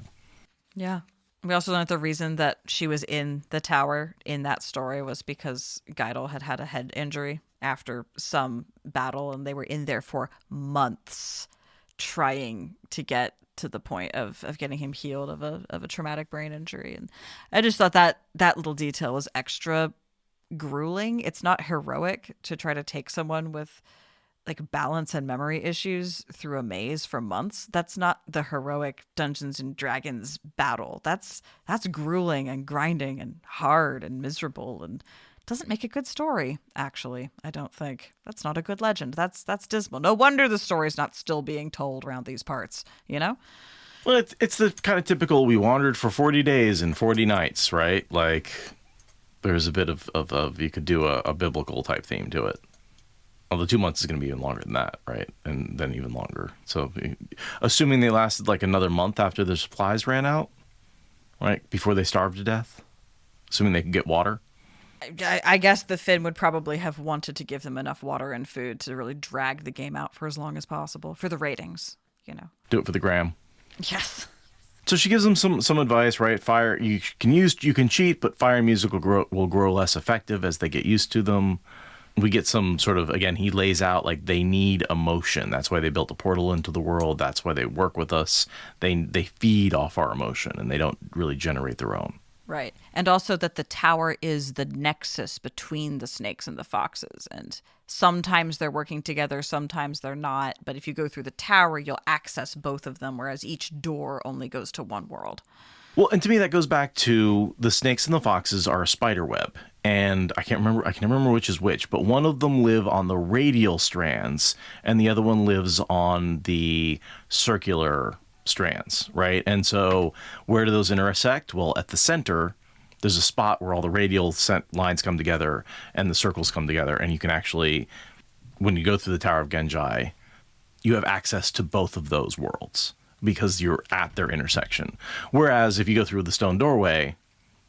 Yeah. We also learned the reason that she was in the tower in that story was because Geidel had a head injury after some battle, and they were in there for months trying to get to the point of getting him healed of a traumatic brain injury. And I just thought that little detail was extra grueling. It's not heroic to try to take someone with like balance and memory issues through a maze for months. That's not the heroic Dungeons and Dragons battle. That's grueling and grinding and hard and miserable and doesn't make a good story, actually. I don't think. That's not a good legend. That's dismal. No wonder the story's not still being told around these parts, you know? Well, it's the kind of typical we wandered for 40 days and 40 nights, right? Like there's a bit of you could do a biblical type theme to it. Although 2 months is going to be even longer than that, right? And then even longer. So assuming they lasted like another month after their supplies ran out, right? Before they starved to death, assuming they could get water. I guess the Finn would probably have wanted to give them enough water and food to really drag the game out for as long as possible for the ratings, you know. Do it for the gram. Yes. So she gives them some advice, right? Fire you can cheat, but fire and music will grow less effective as they get used to them. We get some sort of, again, he lays out like they need emotion. That's why they built a portal into the world. That's why they work with us. They feed off our emotion and they don't really generate their own. Right. And also that the tower is the nexus between the snakes and the foxes. And sometimes they're working together, sometimes they're not. But if you go through the tower, you'll access both of them, whereas each door only goes to one world. Well, and to me, that goes back to the snakes and the foxes are a spider web. And I can remember which is which, but one of them live on the radial strands and the other one lives on the circular strands, right? And so where do those intersect? Well, at the center, there's a spot where all the radial lines come together and the circles come together. And you can actually, when you go through the Tower of Genji, you have access to both of those worlds because you're at their intersection. Whereas if you go through the stone doorway,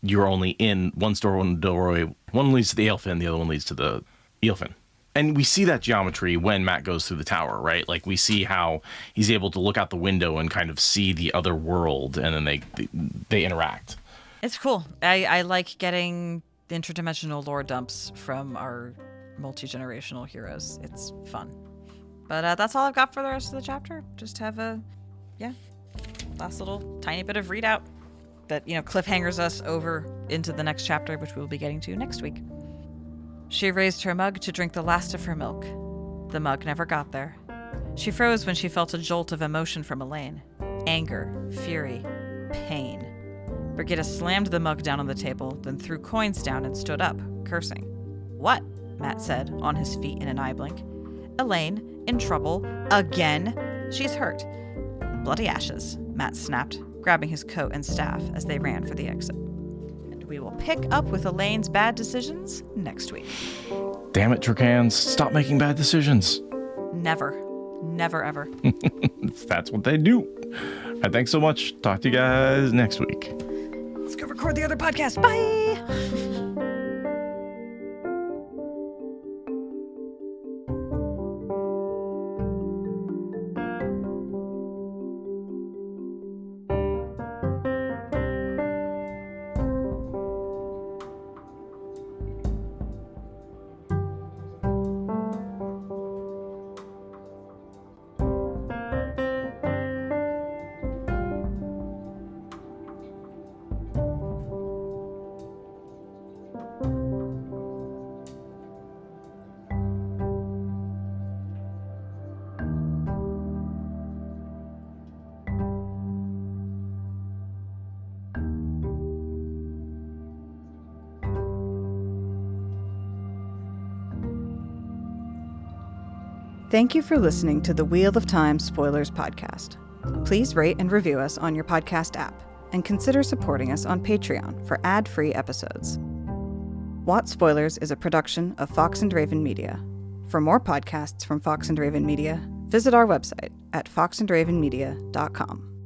you're only in one doorway. One leads to the Aelfin, the other one leads to the Aelfin. And we see that geometry when Matt goes through the tower, right? Like we see how he's able to look out the window and kind of see the other world, and then they interact. It's cool. I like getting interdimensional lore dumps from our multi-generational heroes. It's fun. But that's all I've got for the rest of the chapter. Just have last little tiny bit of readout that, cliffhangers us over into the next chapter, which we'll be getting to next week. She raised her mug to drink the last of her milk. The mug never got there. She froze when she felt a jolt of emotion from Elaine. Anger, fury, pain. Birgitte slammed the mug down on the table, then threw coins down and stood up, cursing. "What?" Matt said, on his feet in an eye blink. "Elaine, in trouble, again? She's hurt." "Bloody ashes," Matt snapped, grabbing his coat and staff as they ran for the exit. And we will pick up with Elaine's bad decisions next week. Damn it, Turkans. Stop making bad decisions. Never. Never, ever. That's what they do. All right, thanks so much. Talk to you guys next week. Let's go record the other podcast. Bye! Thank you for listening to the Wheel of Time Spoilers podcast. Please rate and review us on your podcast app, and consider supporting us on Patreon for ad-free episodes. What Spoilers is a production of Fox and Raven Media. For more podcasts from Fox and Raven Media, visit our website at foxandravenmedia.com.